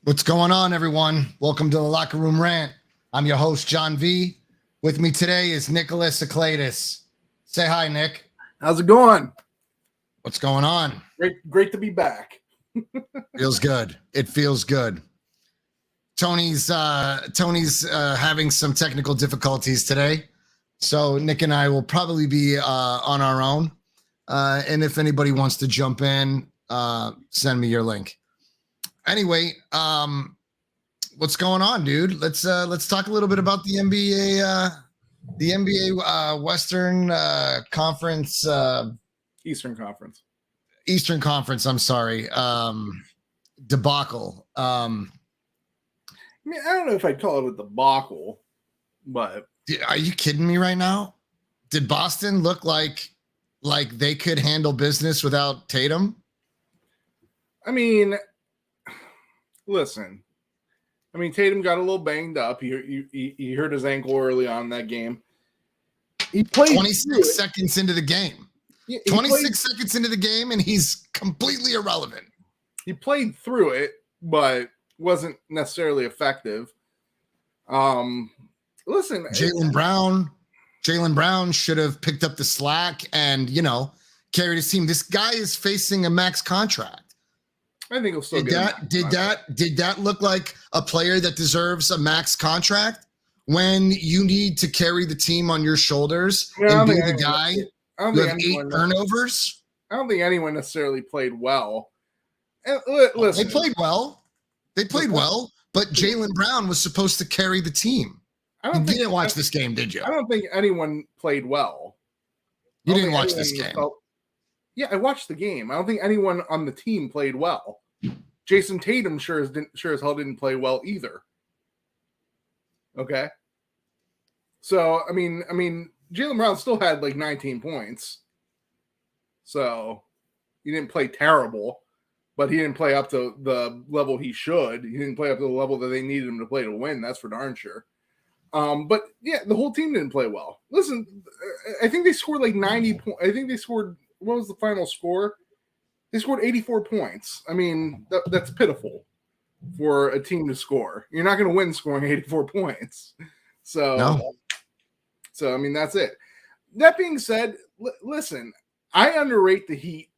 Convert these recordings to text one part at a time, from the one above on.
What's going on, everyone? Welcome to the Locker Room Rant. I'm your host, John V. With me today is Nicholas Akladis. Say hi, Nick. How's it going? What's going on? Great to be back. Feels good. It feels good. Tony's having some technical difficulties today, so Nick and I will probably be on our own. And if anybody wants to jump in, send me your link. Anyway, what's going on, dude? Let's talk a little bit about the NBA Western Conference, Eastern Conference. I'm sorry, debacle. I mean, I don't know if I'd call it a debacle, but Are you kidding me right now? Did Boston look like they could handle business without Tatum? I mean, listen. I mean, Tatum got a little banged up. He hurt his ankle early on in that game. He played 26 seconds into the game. 26 seconds into the game, and he's completely irrelevant. He played through it, but wasn't necessarily effective. Listen, Jaylen Brown should have picked up the slack and, carried his team. This guy is facing a max contract. I think he'll still did that look like a player that deserves a max contract when you need to carry the team on your shoulders and be the guy who have 8 turnovers? I don't think anyone necessarily played well. Listen, They played well, but Jaylen Brown was supposed to carry the team. You didn't watch this game, did you? I don't think anyone played well. You didn't watch this game. Yeah, I watched the game. I don't think anyone on the team played well. Jason Tatum sure as hell didn't play well either. Okay. So, I mean, Jaylen Brown still had like 19 points. So, he didn't play terrible, but he didn't play up to the level he should. He didn't play up to the level that they needed him to play to win. That's for darn sure. But yeah, the whole team didn't play well. Listen, I think they scored like 90 points. I think they scored, what was the final score? They scored 84 points. I mean, that's pitiful for a team to score. You're not going to win scoring 84 points. So I mean, that's it. That being said, listen, I underrate the Heat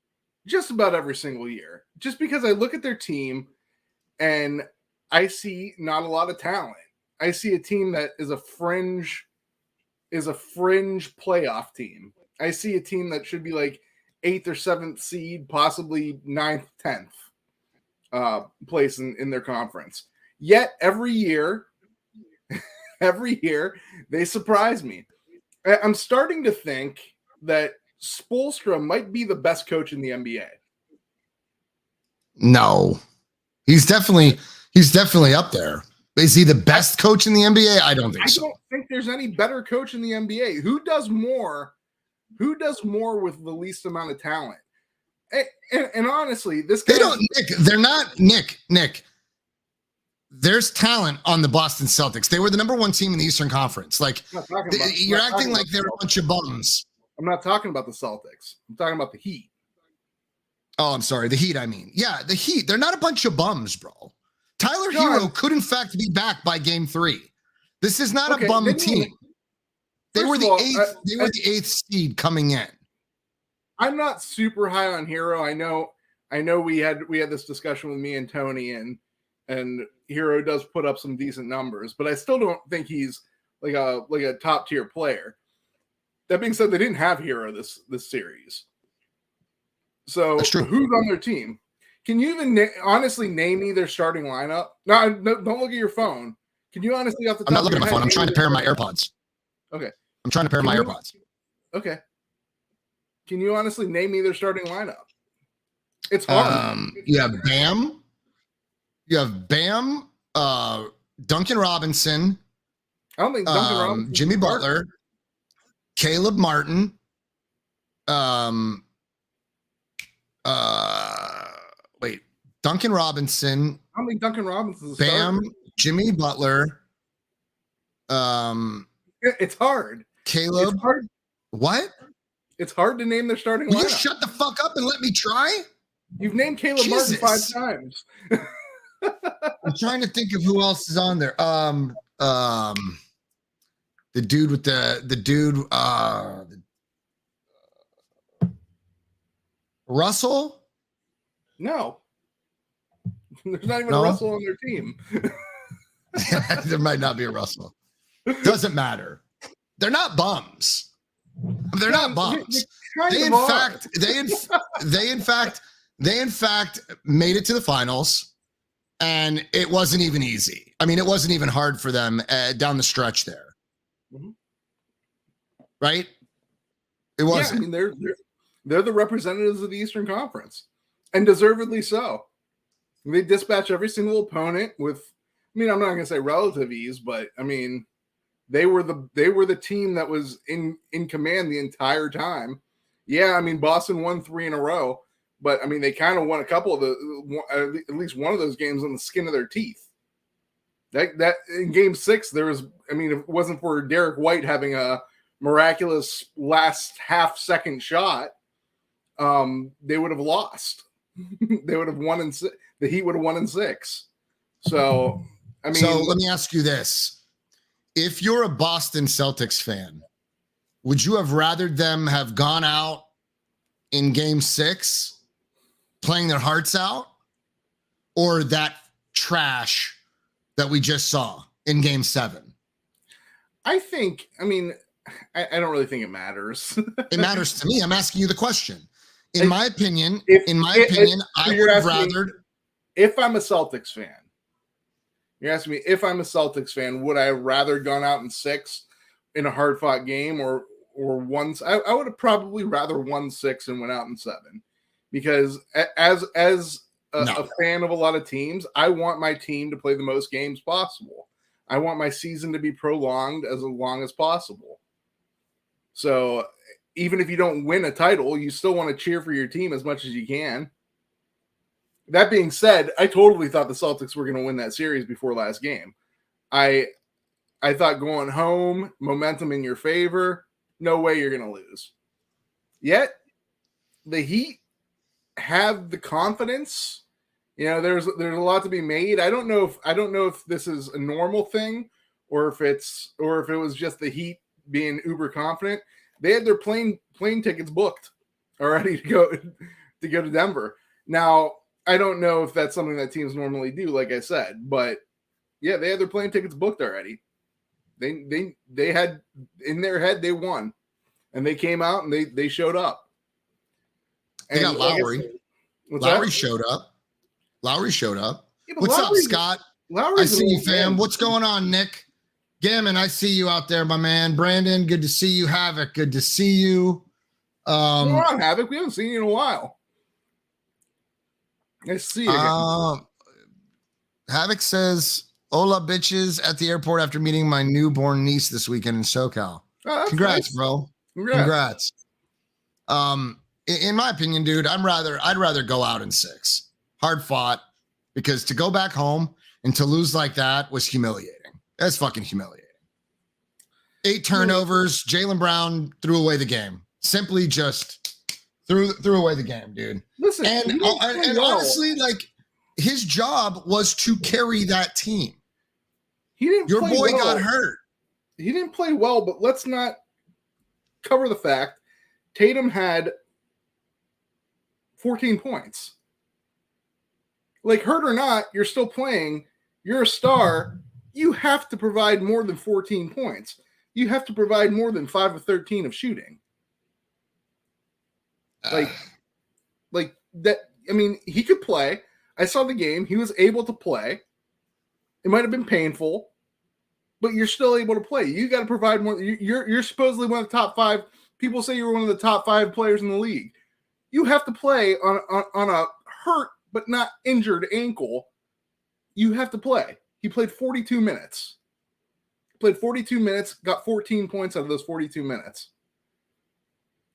just about every single year, just because I look at their team and I see not a lot of talent. I see a team that is a fringe playoff team. I see a team that should be like 8th or 7th seed, possibly 9th, 10th place in their conference. Yet every year they surprise me. I'm starting to think that Spoelstra might be the best coach in the NBA. No, he's definitely up there. Is he the best coach in the NBA? I don't think so. I don't think there's any better coach in the NBA. Who does more with the least amount of talent? And honestly, this guy Nick. There's talent on the Boston Celtics. They were the number 1 team in the Eastern Conference. You're acting like they're a bunch of bums. I'm not talking about the Celtics. I'm talking about the Heat. Oh, I'm sorry. The Heat, I mean. Yeah, the Heat. They're not a bunch of bums, bro. Tyler Hero could, in fact, be back by game 3. This is not a bum team. They were the 8th seed coming in. I'm not super high on Hero. I know we had this discussion with me and Tony, and Hero does put up some decent numbers, but I still don't think he's like a top tier player. That being said, they didn't have Hero this series. So who's on their team? Can you even honestly name me their starting lineup? No, don't look at your phone. Can you honestly off the top? I'm not looking at my phone. I'm trying to pair my AirPods. Okay. I'm trying to pair my AirPods. Okay. Can you honestly name me their starting lineup? It's hard. You have Bam. Duncan Robinson. I don't think Duncan Robinson. Jimmy Butler. Caleb Martin. Duncan Robinson. I don't think Duncan Robinson's a Bam, starter. Jimmy Butler. It's hard. Caleb. It's hard. What? It's hard to name their starting lineup. You shut the fuck up and let me try? You've named Caleb Martin 5 times. I'm trying to think of who else is on there. The dude with Russell? No. There's not even a No? Russell on their team. There might not be a Russell. Doesn't matter. They're not bums. They're not bums. They in fact made it to the finals, and it wasn't even easy. I mean, it wasn't even hard for them down the stretch there. Mhm. Right? It wasn't. Yeah, I mean, they're the representatives of the Eastern Conference, and deservedly so. They dispatch every single opponent with, I mean, I'm not going to say relative ease, but I mean, they were the team that was in command the entire time. Yeah, I mean, Boston won 3 in a row, but I mean, they kind of won a couple of at least one of those games on the skin of their teeth. That in Game 6, there was, I mean, if it wasn't for Derek White having a miraculous last half-second shot, they would have lost. They would have won in 6. The Heat would have won in 6. So, I mean, so let me ask you this: if you're a Boston Celtics fan, would you have rather them have gone out in Game 6, playing their hearts out, or that trash that we just saw in Game 7? I mean, I don't really think it matters. It matters to me. I'm asking you the question. In my opinion, I would have rather. If I'm a Celtics fan, you're asking me if I'm a Celtics fan, would I have rather gone out in 6 in a hard fought game or once? I would have probably rather won 6 and went out in 7, because as a fan of a lot of teams, I want my team to play the most games possible. I want my season to be prolonged as long as possible. So even if you don't win a title, you still want to cheer for your team as much as you can. That being said, I totally thought the Celtics were going to win that series before last game. I thought going home, momentum in your favor, no way you're going to lose. Yet, the Heat have the confidence. You know, there's a lot to be made. I don't know if this is a normal thing or if it was just the Heat being uber confident. They had their plane tickets booked already to go to Denver. Now, I don't know if that's something that teams normally do, like I said, but yeah, they had their plane tickets booked already. They had in their head they won, and they came out and they showed up. They got Lowry. Lowry showed up. Yeah, what's up, Scott? I see you, fam. What's going on, Nick? Gammon, I see you out there, my man. Brandon, good to see you. Havoc, good to see you. What's going on, Havoc? We haven't seen you in a while. Nice to see you again. Havoc says, "Hola, bitches!" at the airport after meeting my newborn niece this weekend in SoCal. Oh, congrats, nice. bro. Congrats. In my opinion, dude, I'd rather go out in 6, hard fought, because to go back home and to lose like that was humiliating. That's fucking humiliating. 8 turnovers. Jaylen Brown threw away the game. Simply just threw away the game, dude. Listen, and honestly, like, his job was to carry that team. Your boy got hurt. He didn't play well, but let's not cover the fact Tatum had 14 points. Like, hurt or not, you're still playing. You're a star. You have to provide more than 14 points. You have to provide more than 5 of 13 of shooting. Like that. I mean, he could play. I saw the game. He was able to play. It might have been painful, but you're still able to play. You got to provide more. You're supposedly one of the top 5. People say you're one of the top 5 players in the league. You have to play on a hurt but not injured ankle. You have to play. He played 42 minutes. Got 14 points out of those 42 minutes.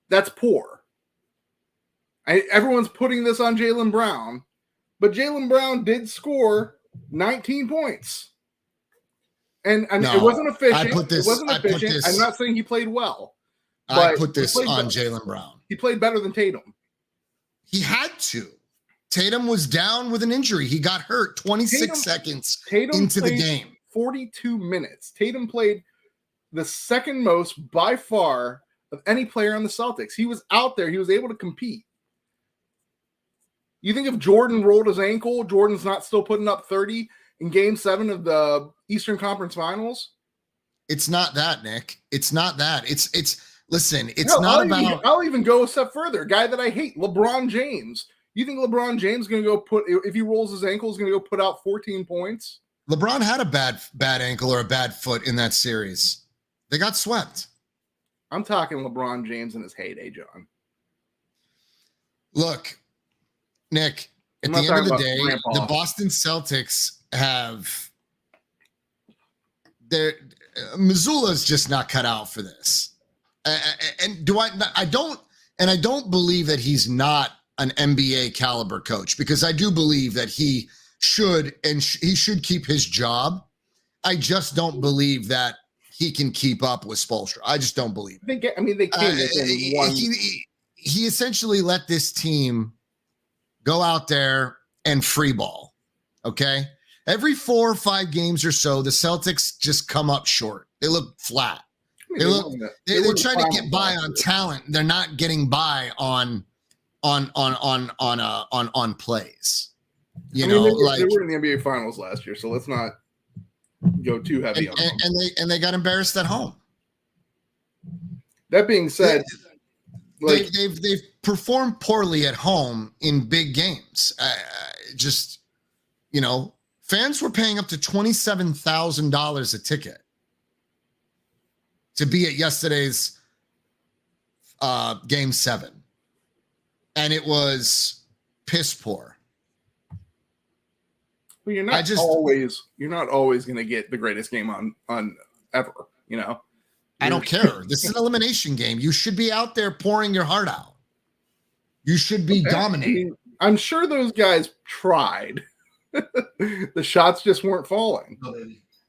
That's poor. Everyone's putting this on Jaylen Brown, but Jaylen Brown did score 19 points. And it wasn't efficient. I'm not saying he played well. I put this on Jaylen Brown. He played better than Tatum. He had to. Tatum was down with an injury. He got hurt 26 seconds into the game. 42 minutes. Tatum played the second most by far of any player on the Celtics. He was out there. He was able to compete. You think if Jordan rolled his ankle, Jordan's not still putting up 30 in Game 7 of the Eastern Conference Finals? It's not that, Nick. It's not that. Listen, it's not about. I'll even go a step further. A guy that I hate, LeBron James. You think LeBron James is going to go if he rolls his ankle, is going to go put out 14 points? LeBron had a bad ankle or a bad foot in that series. They got swept. I'm talking LeBron James in his heyday, John. Look, Nick, at the end of the day, the Boston Celtics have Missoula's just not cut out for this. And I don't believe that he's not an NBA caliber coach, because I do believe that he should he should keep his job. I just don't believe that he can keep up with Spoelstra. I just don't believe it. They came within one. He essentially let this team go out there and free ball. Okay. Every 4 or 5 games or so, the Celtics just come up short. They look flat. They're trying to get by on talent. They're not getting by on plays. They were in the NBA Finals last year, so let's not go too heavy on them. And they got embarrassed at home. That being said, they've performed poorly at home in big games. Fans were paying up to $27,000 a ticket to be at yesterday's Game 7, and it was piss poor. Well, you're not always going to get the greatest game on ever. I don't care. This is an elimination game. You should be out there pouring your heart out. You should be dominating. I'm sure those guys tried. The shots just weren't falling.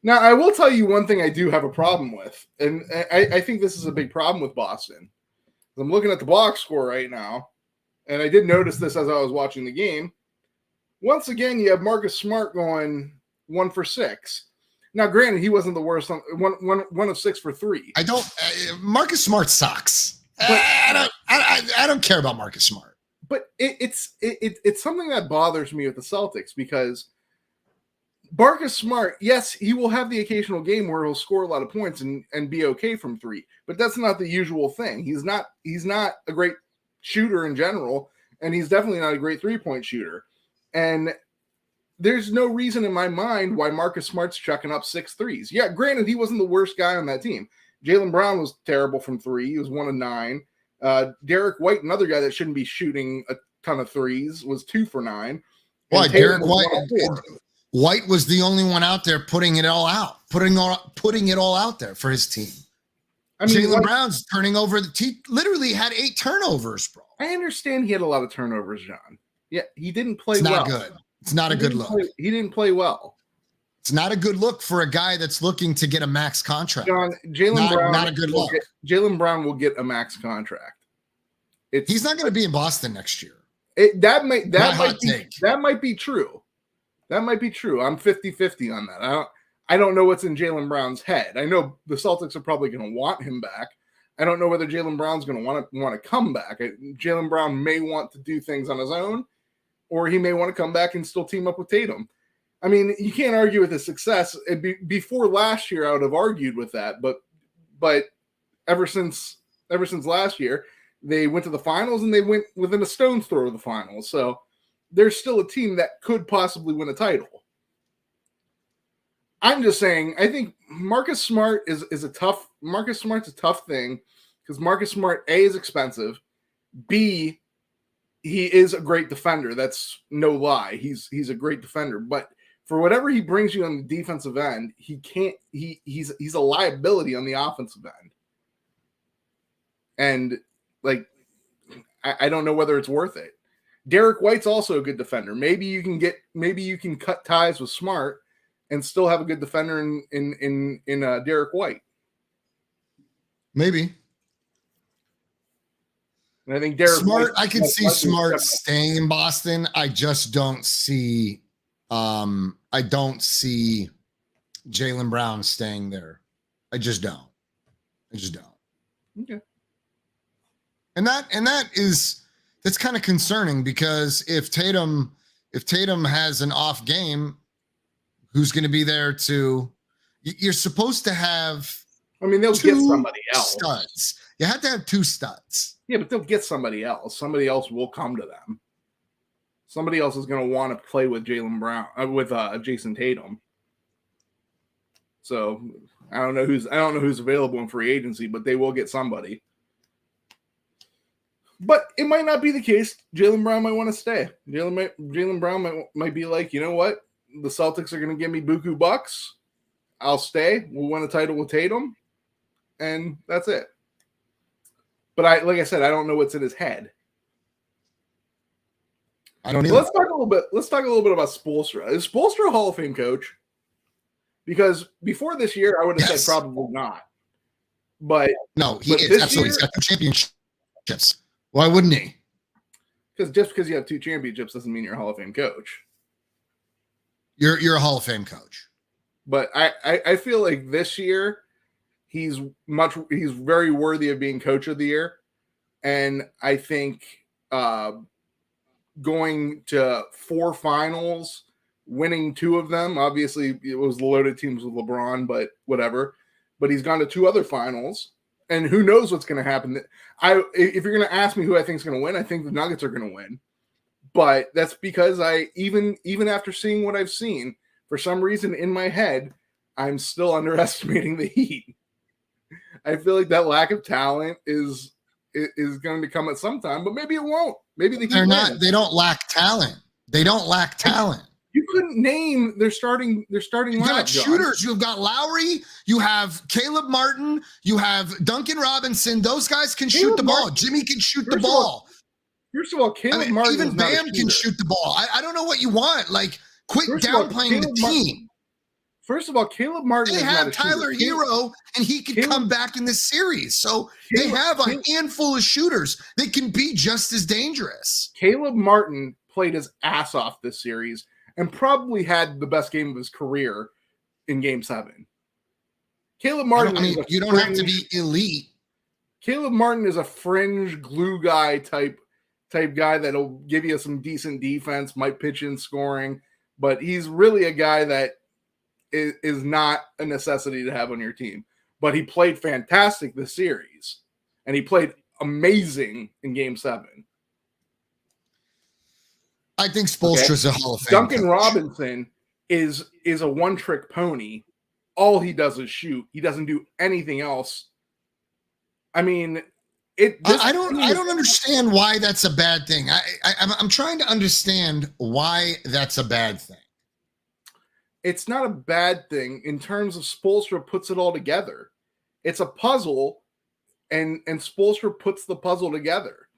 Now, I will tell you one thing I do have a problem with, and I think this is a big problem with Boston. I'm looking at the box score right now, and I did notice this as I was watching the game. Once again, you have Marcus Smart going 1 for 6. Now, granted, he wasn't the worst. One of 6 for 3. Marcus Smart sucks. I don't care about Marcus Smart. But it's something that bothers me with the Celtics, because Marcus Smart, yes, he will have the occasional game where he'll score a lot of points and be okay from 3, but that's not the usual thing. He's not a great shooter in general, and he's definitely not a great 3-point shooter. And there's no reason in my mind why Marcus Smart's chucking up 6 threes. Yeah, granted, he wasn't the worst guy on that team. Jaylen Brown was terrible from 3. He was 1 of 9. Derek White, another guy that shouldn't be shooting a ton of threes, was 2 for 9. Why, Derek White was the only one out there putting it all out, putting it all out there for his team. Jaylen Brown's turning over he literally had 8 turnovers, bro. I understand he had a lot of turnovers, John. Yeah, he didn't play well. It's not good. It's not a good look. He didn't play well. It's not a good look for a guy that's looking to get a max contract. John, Jaylen Brown, not a good look. Jaylen Brown will get a max contract. He's not going to be in Boston next year. That might be true. That might be true. I'm 50-50 on that. I don't know what's in Jaylen Brown's head. I know the Celtics are probably going to want him back. I don't know whether Jaylen Brown's going to want to come back. Jaylen Brown may want to do things on his own, or he may want to come back and still team up with Tatum. I mean, you can't argue with his success. Before last year, I would have argued with that, but ever since last year, they went to the finals and they went within a stone's throw of the finals. So there's still a team that could possibly win a title. I'm just saying, I think Marcus Smart is Marcus Smart's a tough thing, because Marcus Smart, A, is expensive, B, he is a great defender. That's no lie. He's a great defender, but for whatever he brings you on the defensive end, he's a liability on the offensive end. And I don't know whether it's worth it. Derek White's also a good defender. Maybe you can cut ties with Smart and still have a good defender in Derek White. Maybe. And I think Derek Smart. White, I could see Smart staying in Boston. I just don't see. I don't see Jaylen Brown staying there. I just don't. Okay. And that's kind of concerning because if Tatum has an off game, who's going to be there to? You're supposed to have. I mean, they'll get somebody else. Studs. You have to have 2 studs. Yeah, but they'll get somebody else. Somebody else will come to them. Somebody else is going to want to play with Jaylen Brown, with Jason Tatum. So I don't know who's available in free agency, but they will get somebody. But it might not be the case. Jaylen Brown might want to stay. Jaylen Brown might be like, you know what? The Celtics are going to give me buku bucks. I'll stay. We'll win a title with Tatum, and that's it. But like I said, I don't know what's in his head. I don't. Let's talk a little bit about Spoelstra. Is Spoelstra a Hall of Fame coach? Because before this year, I would have said probably not. But no, he is absolutely. He's got 2 championships. Why wouldn't he? Because just because you have 2 championships doesn't mean you're a Hall of Fame coach. You're a Hall of Fame coach. But I feel like this year he's very worthy of being coach of the year. And I think going to 4 finals, winning 2 of them, obviously it was loaded teams with LeBron, but whatever. But he's gone to 2 other finals. And who knows what's going to happen. If you're going to ask me who I think is going to win, I think the Nuggets are going to win. But that's because even after seeing what I've seen, for some reason in my head, I'm still underestimating the Heat. I feel like that lack of talent is going to come at some time, but maybe it won't. Maybe the Heat win. They don't lack talent. They don't lack talent. You couldn't name their starting lineup. You got shooters. You've got Lowry. You have Caleb Martin. You have Duncan Robinson. Those guys can shoot the ball. Jimmy can shoot the ball. First of all, Caleb Martin. Even Bam can shoot the ball. I don't know what you want. Like, quit downplaying the team. First of all, Caleb Martin. They have Tyler Hero, and he could come back in this series. So they have a handful of shooters that can be just as dangerous. Caleb Martin played his ass off this series and probably had the best game of his career in Game 7. Caleb Martin. You don't have to be elite. Caleb Martin is a fringe glue guy type guy that'll give you some decent defense, might pitch in scoring, but he's really a guy that is not a necessity to have on your team. But he played fantastic this series, and he played amazing in Game 7. I think Spoelstra's a Hall of Fame Duncan coach. Robinson is a one-trick pony. All he does is shoot. He doesn't do anything else. I mean, I don't understand why that's a bad thing. I'm trying to understand why that's a bad thing. It's not a bad thing in terms of Spoelstra puts it all together. It's a puzzle, and Spoelstra puts the puzzle together.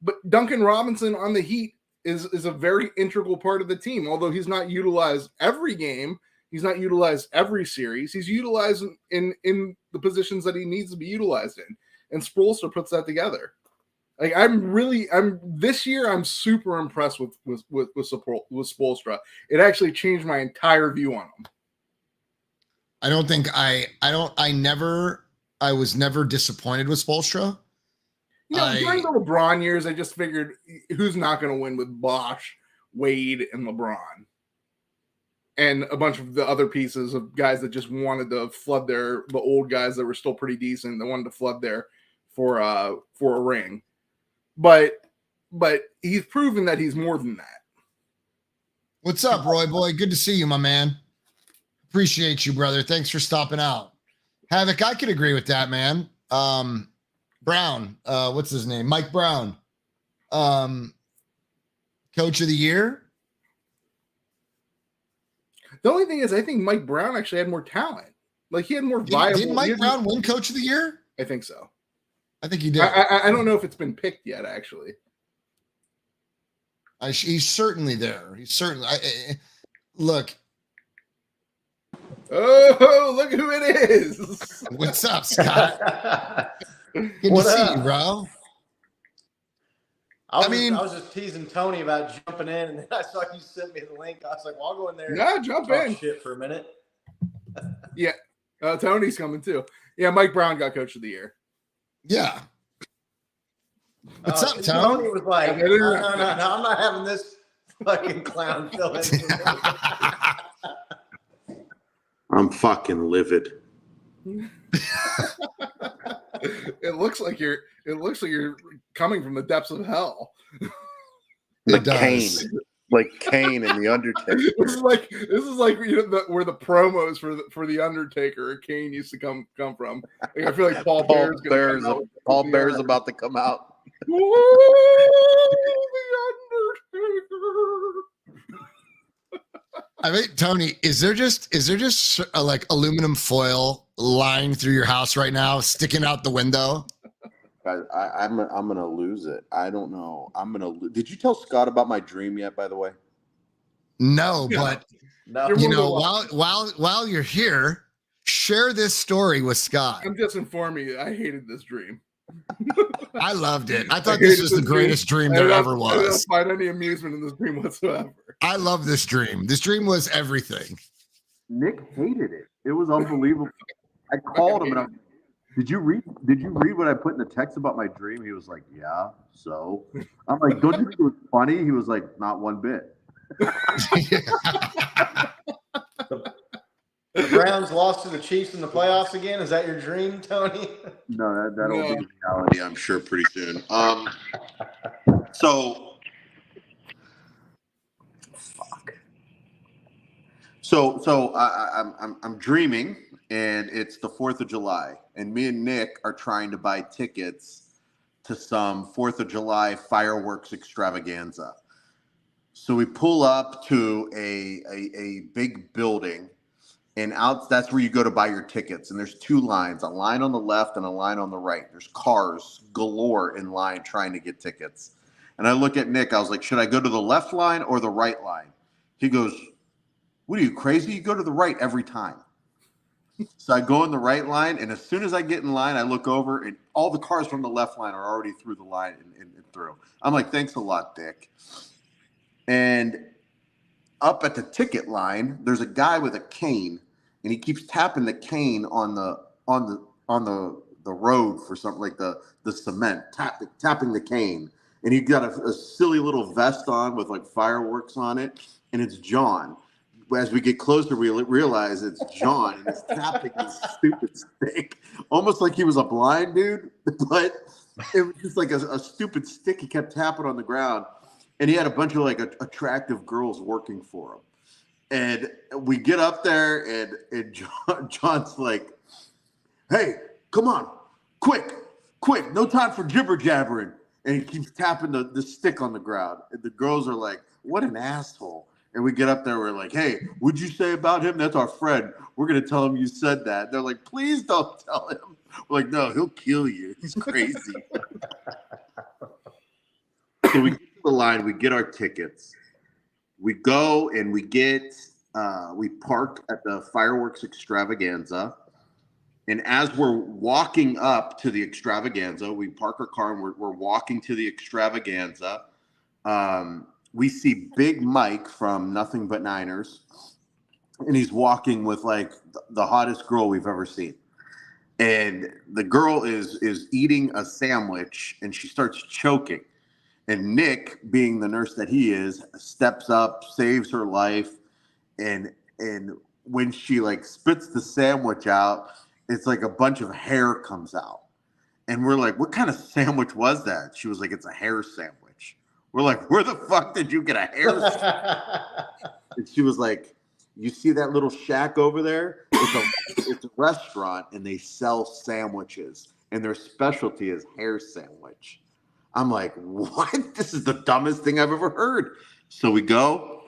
But Duncan Robinson on the Heat is a very integral part of the team. Although he's not utilized every game, he's not utilized every series. He's utilized in the positions that he needs to be utilized in. And Spoelstra puts that together. Like this year I'm super impressed with Spoelstra. It actually changed my entire view on him. I was never disappointed with Spoelstra. During the LeBron years, I just figured who's not going to win with Bosh, Wade, and LeBron. And a bunch of the other pieces of guys that just wanted to flood the old guys that were still pretty decent, that wanted to flood there for a ring. But he's proven that he's more than that. What's up, Roy boy? Good to see you, my man. Appreciate you, brother. Thanks for stopping out. Havoc, I could agree with that, man. Brown, what's his name? Mike Brown. Coach of the year. The only thing is, I think Mike Brown actually had more talent. Like, he had more viable. Did Mike Brown win Coach of the Year? I think so. I think he did. I don't know if it's been picked yet, actually. He's certainly there. He's certainly. Look. Oh, look who it is. What's up, Scott? Good to see you, bro. I was just teasing Tony about jumping in, and then I saw you sent me the link. I was like, well, I'll go in there Yeah, jump talk in. shit for a minute. Yeah. Tony's coming too. Yeah, Mike Brown got Coach of the Year. Yeah. What's up, Tony? Tony was like, no, I'm not having this fucking clown fill in. I'm fucking livid. It looks like you're coming from the depths of hell. Like Kane. Like Kane and the Undertaker. This is like where the promos for the Undertaker or Kane used to come from. Like, I feel like Paul Bear's about to come out. I mean, Tony, is there just a, like aluminum foil lying through your house right now, sticking out the window? I'm gonna lose it. I don't know. Did you tell Scott about my dream yet? By the way, no. But you know, while you're here, share this story with Scott. I'm just informing you, I hated this dream. I loved it. I thought this was the greatest dream there ever was. I don't find any amusement in this dream whatsoever. I love this dream. This dream was everything. Nick hated it. It was unbelievable. I called him and I'm. Did you read what I put in the text about my dream? He was like, yeah, so. I'm like, don't you think it was funny? He was like, not one bit. The Browns lost to the Chiefs in the playoffs again. Is that your dream, Tony? No, that'll be reality, I'm sure, pretty soon. So I'm dreaming, and it's the 4th of July, and me and Nick are trying to buy tickets to some 4th of July fireworks extravaganza. So we pull up to a big building, and that's where you go to buy your tickets. And there's 2 lines, a line on the left and a line on the right. There's cars galore in line trying to get tickets. And I look at Nick, I was like, should I go to the left line or the right line? He goes, what are you, crazy? You go to the right every time. So I go in the right line, and as soon as I get in line, I look over, and all the cars from the left line are already through the line and through. I'm like, thanks a lot, Dick. And up at the ticket line, there's a guy with a cane, and he keeps tapping the cane on the road for something, like the cement, tapping the cane. And he got a silly little vest on with like fireworks on it, and it's John. As we get closer, we realize it's John, and he's tapping this stupid stick, almost like he was a blind dude, but it was just like a stupid stick he kept tapping on the ground. And he had a bunch of like attractive girls working for him. And we get up there, and John's like, hey, come on, quick, no time for jibber jabbering. And he keeps tapping the stick on the ground. And the girls are like, what an asshole. And we get up there, we're like, hey, what'd you say about him? That's our friend. We're going to tell him you said that. They're like, please don't tell him. We're like, no, he'll kill you. He's crazy. So we get to the line, we get our tickets. We go and we park at the fireworks extravaganza. And as we're walking up to the extravaganza, we park our car and we're walking to the extravaganza. We see Big Mike from Nothing But Niners, and he's walking with like the hottest girl we've ever seen. And the girl is eating a sandwich, and she starts choking. And Nick, being the nurse that he is, steps up, saves her life. And when she like spits the sandwich out, it's like a bunch of hair comes out. And we're like, what kind of sandwich was that? She was like, it's a hair sandwich. We're like, where the fuck did you get a hair sandwich? And she was like, you see that little shack over there? It's a restaurant, and they sell sandwiches, and their specialty is hair sandwich. I'm like, what? This is the dumbest thing I've ever heard. So we go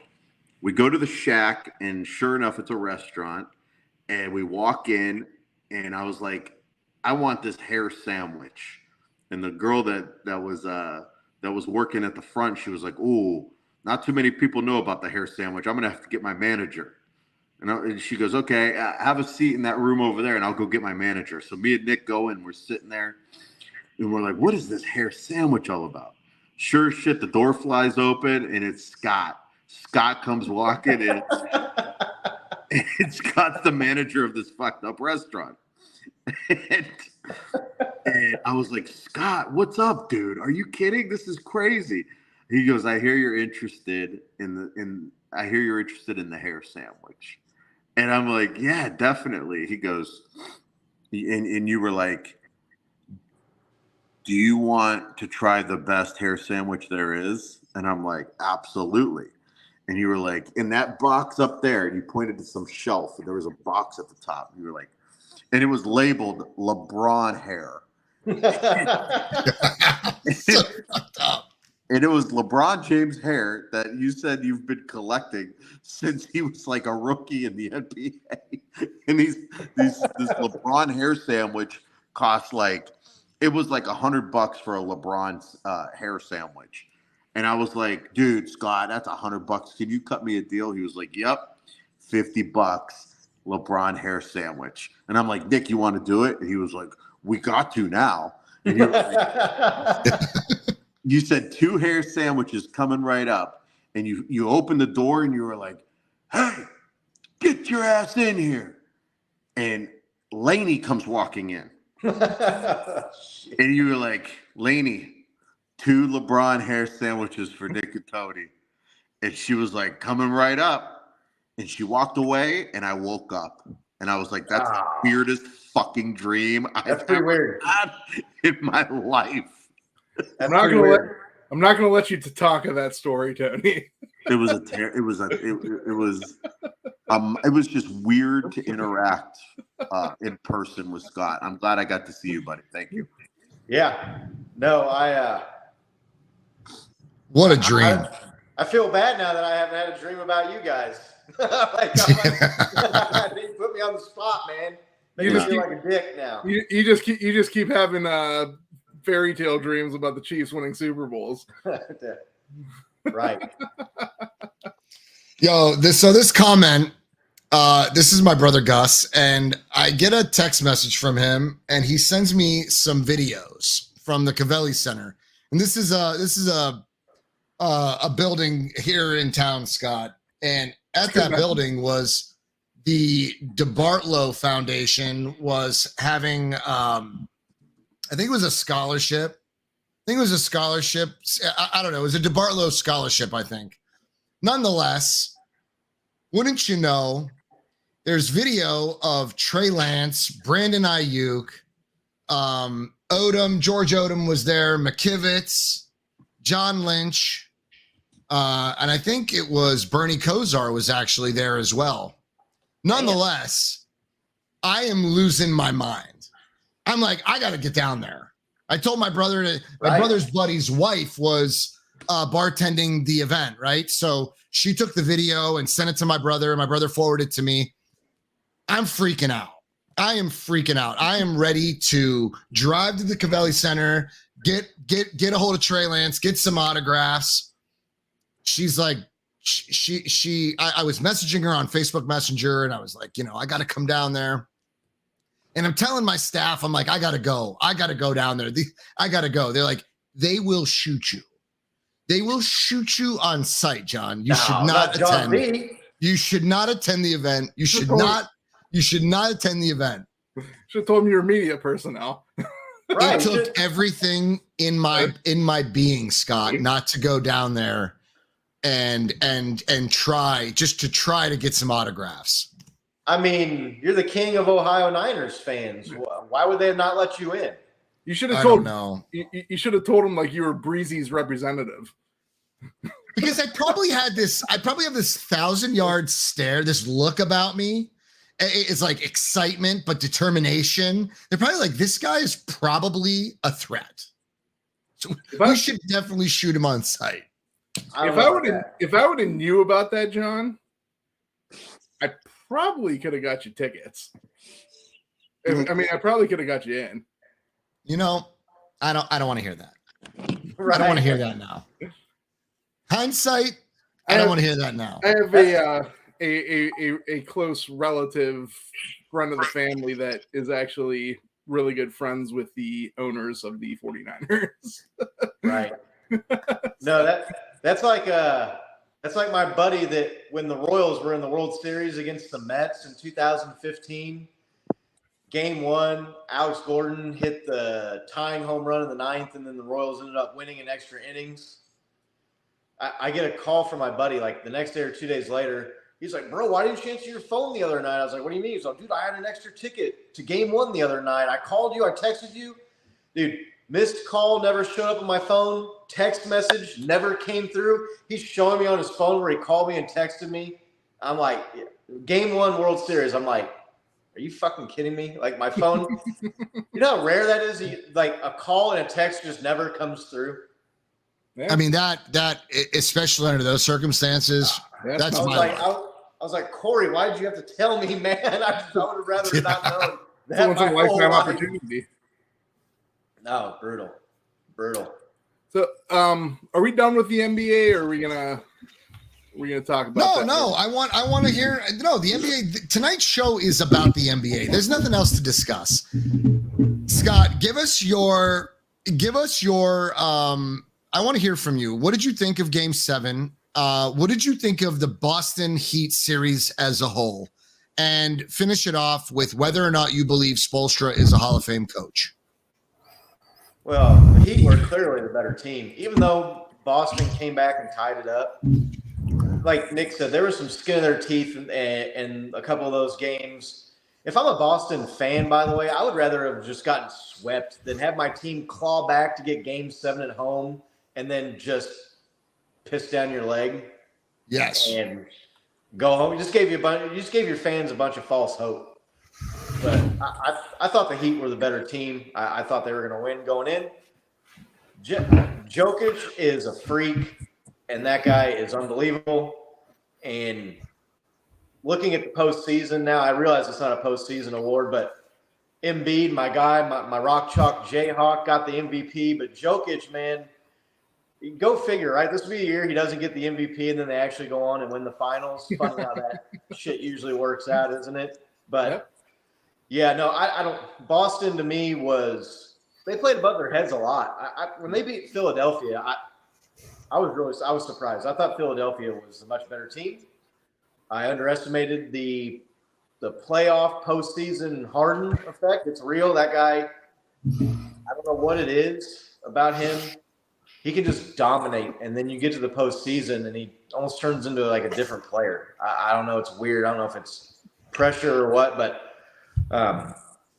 to the shack, and sure enough, it's a restaurant. And we walk in, and I was like, I want this hair sandwich. And the girl that was working at the front, she was like, ooh, not too many people know about the hair sandwich. I'm going to have to get my manager. And she goes, okay, have a seat in that room over there, and I'll go get my manager. So me and Nick go in, we're sitting there, and we're like, what is this hair sandwich all about? Sure as shit, the door flies open and it's Scott. Scott comes walking in. And Scott's the manager of this fucked up restaurant. And I was like, Scott, what's up, dude? Are you kidding? This is crazy. He goes, I hear you're interested in the hair sandwich. And I'm like, yeah, definitely. He goes, and you were like, do you want to try the best hair sandwich there is? And I'm like, absolutely. And you were like, in that box up there, and you pointed to some shelf, and there was a box at the top. You were like, and it was labeled LeBron hair. So fucked up. And it was LeBron James hair that you said you've been collecting since he was like a rookie in the NBA. And this LeBron hair sandwich cost it was like $100 for a LeBron hair sandwich. And I was like, dude, Scott, that's $100. Can you cut me a deal? He was like, yep, $50, LeBron hair sandwich. And I'm like, Nick, you want to do it? And he was like, we got to now. And he was like, you said 2 hair sandwiches coming right up. And you opened the door and you were like, hey, get your ass in here. And Lainey comes walking in. And you were like, Lainey, 2 LeBron hair sandwiches for Nick and Tony. And she was like, coming right up. And she walked away, and I woke up. And I was like, that's the weirdest fucking dream I've ever had in my life. I'm not gonna let you to talk of that story, Tony. It was just weird to interact in person with Scott. I'm glad I got to see you, buddy. Thank you. Yeah. No, What a dream. I feel bad now that I haven't had a dream about you guys. They put me on the spot, man. Make me feel like a dick now. You just keep having fairy tale dreams about the Chiefs winning Super Bowls. Right. Yo, this comment, this is my brother Gus, and I get a text message from him, and he sends me some videos from the Cavelli Center, and this is a building here in town, Scott, and at that building was the DeBartolo Foundation was having, I think it was a scholarship. I don't know. It was a DeBartolo scholarship, I think. Nonetheless, wouldn't you know, there's video of Trey Lance, Brandon Ayuk, George Odom was there, McKivitz, John Lynch, and I think it was Bernie Kosar was actually there as well. Nonetheless, I am losing my mind. I'm like, I got to get down there. I told my brother, my brother's buddy's wife was bartending the event, right? So she took the video and sent it to my brother, and my brother forwarded it to me. I'm freaking out. I am freaking out. I am ready to drive to the Cavelli Center, get a hold of Trey Lance, get some autographs. She's like, I was messaging her on Facebook Messenger, and I was like, I got to come down there. And I'm telling my staff, I'm like, I got to go. I got to go down there. I got to go. They're like, they will shoot you. They will shoot you on site, John. You should not attend. You should not attend the event. You should not attend the event. Should have told me you're media personnel. It took everything in my being, Scott, not to go down there and try to get some autographs. I mean, you're the king of Ohio Niners fans. Why would they not let you in? You should have told. You should have told him like you were Breezy's representative. Because I probably have this 1,000-yard stare, this look about me. It's like excitement, but determination. They're probably like, this guy is probably a threat. So we should definitely shoot him on sight. If I would have knew about that, John, I probably could have got you tickets. I probably could have got you in. I don't want to hear that. I don't want to hear that now. Hindsight, I don't want to hear that now. I have a close relative, friend of the family that is actually really good friends with the owners of the 49ers. Right. No, that's like my buddy that when the Royals were in the World Series against the Mets in 2015, Game 1, Alex Gordon hit the tying home run in the 9th, and then the Royals ended up winning in extra innings. I get a call from my buddy like the next day or 2 days later. He's like, bro, why didn't you answer your phone the other night? I was like, what do you mean? He's like, dude, I had an extra ticket to Game 1 the other night. I called you. I texted you. Dude, missed call never showed up on my phone. Text message never came through. He's showing me on his phone where he called me and texted me. I'm like, Game 1 World Series. I'm like, are you fucking kidding me? Like my phone, you know how rare that is? Like a call and a text just never comes through. Yeah. I mean, that especially under those circumstances, that's I was like, Corey, why did you have to tell me, man? I would have rather not known. That's a lifetime opportunity. No, brutal. So, are we done with the NBA, or are we gonna talk about that? No, I want to hear. No, the NBA tonight's show is about the NBA. There's nothing else to discuss. Scott, give us your. I want to hear from you. What did you think of Game 7? What did you think of the Boston Heat series as a whole? And finish it off with whether or not you believe Spoelstra is a Hall of Fame coach. Well, the Heat were clearly the better team, even though Boston came back and tied it up. Like Nick said, there was some skin in their teeth in a couple of those games. If I'm a Boston fan, by the way, I would rather have just gotten swept than have my team claw back to get Game 7 at home and then just piss down your leg. Yes. And go home. You just gave your fans a bunch of false hope. But I thought the Heat were the better team. I thought they were going to win going in. Jokic is a freak, and that guy is unbelievable. And looking at the postseason now, I realize it's not a postseason award, but Embiid, my guy, my rock chalk Jayhawk, got the MVP. But Jokic, man, go figure, right? This will be a year he doesn't get the MVP, and then they actually go on and win the finals. Funny how that shit usually works out, isn't it? But yeah, no, I don't. Boston to me they played above their heads a lot. When they beat Philadelphia, I was surprised. I thought Philadelphia was a much better team. I underestimated the playoff postseason Harden effect. It's real. That guy, I don't know what it is about him. He can just dominate, and then you get to the postseason, and he almost turns into like a different player. I don't know. It's weird. I don't know if it's pressure or what, but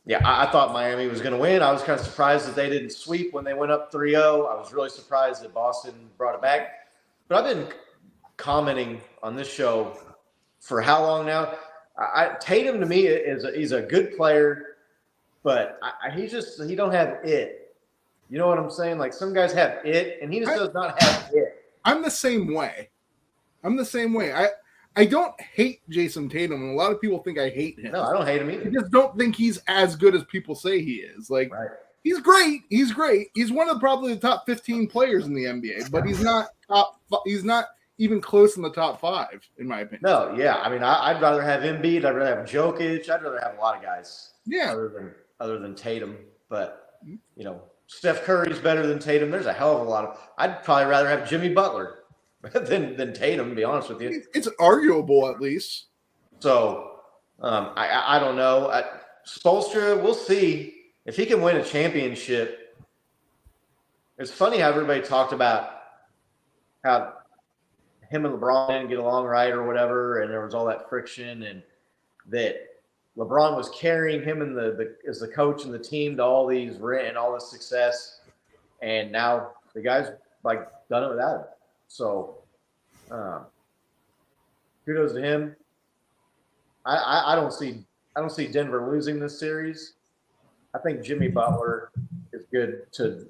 yeah, I thought Miami was going to win. I was kind of surprised that they didn't sweep when they went up 3-0. I was really surprised that Boston brought it back. But I've been commenting on this show for how long now? Tatum to me he's a good player, but he don't have it. You know what I'm saying? Like some guys have it, and he just does not have it. I'm the same way. I don't hate Jason Tatum, and a lot of people think I hate him. No, I don't hate him either. I just don't think he's as good as people say he is. Like, right. He's great. He's great. He's one of probably the top 15 players in the NBA, but he's not even close in the top 5, in my opinion. No, yeah. I mean, I'd rather have Embiid. I'd rather have Jokic. I'd rather have a lot of guys. Yeah. Other than Tatum, but you know, Steph Curry's better than Tatum. There's a hell of a lot of. I'd probably rather have Jimmy Butler than Tatum. To be honest with you, it's arguable at least. So I don't know. Spoelstra, we'll see if he can win a championship. It's funny how everybody talked about how him and LeBron didn't get along right or whatever, and there was all that friction, and that LeBron was carrying him and as the coach and the team to all these and all this success, and now the guy's like done it without him. So kudos to him. I don't see Denver losing this series. I think Jimmy Butler is good to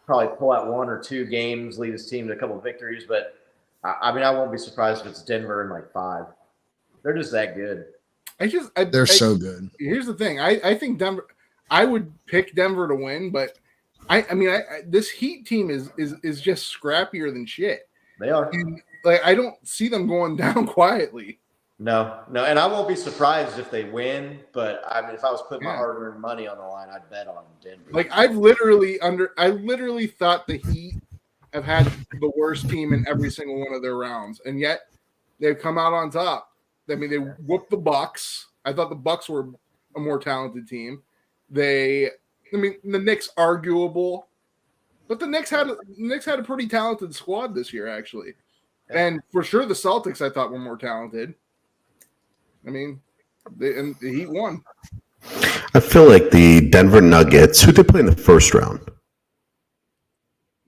probably pull out 1 or 2 games, lead his team to a couple of victories. But I mean, I won't be surprised if it's Denver in like 5. They're just that good. They're so good. Here's the thing. I think Denver. I would pick Denver to win, but I mean, this Heat team is just scrappier than shit. They are. And, like, I don't see them going down quietly. No, and I won't be surprised if they win. But I mean, if I was putting my hard-earned money on the line, I'd bet on Denver. Like I literally thought the Heat have had the worst team in every single one of their rounds, and yet they've come out on top. I mean, they whooped the Bucks. I thought the Bucks were a more talented team. The Knicks arguable, but the Knicks had a pretty talented squad this year, actually, and for sure the Celtics I thought were more talented. I mean, the Heat won. I feel like the Denver Nuggets, who they play in the first round?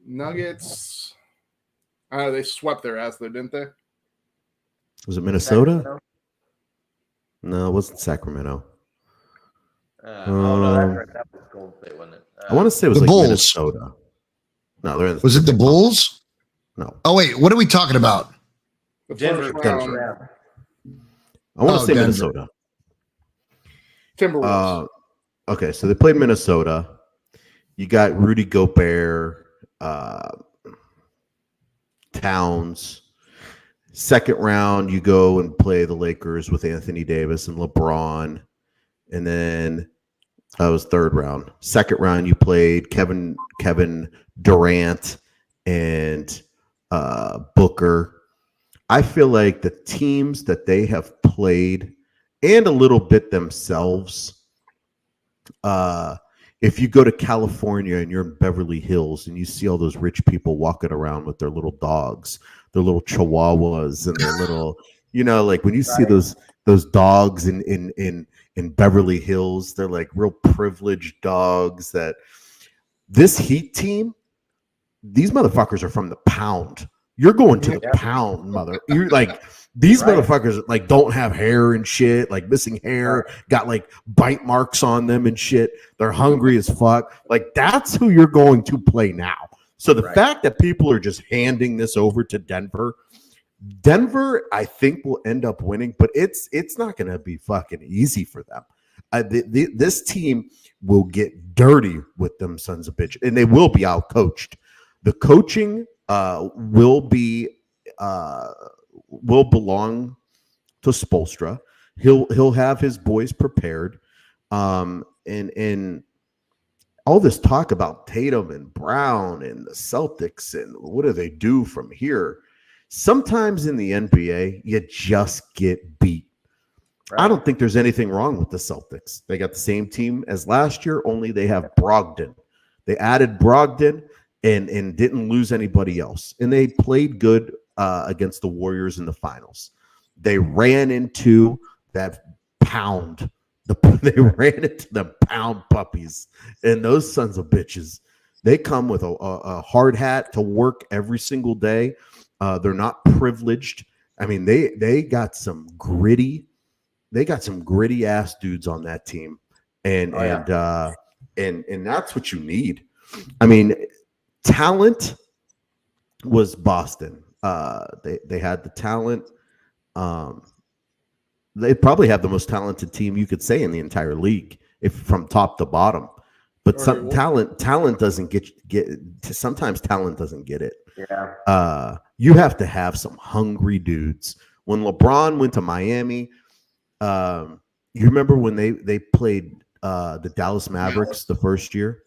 Nuggets, they swept their ass though, didn't they? Was it Minnesota? Sacramento? No, it wasn't Sacramento. That was Golden State, wasn't it? I want to say it was The like Bulls. Minnesota. No, they're in the Was it the Bulls? No. Oh wait, what are we talking about? The Denver. first round, Denver. I want to say Denver. Minnesota. Timberwolves. Okay, so they played Minnesota. You got Rudy Gobert, Towns. Second round, you go and play the Lakers with Anthony Davis and LeBron. And then that was third round. Second round, you played Kevin Durant and Booker. I feel like the teams that they have played and a little bit themselves, if you go to California and you're in Beverly Hills and you see all those rich people walking around with their little dogs, their little chihuahuas and their little, like when you see those dogs in Beverly Hills, they're like real privileged dogs. That this Heat team, these motherfuckers are from the pound. You're going to the pound, mother. You're like, these motherfuckers like don't have hair and shit, like missing hair, got like bite marks on them and shit. They're hungry as fuck. Like that's who you're going to play now. So the fact that people are just handing this over to Denver, I think will end up winning, but it's not going to be fucking easy for them. This team will get dirty with them sons of bitch, and they will be out coached. The coaching will belong to Spoelstra. He'll have his boys prepared, and all this talk about Tatum and Brown and the Celtics and what do they do from here? Sometimes in the NBA, you just get beat. Right. I don't think there's anything wrong with the Celtics. They got the same team as last year, only they have Brogdon. They added Brogdon and didn't lose anybody else. And they played good against the Warriors in the finals. They ran into that pound. They ran into the pound puppies. And those sons of bitches, they come with a hard hat to work every single day. They're not privileged. I mean, they got some gritty ass dudes on that team, and that's what you need. I mean, talent was Boston. They had the talent. They probably have the most talented team you could say in the entire league, if from top to bottom. But some talent doesn't get. Sometimes talent doesn't get it. Yeah. You have to have some hungry dudes. When LeBron went to Miami, you remember when they played the Dallas Mavericks the first year,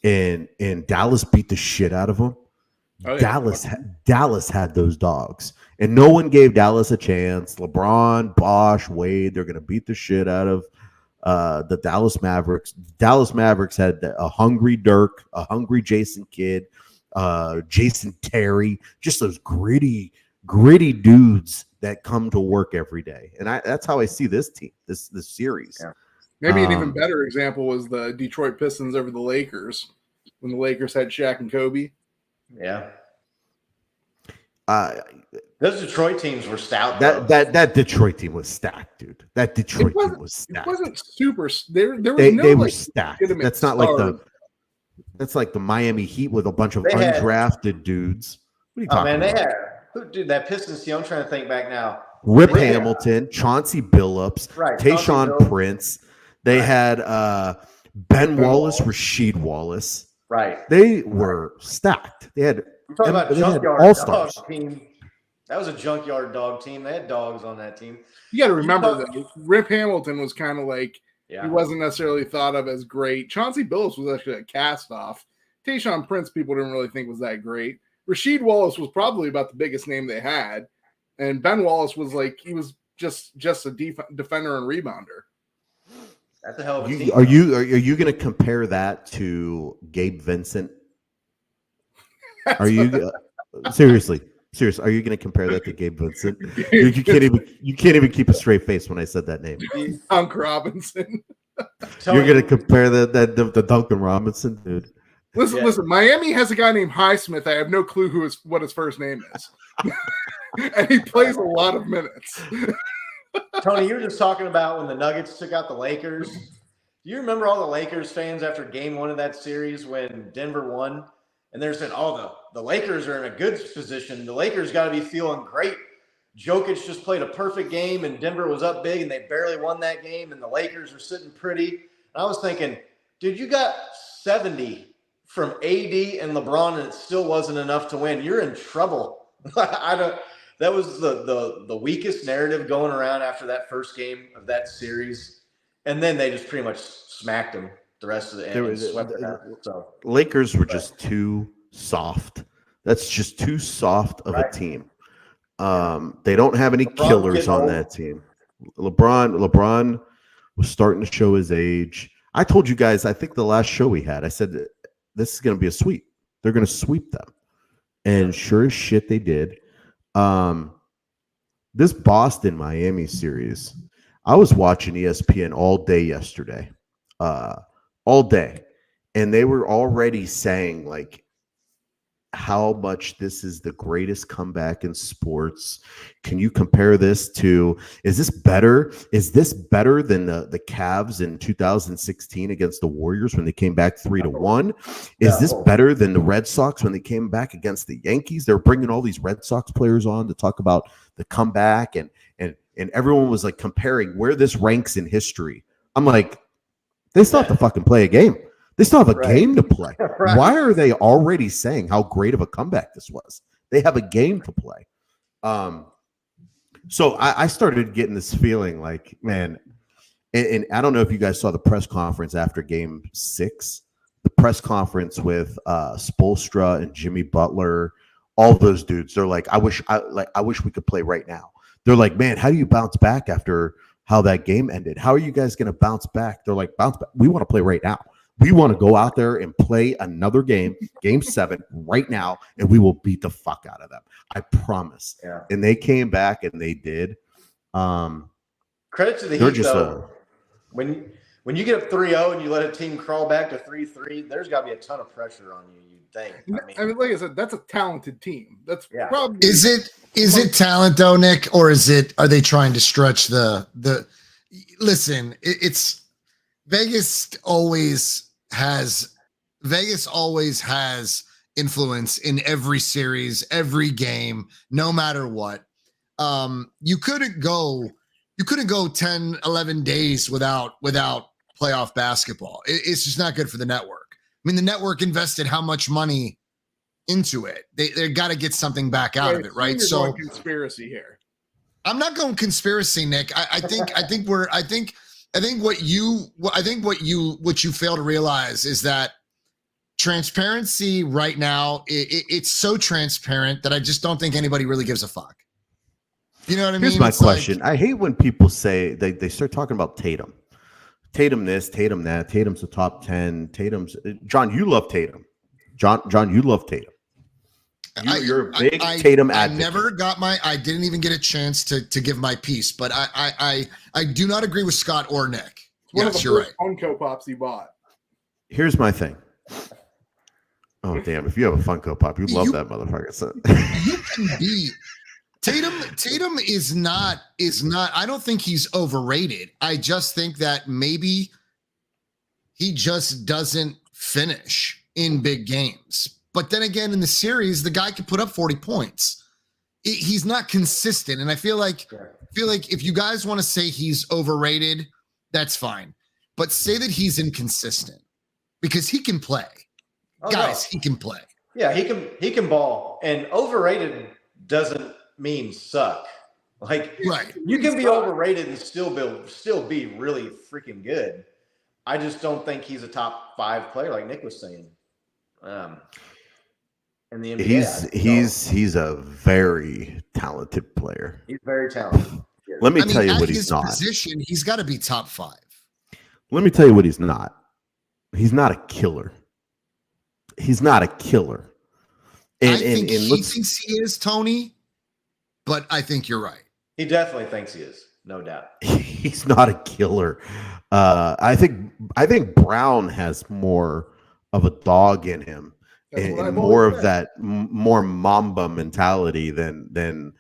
and Dallas beat the shit out of them. Oh, yeah. Dallas had those dogs, and no one gave Dallas a chance. LeBron, Bosh, Wade, they're gonna beat the shit out of the Dallas Mavericks. Dallas Mavericks had a hungry Dirk, a hungry Jason Kidd, Jason Terry, just those gritty dudes that come to work every day. And that's how I see this team, this series. Yeah. Maybe an even better example was the Detroit Pistons over the Lakers when the Lakers had Shaq and Kobe. Yeah. Those Detroit teams were stout. That Detroit team was stacked, dude. That Detroit team was stacked. It wasn't super. They were stacked. That's not like that's like the Miami Heat with a bunch of undrafted dudes. What are you talking about? They had that Pistons team. I'm trying to think back now. Rip Hamilton, Chauncey Billups, Tayshaun Prince. They had Ben Wallace, Rasheed Wallace. Right. They were stacked. They had all-stars team. That was a junkyard dog team. They had dogs on that team. You got to remember that Rip Hamilton was kind of like, Yeah. he wasn't necessarily thought of as great. Chauncey Billups was actually a cast-off. Tayshaun Prince, people didn't really think was that great. Rasheed Wallace was probably about the biggest name they had. And Ben Wallace was like, he was just a defender and rebounder. That's a hell of a team. Are you going to compare that to Gabe Vincent? Are you seriously? Are you going to compare that to Gabe Vincent? You can't even keep a straight face when I said that name. Dunk Robinson. You're going to compare the Duncan Robinson, dude. Listen. Miami has a guy named Highsmith. I have no clue what his first name is, and he plays a lot of minutes. Tony, you were just talking about when the Nuggets took out the Lakers. Do you remember all the Lakers fans after Game 1 of that series when Denver won? And they're saying, the Lakers are in a good position. The Lakers got to be feeling great. Jokic just played a perfect game, and Denver was up big, and they barely won that game, and the Lakers are sitting pretty. And I was thinking, dude, you got 70 from AD and LeBron, and it still wasn't enough to win. You're in trouble. That was the weakest narrative going around after that first game of that series. And then they just pretty much smacked them the rest of the end and swept it out. So Lakers were just too soft. That's just too soft of a team. They don't have any killers on that team. LeBron was starting to show his age. I told you guys, I think the last show we had, I said this is going to be a sweep. They're going to sweep them. And sure as shit they did. This Boston-Miami series, I was watching ESPN all day yesterday. All day. And they were already saying like how much this is the greatest comeback in sports. Can you compare this to, is this better? Is this better than the Cavs in 2016 against the Warriors when they came back 3-1? Is this better than the Red Sox when they came back against the Yankees? They're bringing all these Red Sox players on to talk about the comeback, and everyone was like comparing where this ranks in history. I'm like, they still have to fucking play a game. They still have a game to play. Right. Why are they already saying how great of a comeback this was? They have a game to play. So I started getting this feeling like, man, and I don't know if you guys saw the press conference after Game 6, the press conference with Spoelstra and Jimmy Butler, all those dudes. They're like, I wish we could play right now. They're like, man, how do you bounce back after how that game ended? How are you guys going to bounce back? They're like, bounce back. We want to play right now. We want to go out there and play another game, Game 7, right now, and we will beat the fuck out of them. I promise. Yeah. And they came back, and they did. Credit to the Heat, though. When you get up 3-0 and you let a team crawl back to 3-3, there's got to be a ton of pressure on you, you'd think. I mean, like I said, that's a talented team. That's probably Is it talent though, Nick, or are they trying to stretch the listen, it's Vegas always has influence in every series, every game, no matter what. You couldn't go 10, 11 days without playoff basketball. It's just not good for the network. I mean, the network invested how much money into it? They got to get something back out of it, right? So conspiracy here. I'm not going conspiracy, Nick. I think what you fail to realize is that transparency right now, it's so transparent that I just don't think anybody really gives a fuck. You know what I mean? Here's my question. I hate when people say they start talking about Tatum. Tatum this, Tatum that. Tatum's the top 10. John, you love Tatum. John, you love Tatum. You're a big Tatum advocate. I didn't even get a chance to give my piece, but I do not agree with Scott or Nick. Yes, you're right. Funko Pops he bought. Here's my thing. Oh damn! If you have a Funko Pop, you love that motherfucker. So. You can be Tatum is not. I don't think he's overrated. I just think that maybe he just doesn't finish in big games. But then again, in the series, the guy could put up 40 points. He's not consistent, and I feel like if you guys want to say he's overrated, that's fine. But say that he's inconsistent because he can play. He can play. Yeah, he can ball. And overrated doesn't memes suck. Like, Right. you can be overrated and still be really freaking good. I just don't think he's a top 5 player, like Nick was saying. In the NBA, He's a very talented player. He's very talented. Let me tell you what he's his not. Position, he's got to be top 5. Let me tell you what he's not. He's not a killer. He's not a killer. I think he thinks he is, Tony, but I think you're right. He definitely thinks he is, no doubt. He's not a killer. I think Brown has more of a dog in him and more of that more Mamba mentality than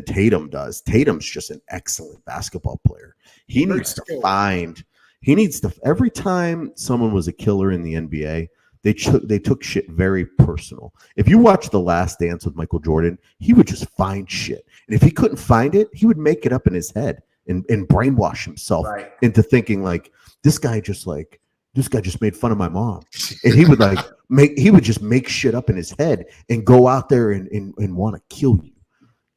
Tatum does. Tatum's just an excellent basketball player. He needs to every time someone was a killer in the NBA, they took shit very personal. If you watch The Last Dance with Michael Jordan, he would just find shit. And if he couldn't find it, he would make it up in his head and brainwash himself into thinking like this guy just made fun of my mom. And he would just make shit up in his head and go out there and want to kill you.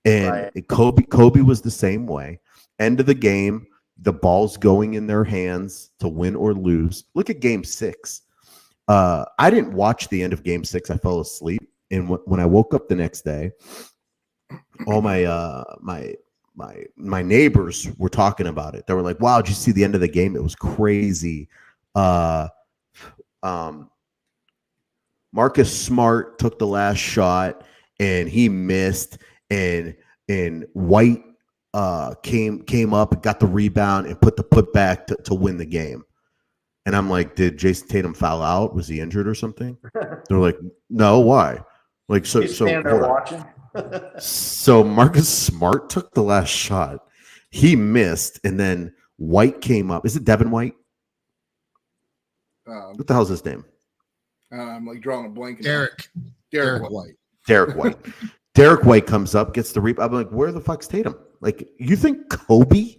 And Kobe was the same way. End of the game, the ball's going in their hands to win or lose. Look at Game 6. I didn't watch the end of Game 6. I fell asleep, and when I woke up the next day, all my neighbors were talking about it. They were like, "Wow, did you see the end of the game? It was crazy." Marcus Smart took the last shot, and he missed, and White came up and got the rebound and put the putback to win the game. And I'm like, did Jason Tatum foul out? Was he injured or something? They're like, no, why? Like, so watching. So Marcus Smart took the last shot. He missed, and then White came up. Is it Devin White? What the hell's his name? I'm like drawing a blank. Derek White. Derek White. Derek White comes up, gets the rebound. I'm like, where the fuck's Tatum? Like, you think Kobe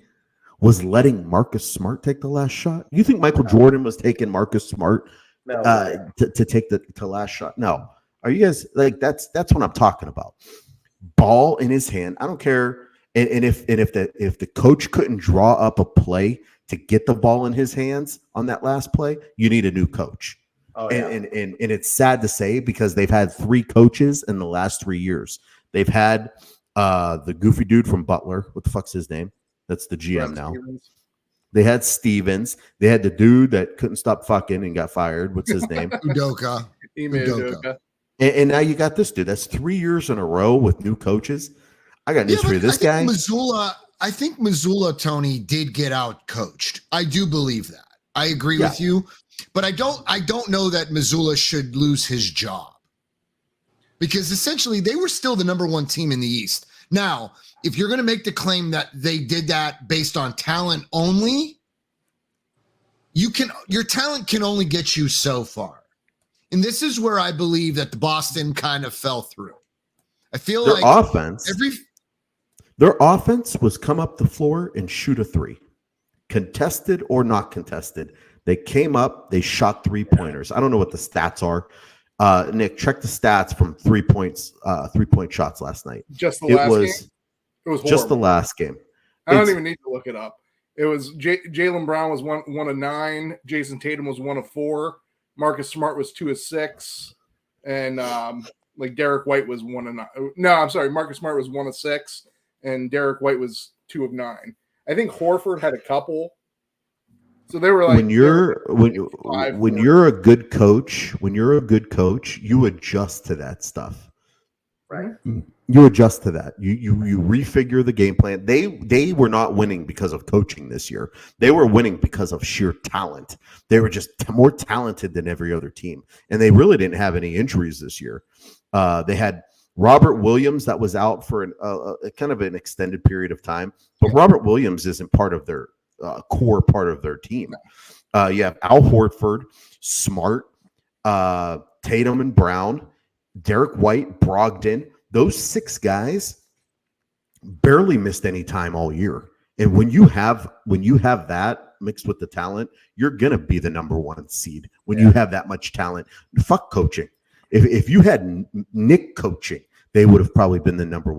was letting Marcus Smart take the last shot? You think Michael Jordan was taking Marcus Smart to take the last shot? No. Are you guys like that's what I'm talking about? Ball in his hand. I don't care. And if the coach couldn't draw up a play to get the ball in his hands on that last play, you need a new coach. Oh, yeah. And it's sad to say because they've had 3 coaches in the last 3 years. They've had the goofy dude from Butler. What the fuck's his name? That's the GM now. Stevens. They had Stevens. They had the dude that couldn't stop fucking and got fired. What's his name? Udoka. And now you got this dude. That's 3 years in a row with new coaches. I got news for you. This guy. I think Missoula, Tony, did get out coached. I do believe that. I agree with you. But I don't know that Missoula should lose his job. Because essentially they were still the number 1 team in the East. Now, if you're going to make the claim that they did that based on talent only, your talent can only get you so far. And this is where I believe that the Boston kind of fell through. I feel their like their offense was come up the floor and shoot a 3. Contested or not contested. They came up, they shot 3-pointers. I don't know what the stats are. Nick, check the stats from 3-point shots last night. Just the last game? It was just the last game. I don't even need to look it up. It was Jaylen Brown was 1 of 9. Jason Tatum was 1 of 4. Marcus Smart was 2 of 6. And Derek White was 1 of 9. No, I'm sorry. Marcus Smart was 1 of 6. And Derek White was 2 of 9. I think Horford had a couple. So they were like when you're a good coach, you adjust to that stuff. Right. You adjust to that. You refigure the game plan. They were not winning because of coaching this year. They were winning because of sheer talent. They were just more talented than every other team. And they really didn't have any injuries this year. They had Robert Williams that was out for a kind of an extended period of time. But Robert Williams isn't part of their core part of their team. You have Al Horford, Smart, Tatum and Brown, Derek White, Brogdon. Those 6 guys barely missed any time all year. And when you have that mixed with the talent, you're gonna be the number 1 seed. When you have that much talent, fuck coaching. If you had Nick coaching, they would have probably been the number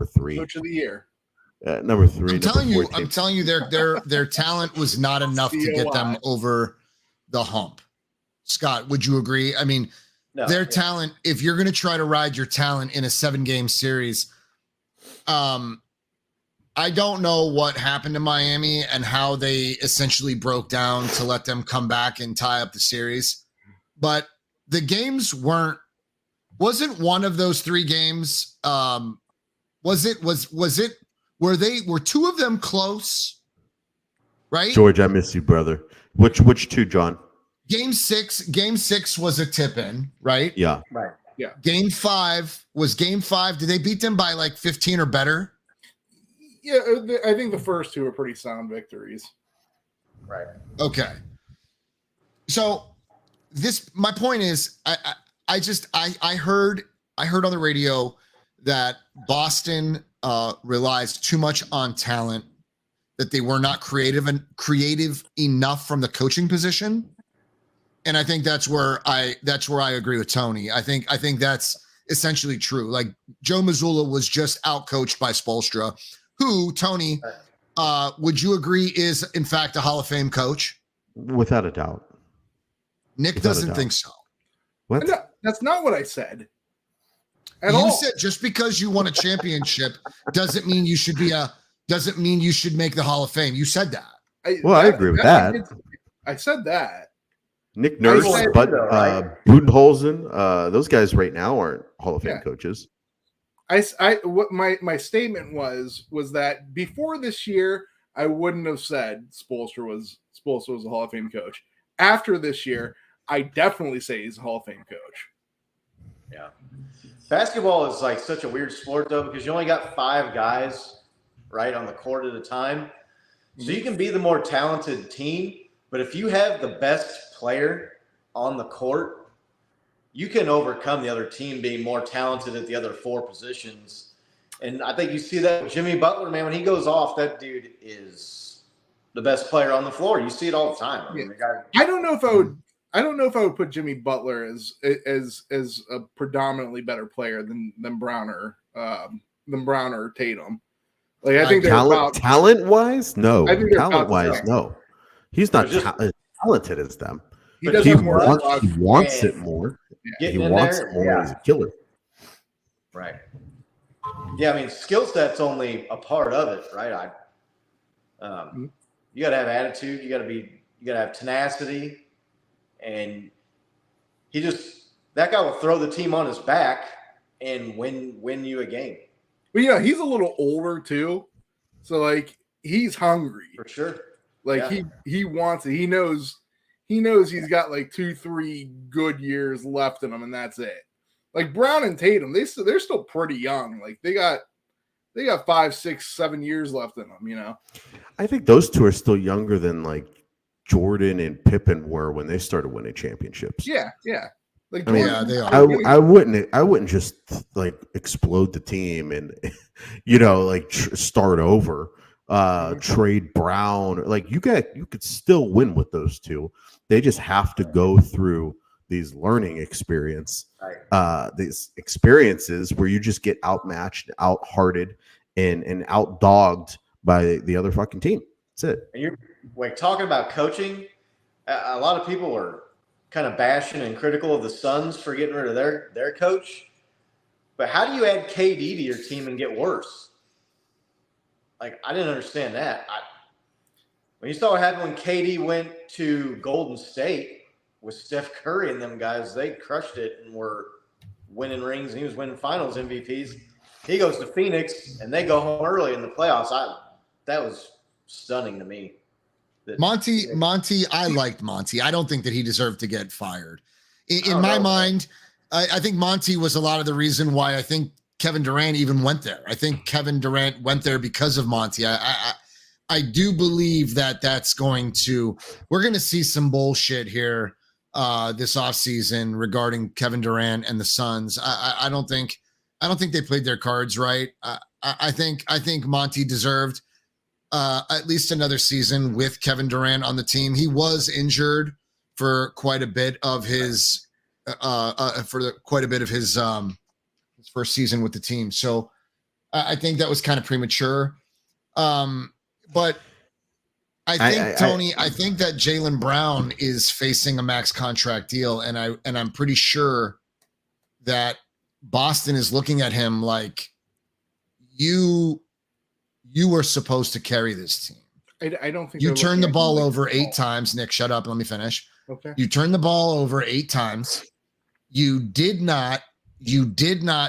3, Coach of the year. number 3. I'm telling you, their talent was not enough to get them over the hump. Scott, would you agree? I mean, their talent, if you're going to try to ride your talent in a 7-game series, I don't know what happened to Miami and how they essentially broke down to let them come back and tie up the series. But the games wasn't one of those 3 games. Were 2 of them close? Right? George, I miss you, brother. Which 2, John? Game 6 was a tip in, right? Yeah. Right. Yeah. Game 5. Did they beat them by like 15 or better? Yeah, I think the first 2 are pretty sound victories. Right. Okay. So my point is, I heard on the radio that Boston relies too much on talent, that they were not creative enough from the coaching position. And I think that's where I agree with Tony. I think that's essentially true. Like Joe Mazzulla was just outcoached by Spoelstra, who, Tony, would you agree is in fact a Hall of Fame coach? Without a doubt. Nick doesn't think so. What? No, that's not what I said. You said just because you won a championship doesn't mean you should make the Hall of Fame. You said that. I agree with that. I said that. Nick Nurse, but Budenholzer, those guys right now aren't Hall of Fame coaches. What my statement was that before this year, I wouldn't have said Spoelstra was a Hall of Fame coach. After this year, I definitely say he's a Hall of Fame coach. Yeah. Basketball is like such a weird sport though, because you only got 5 guys right on the court at a time. So you can be the more talented team, but if you have the best player on the court, you can overcome the other team being more talented at the other 4 positions. And I think you see that with Jimmy Butler, man. When he goes off, that dude is the best player on the floor. You see it all the time. I mean, the guy, I don't know if I would put Jimmy Butler as a predominantly better player than Brown or Tatum. Like I think talent wise, no. I think talent wise, no. He's not as talented as them. He wants it more. Yeah. He wants it more. He's a killer. Right. Yeah, I mean, skill set's only a part of it, right? You got to have attitude. You got to have tenacity, and that guy will throw the team on his back and win you a game. But yeah, he's a little older too, so like he's hungry for sure. Like he wants it. He knows he's got like 2-3 good years left in him, and that's it. Like Brown and Tatum, they're still pretty young. Like they got 5, 6, 7 years left in them. You know, I think those 2 are still younger than like Jordan and Pippen were when they started winning championships. Yeah. Like they are. I wouldn't just like explode the team and start over. Trade Brown. Like you could still win with those 2. They just have to go through these learning experiences where you just get outmatched, out-hearted, and out-dogged by the other fucking team. That's it. And you're like talking about coaching. A lot of people are kind of bashing and critical of the Suns for getting rid of their coach. But how do you add KD to your team and get worse? Like, I didn't understand that. When you saw what happened when KD went to Golden State with Steph Curry and them guys, they crushed it and were winning rings, and he was winning finals MVPs. He goes to Phoenix, and they go home early in the playoffs. That was stunning to me. Monty, I liked Monty. I don't think that he deserved to get fired. In my mind, I think Monty was a lot of the reason why I think Kevin Durant even went there. I think Kevin Durant went there because of Monty. I do believe that we're going to see some bullshit here this offseason regarding Kevin Durant and the Suns. I don't think they played their cards right. I think Monty deserved at least another season with Kevin Durant on the team. He was injured for quite a bit of his first season with the team. So I think that was kind of premature. But I think Tony, I think that Jaylen Brown is facing a max contract deal, and I'm pretty sure that Boston is looking at him like you were supposed to carry this team. I don't think you turned the ball over 8 times. Nick, shut up. Let me finish. Okay. You turned the ball over 8 times. You did not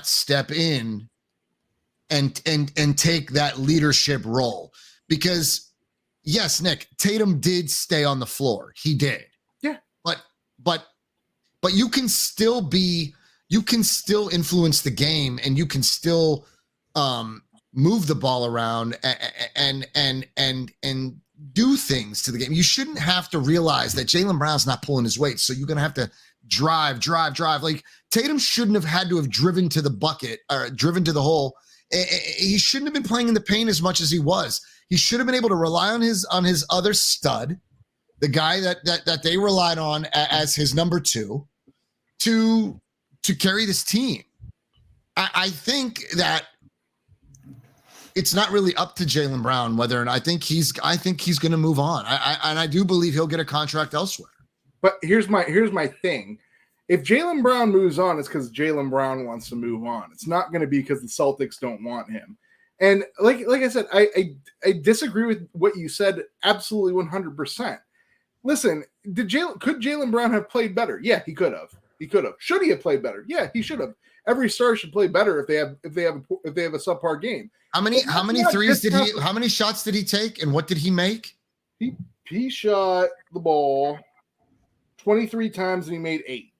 step in and take that leadership role, because yes, Nick, Tatum did stay on the floor. He did. Yeah. But you can still influence the game, and you can still move the ball around and do things to the game. You shouldn't have to realize that Jaylen Brown's not pulling his weight, so you're going to have to drive. Like, Tatum shouldn't have had to have driven to the bucket or driven to the hole. He shouldn't have been playing in the paint as much as he was. He should have been able to rely on his other stud, the guy that they relied on as his number 2, to carry this team. I think that it's not really up to Jaylen Brown whether or not I think he's going to move on. I do believe he'll get a contract elsewhere. But here's my thing. If Jaylen Brown moves on, it's because Jaylen Brown wants to move on. It's not going to be because the Celtics don't want him. And like I said, I disagree with what you said absolutely 100%. Listen, could Jaylen Brown have played better? Yeah, he could have. Should he have played better? Yeah, he should have. Every star should play better if they have a subpar game. How many shots did he take, and what did he make? He shot the ball 23 times and he made 8.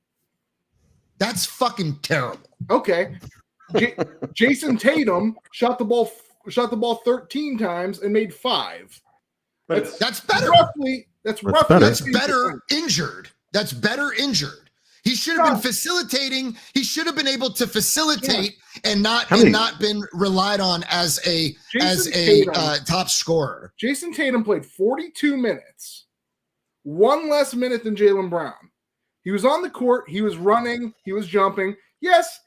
That's fucking terrible. Okay. Jason Tatum shot the ball 13 times and made 5. But that's better. That's better injured. That's better injured. He should have been facilitating. He should have been able to facilitate and not been relied on as a top scorer. Jason Tatum played 42 minutes, 1 less minute than Jaylen Brown. He was on the court. He was running. He was jumping. Yes,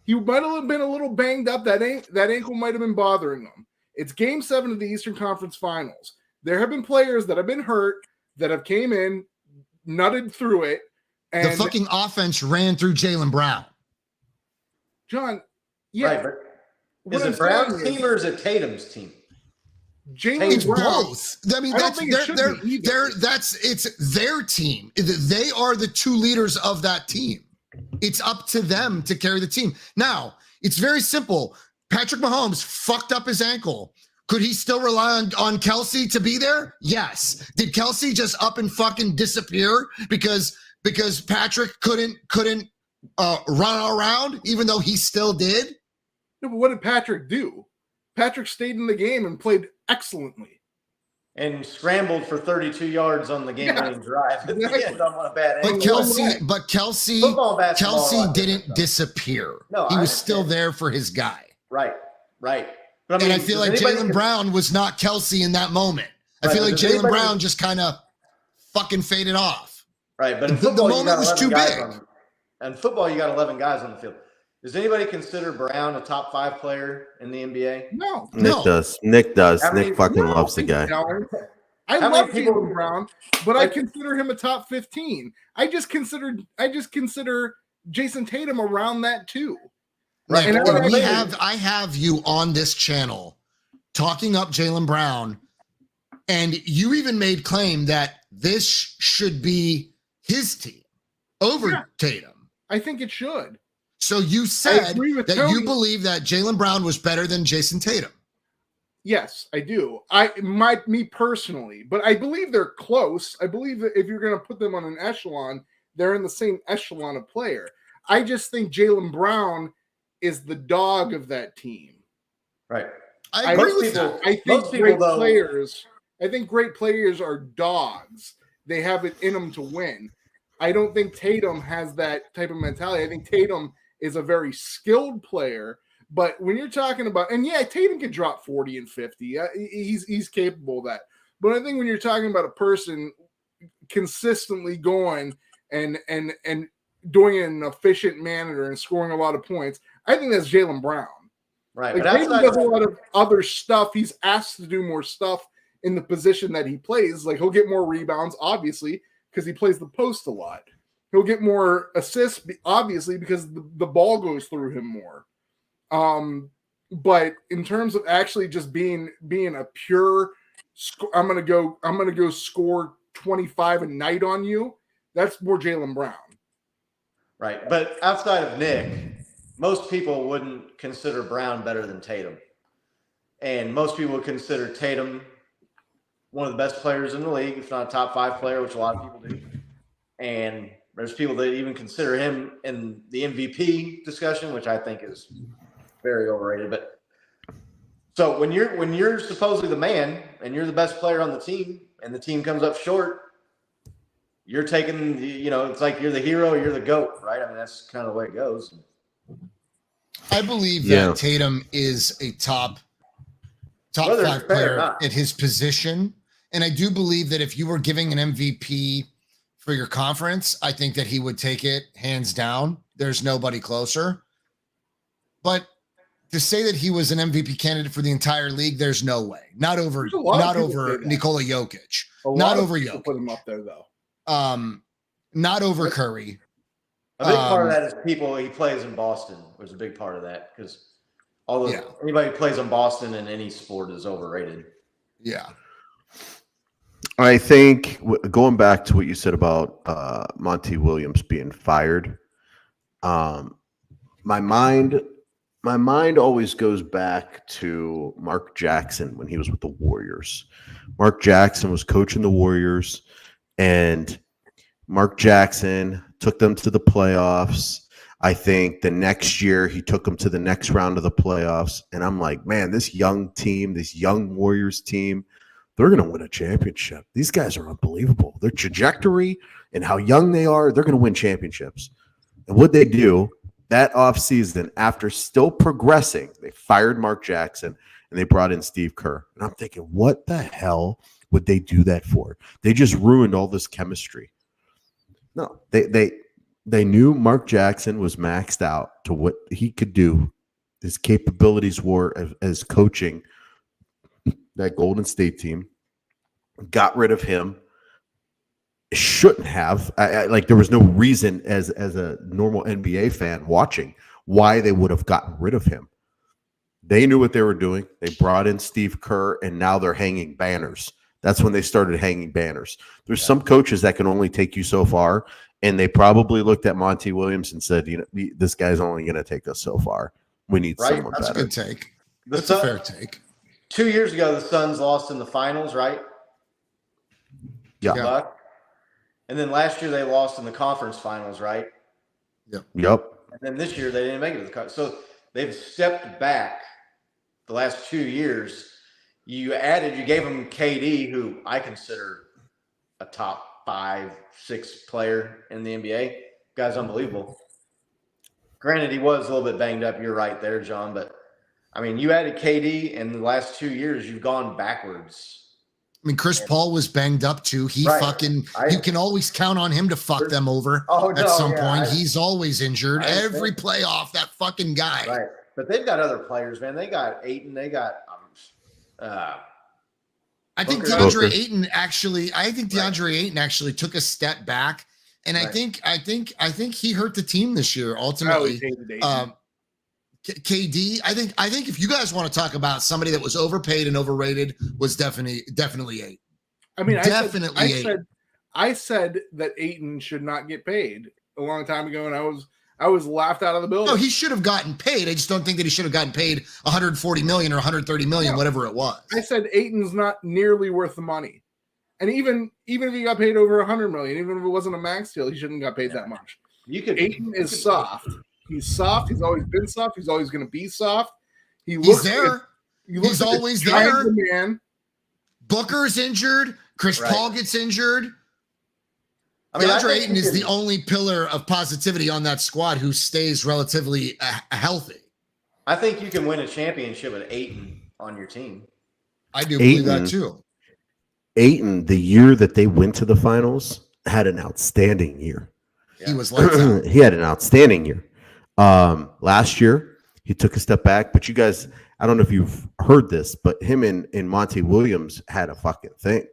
he might have been a little banged up. That ankle might have been bothering him. It's Game 7 of the Eastern Conference Finals. There have been players that have been hurt that have came in, nutted through it. And the fucking offense ran through Jaylen Brown. John, yeah. Right, but is it Brown's team or is it Tatum's team? It's both. I mean, it's their team. They are the 2 leaders of that team. It's up to them to carry the team. Now, it's very simple. Patrick Mahomes fucked up his ankle. Could he still rely on Kelsey to be there? Yes. Did Kelsey just up and fucking disappear because Patrick couldn't run around, even though he still did? No, but what did Patrick do? Patrick stayed in the game and played excellently. And scrambled for 32 yards on the game-winning drive at the end on a bad angle. But Kelsey didn't disappear. No, he was still there for his guy. Right. But I feel like Jaylen Brown was not Kelsey in that moment. I feel like Jaylen Brown just kind of fucking faded off. Right, but in football, the moment was too big. In football, you got 11 guys on the field. Does anybody consider Brown a top 5 player in the NBA? No. Nick does. Nick fucking loves the guy. I love Jaylen Brown, but I consider him a top 15. I just consider Jason Tatum around that too. Right. And I have you on this channel talking up Jaylen Brown, and you even made claim that this should be his team over Tatum. I think it should. So you said that you believe that Jaylen Brown was better than Jason Tatum. Yes, I do. Me personally, but I believe they're close. I believe that if you're going to put them on an echelon, they're in the same echelon of player. I just think Jaylen Brown is the dog of that team. Right. I agree with that. I think great players are dogs. They have it in them to win. I don't think Tatum has that type of mentality. I think Tatum is a very skilled player, but when you're talking about, and Tatum can drop 40 and 50. He's capable of that. But I think when you're talking about a person consistently going and doing it in an efficient manner and scoring a lot of points, I think that's Jaylen Brown. Right. Like, But Tatum outside does a lot of other stuff. He's asked to do more stuff in the position that he plays. Like, he'll get more rebounds, obviously, because he plays the post a lot. He'll get more assists, obviously, because the ball goes through him more. But in terms of actually just being a pure, I'm gonna go score 25 a night on you. That's more Jaylen Brown. Right. But outside of Nick, most people wouldn't consider Brown better than Tatum. And most people would consider Tatum one of the best players in the league, if not a top 5 player, which a lot of people do. And there's people that even consider him in the MVP discussion, which I think is very overrated. But so when you're supposedly the man and you're the best player on the team and the team comes up short, you're taking it's like you're the hero, you're the GOAT, right? I mean, that's kind of the way it goes. I believe that Tatum is a top 5 player at his position. And I do believe that if you were giving an MVP for your conference, I think that he would take it hands down. There's nobody closer. But to say that he was an MVP candidate for the entire league, there's no way. Not over Nikola Jokic. Not over Jokic. Put him up there though. Not over Curry. A big part of that is he plays in Boston was a big part of that because anybody who plays in Boston in any sport is overrated. Yeah. I think going back to what you said about Monty Williams being fired, my mind always goes back to Mark Jackson when he was with the Warriors. Mark Jackson was coaching the Warriors, and Mark Jackson took them to the playoffs. I think the next year he took them to the next round of the playoffs. And I'm like, man, this young team, this young Warriors team, they're going to win a championship. These guys are unbelievable. Their trajectory and how young they are, they're going to win championships. And what they do that offseason, after still progressing, they fired Mark Jackson and they brought in Steve Kerr. And I'm thinking, what the hell would they do that for? They just ruined all this chemistry. No, they knew Mark Jackson was maxed out to what he could do. His capabilities were as coaching that Golden State team. Got rid of him. Shouldn't have. There was no reason as a normal NBA fan watching why they would have gotten rid of him. They knew what they were doing. They brought in Steve Kerr, and now they're hanging banners. That's when they started hanging banners. There's some coaches that can only take you so far, and they probably looked at Monty Williams and said, this guy's only going to take us so far. We need someone That's better. That's a good take. That's a fair take. 2 years ago, the Suns lost in the finals, right? Yeah. And then last year they lost in the conference finals, right? Yep. And then this year they didn't make it to the conference. So they've stepped back the last 2 years. You gave them KD, who I consider a top 5, 6 player in the NBA. Guy's unbelievable. Granted, he was a little bit banged up. You're right there, John. But, I mean, you added KD in the last 2 years. You've gone backwards. I mean, Chris Paul was banged up too. You can always count on him to fuck them over at some point. He's always injured. Every playoff, that fucking guy. Right. But they've got other players, man. They got Ayton. They got I think DeAndre Ayton actually took a step back. And I think he hurt the team this year ultimately. KD, I think if you guys want to talk about somebody that was overpaid and overrated, was definitely Ayton. I mean, I said that Ayton should not get paid a long time ago, and I was laughed out of the building. No, he should have gotten paid. I just don't think that he should have gotten paid 140 million or 130 million, whatever it was. I said Ayton's not nearly worth the money. And even if he got paid over 100 million, even if it wasn't a max deal, he shouldn't have got paid that much. Ayton is soft. He's soft. He's always been soft. He's always going to be soft. He's there. He's always there. Man. Booker's injured. Chris Paul gets injured. I mean, DeAndre Ayton is the only pillar of positivity on that squad who stays relatively healthy. I think you can win a championship with Ayton on your team. I do believe that too. Ayton, the year that they went to the finals, had an outstanding year. Yeah. He was like he had an outstanding year. Last year, He took a step back, but you guys, I don't know if you've heard this, but him and Monty Williams had a fucking thing.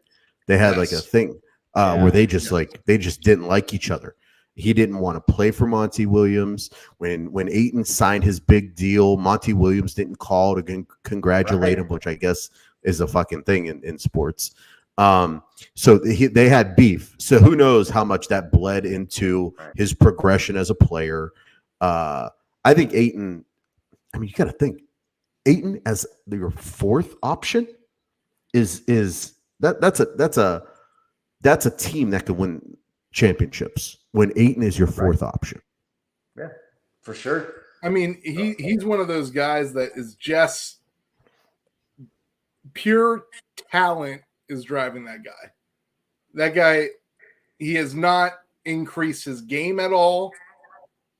They had like a thing where they just they just didn't like each other. He didn't want to play for Monty Williams. When Ayton signed his big deal, Monty Williams didn't call to congratulate him, which I guess is a fucking thing in sports. So they had beef. So who knows how much that bled into his progression as a player. I think Ayton, I mean, you got to think Ayton as your fourth option is that's a team that could win championships when Ayton is your fourth option. Yeah, for sure. I mean, he's one of those guys that is just pure talent is driving that guy. That guy, he has not increased his game at all.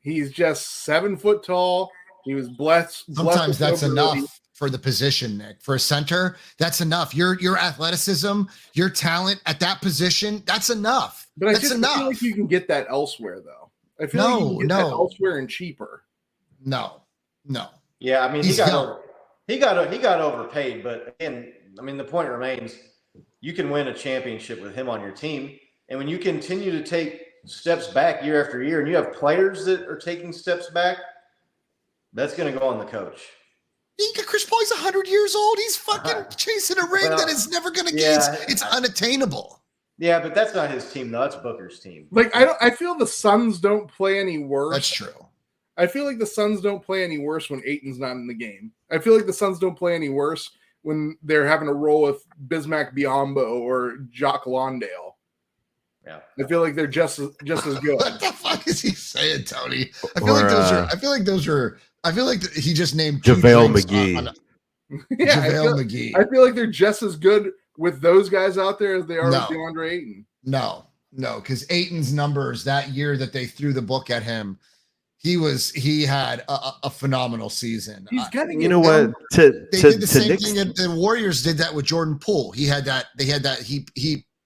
He's just 7 foot tall. He was blessed. Sometimes that's enough for the position, Nick. For a center, that's enough. Your athleticism, your talent at that position, that's enough. But that's enough. I feel like you can get that elsewhere, though. I feel like you can get that elsewhere and cheaper. No. Yeah, I mean, he got overpaid, but again, I mean, the point remains, you can win a championship with him on your team, and when you continue to take steps back year after year, and you have players that are taking steps back, that's going to go on the coach. Chris Paul's 100 years old. He's fucking chasing a ring that is never going to get. It's unattainable. Yeah, but that's not his team, though. That's Booker's team. Like I feel the Suns don't play any worse. That's true. I feel like the Suns don't play any worse when Ayton's not in the game. I feel like the Suns don't play any worse when they're having to roll with Bismack Biyombo or Jock Lawndale. Yeah, I feel like they're just as good. What the fuck is he saying, Tony? I feel like he just named JaVale McGee. JaVale McGee. I feel like they're just as good with those guys out there as they are with DeAndre Ayton. No, because Ayton's numbers that year that they threw the book at him, he had a phenomenal season. He's getting you know what? They did the same thing that the Warriors did that with Jordan Poole.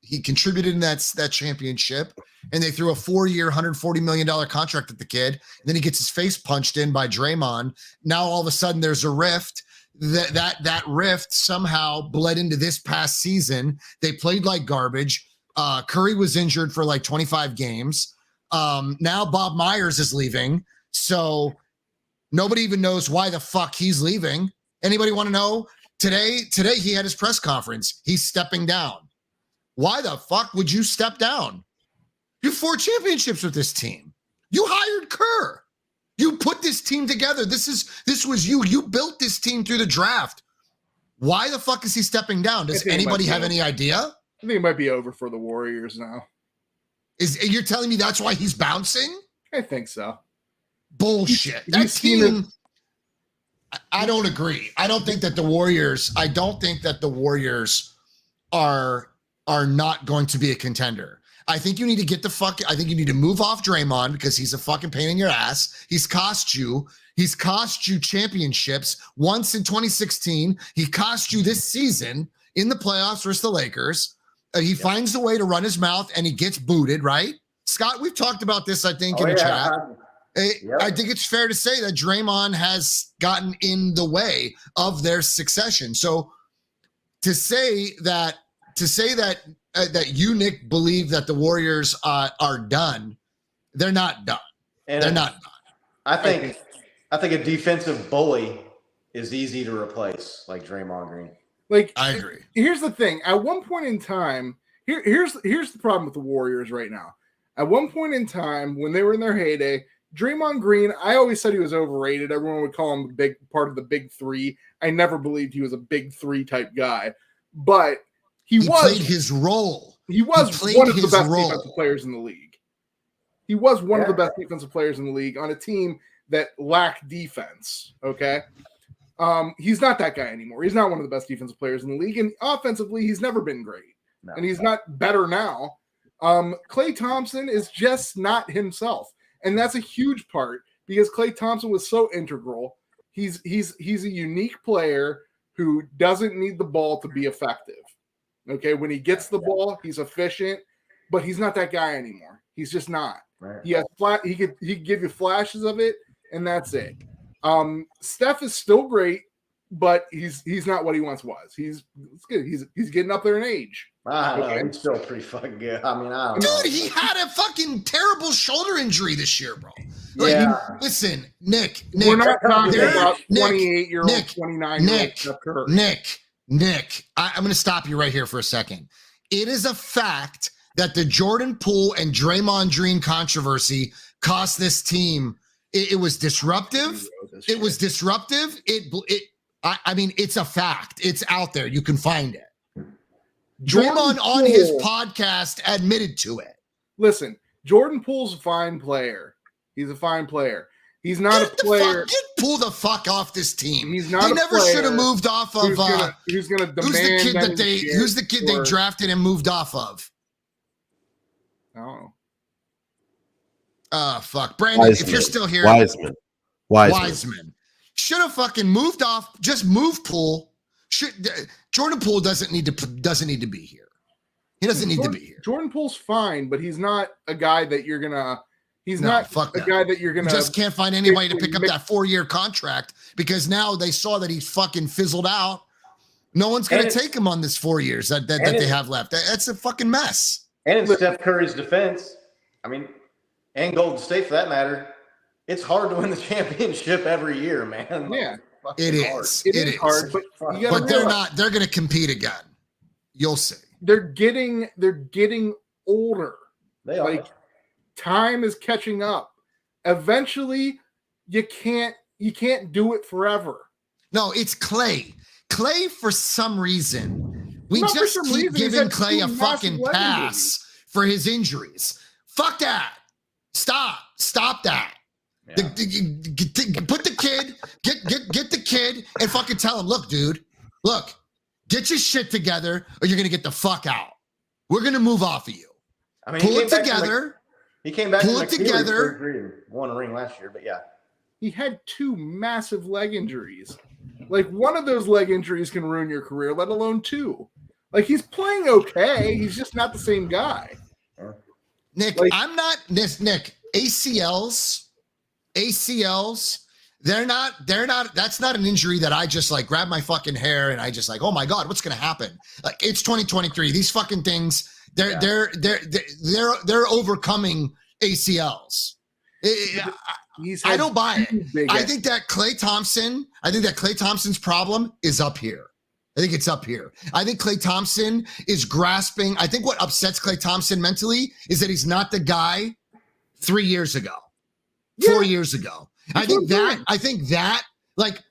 He contributed in that championship, and they threw a 4-year, $140 million contract at the kid. And then he gets his face punched in by Draymond. Now all of a sudden there's a rift. That rift somehow bled into this past season. They played like garbage. Curry was injured for like 25 games. Now Bob Myers is leaving, so nobody even knows why the fuck he's leaving. Anybody want to know? Today he had his press conference. He's stepping down. Why the fuck would you step down? You have 4 championships with this team. You hired Kerr. You put this team together. This was you. You built this team through the draft. Why the fuck is he stepping down? Does anybody have any idea? I think it might be over for the Warriors now. You're telling me that's why he's bouncing? I think so. Bullshit. That team. I don't agree. I don't think that the Warriors are not going to be a contender. I think you need to I think you need to move off Draymond because he's a fucking pain in your ass. He's cost you championships once in 2016. He cost you this season in the playoffs versus the Lakers. He finds a way to run his mouth and he gets booted, right? Scott, we've talked about this, I think, in the chat. I think it's fair to say that Draymond has gotten in the way of their succession. So to say that you, Nick, believe that the Warriors are done, they're not done. They're not done. I think a defensive bully is easy to replace, like Draymond Green. Like, I agree. Here's the thing. At one point in time, here's the problem with the Warriors right now. At one point in time, when they were in their heyday, Draymond Green, I always said he was overrated. Everyone would call him a big part of the big three. I never believed he was a big three type guy, but he played his role. He was one of the best defensive players in the league. He was one of the best defensive players in the league on a team that lacked defense. Okay. He's not that guy anymore. He's not one of the best defensive players in the league. And offensively, he's never been great. No. And he's not better now. Klay Thompson is just not himself. And that's a huge part because Klay Thompson was so integral. He's a unique player who doesn't need the ball to be effective. Okay, when he gets the ball, he's efficient, but he's not that guy anymore. He's just not. Right. He could give you flashes of it, and that's it. Steph is still great, but he's not what he once was. He's good. He's getting up there in age. I don't know. He's still pretty fucking good. I mean, I don't know. Dude, he had a fucking terrible shoulder injury this year, bro. Yeah. Listen, Nick. We're not talking about Nick, 28-year-old, Nick, 29-year-old Steph Curry. Nick, I'm going to stop you right here for a second. It is a fact that the Jordan Poole and Draymond Green controversy cost this team. It was disruptive. It was disruptive. I mean, it's a fact. It's out there. You can find it. Draymond on his podcast admitted to it. Listen, Jordan Poole's a fine player. He's a fine player. He's not a player. Get Poole the fuck off this team. He's not. He never should have moved off of. Who's gonna demand? Who's the kid they drafted and moved off of? Oh. Fuck, Brandon. Wiseman. If you're still here, Wiseman. Should have fucking moved off. Just move Poole. Jordan Poole doesn't need to be here. He doesn't need to be here. Jordan Poole's fine, but he's not a guy that you're gonna. He's not a guy that you're gonna. You just can't find anybody to pick up that 4-year contract because now they saw that he fucking fizzled out. No one's gonna take him on this 4 years that they have left. That's a fucking mess. And in Steph Curry's defense, I mean, and Golden State for that matter, it's hard to win the championship every year, man. Yeah, it is. It is hard, but they're not. They're going to compete again. You'll see. They're getting older. They are. Like time is catching up. Eventually, you can't do it forever. No, it's Clay. Clay, for some reason, we just keep giving Clay a fucking pass for his injuries. Fuck that. Stop that. Yeah. Put the kid, get the kid and fucking tell him, look, dude, get your shit together or you're going to get the fuck out. We're going to move off of you. I mean, pull it together. He came back. Pull it together. And won a ring last year, but yeah. He had 2 massive leg injuries. Like one of those leg injuries can ruin your career, let alone 2. Like he's playing okay. He's just not the same guy. Nick, I'm not Nick. ACLs, they're not, that's not an injury that I just like grab my fucking hair and I just like, oh my God, what's going to happen? Like it's 2023. These fucking things, they're overcoming ACLs. I don't buy it. I think that Klay Thompson's problem is up here. I think it's up here. I think Klay Thompson is grasping. I think what upsets Klay Thompson mentally is that he's not the guy 3 years ago, 4 years ago. I think that, like,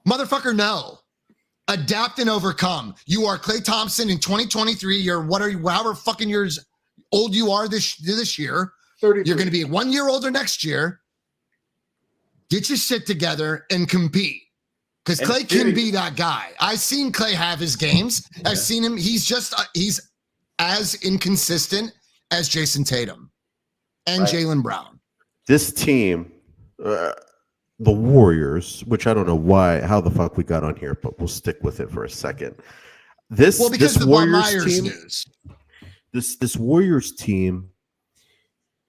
motherfucker, no. Adapt and overcome. You are Klay Thompson in 2023. You're however fucking years old you are this year. 33. You're going to be 1 year older next year. Get your shit together and compete. Because Klay can be that guy. I've seen Klay have his games. I've seen him. He's as inconsistent as Jason Tatum and Jaylen Brown. This team, the Warriors, which I don't know how the fuck we got on here, but we'll stick with it for a second. This Warriors team, news. This Warriors team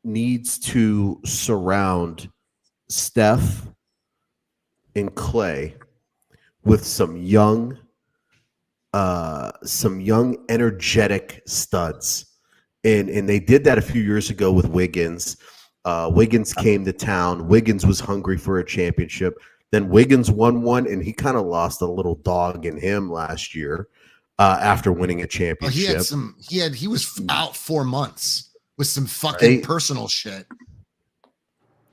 needs to surround Steph and Klay with some young, energetic studs. And they did that a few years ago with Wiggins. Wiggins came to town. Wiggins was hungry for a championship. Then Wiggins won one, and he kind of lost a little dog in him last year after winning a championship. He was out 4 months with some fucking personal shit.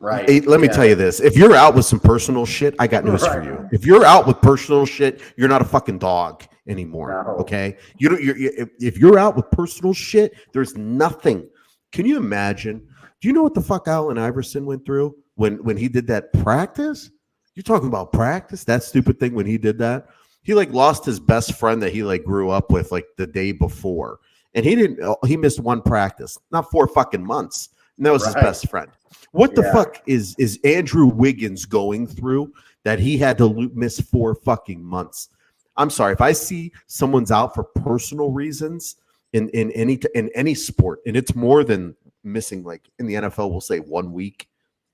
Right. Hey, let me tell you this. If you're out with some personal shit, I got news for you. If you're out with personal shit, you're not a fucking dog anymore. No. Okay? If you're out with personal shit, there's nothing. Can you imagine? Do you know what the fuck Allen Iverson went through when he did that practice? You're talking about practice? That stupid thing when he did that? He lost his best friend that he grew up with the day before. And he missed one practice, not 4 fucking months. And that was his best friend. What the fuck is Andrew Wiggins going through that he had to miss 4 fucking months? I'm sorry. If I see someone's out for personal reasons in any sport, and it's more than missing, like in the NFL, we'll say 1 week,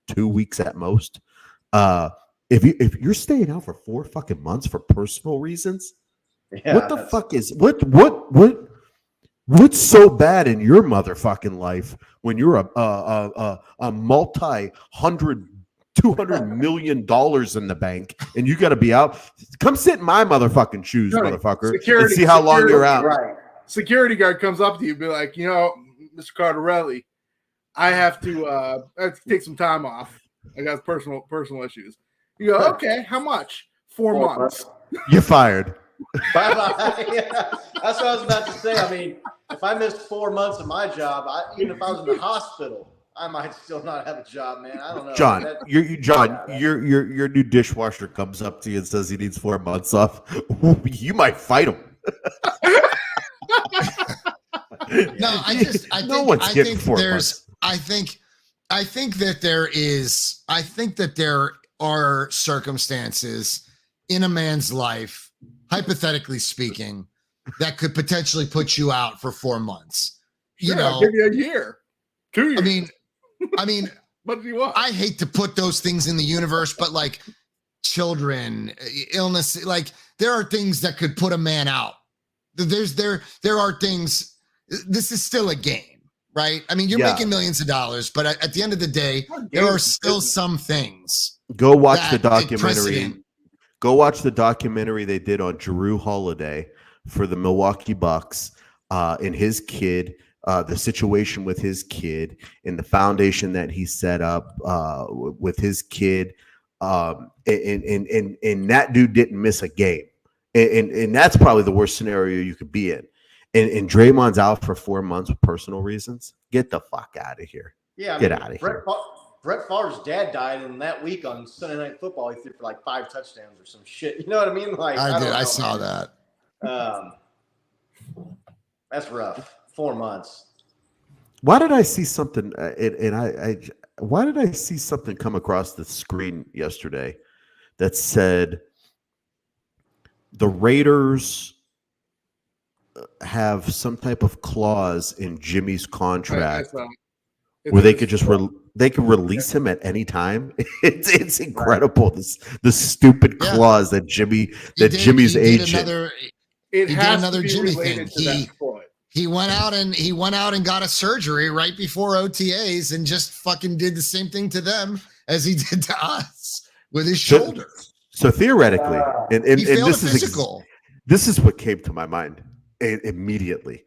2 weeks at most. If you're staying out for 4 fucking months for personal reasons, Yeah, what the fuck is what's so bad in your motherfucking life when you're a multi-hundred $200 million in the bank and you got to be out? Come sit in my motherfucking shoes, motherfucker, and see how long you're out. Right. Security guard comes up to you and be like, Mr. Cardarelli, I have to take some time off. I got personal issues. You go, okay, how much? 4 months. You're fired. Bye-bye. Yeah, that's what I was about to say. I mean, if I missed 4 months of my job, even if I was in the hospital, I might still not have a job, man. I don't know. John, your new dishwasher comes up to you and says he needs 4 months off. You might fight him. No, I think that there are circumstances in a man's life, hypothetically speaking, that could potentially put you out for 4 months. Sure, I'll give you a year, 2 years. I mean, what do you want? I hate to put those things in the universe, but like children, illness, like there are things that could put a man out. There are things. This is still a game, right? I mean, you're making millions of dollars, but at the end of the day, there are still some things. Go watch the documentary. Go watch the documentary they did on Jrue Holiday for the Milwaukee Bucks and his kid, the situation with his kid and the foundation that he set up with his kid. And that dude didn't miss a game. And that's probably the worst scenario you could be in. And Draymond's out for 4 months with personal reasons. Get the fuck out of here. Yeah, get out of here. Brett Favre's dad died, and that week on Sunday Night Football, he threw for like 5 touchdowns or some shit. You know what I mean? Like I saw that. That's rough. 4 months. Why did I see something? Why did I see something come across the screen yesterday that said the Raiders have some type of clause in Jimmy's contract where they could just release him at any time? It's incredible. The stupid clause that Jimmy's agent. It has another to be Jimmy related thing. He went out and got a surgery right before OTAs and just fucking did the same thing to them as he did to us with his shoulder. So theoretically, and this is physical. This is what came to my mind immediately.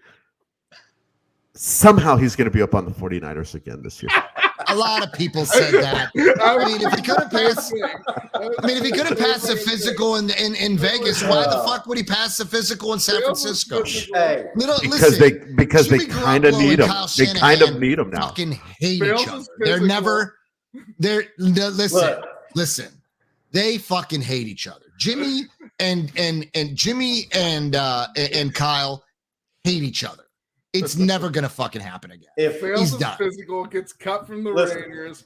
Somehow he's going to be up on the 49ers again this year. A lot of people said that. I mean, if he couldn't pass the physical in Vegas, why the fuck would he pass the physical in San Francisco? Hey, because they kind of need him. They kind of need him now. Fucking hate each other. They're never. Listen. They fucking hate each other. Jimmy and Kyle hate each other. It's never gonna fucking happen again. If Fails his physical, gets cut from the Raiders.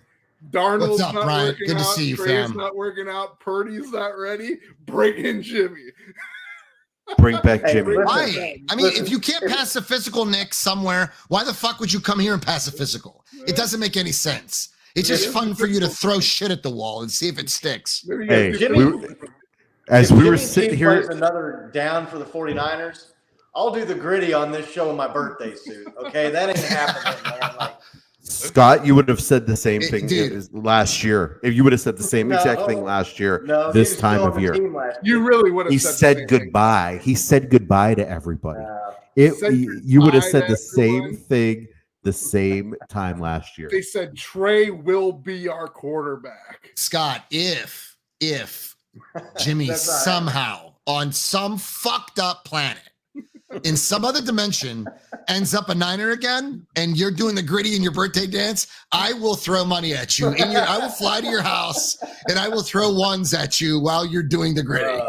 Darnold's What's up, not Brian? working Good to out. see you, Trey's fam. not working out. Purdy's not ready. Bring in Jimmy. Bring back Jimmy. Why? I mean, if you can't pass the physical, Nick, somewhere, why the fuck would you come here and pass the physical? It doesn't make any sense. It's just fun for you to throw shit at the wall and see if it sticks. Hey, Jimmy, as we were sitting here, plays another down for the 49ers, I'll do the gritty on this show in my birthday suit. Okay, that ain't happening, man. Like, Scott, you would have said the same thing last year. If you would have said the same exact thing last year, this time of year, you really would have. He said goodbye. He said goodbye to everybody. You would have said the same thing the same time last year. They said Trey will be our quarterback. Scott, if Jimmy somehow on some fucked up planet in some other dimension ends up a Niner again and you're doing the gritty in your birthday dance, I will throw money at you. I will fly to your house and I will throw ones at you while you're doing the gritty.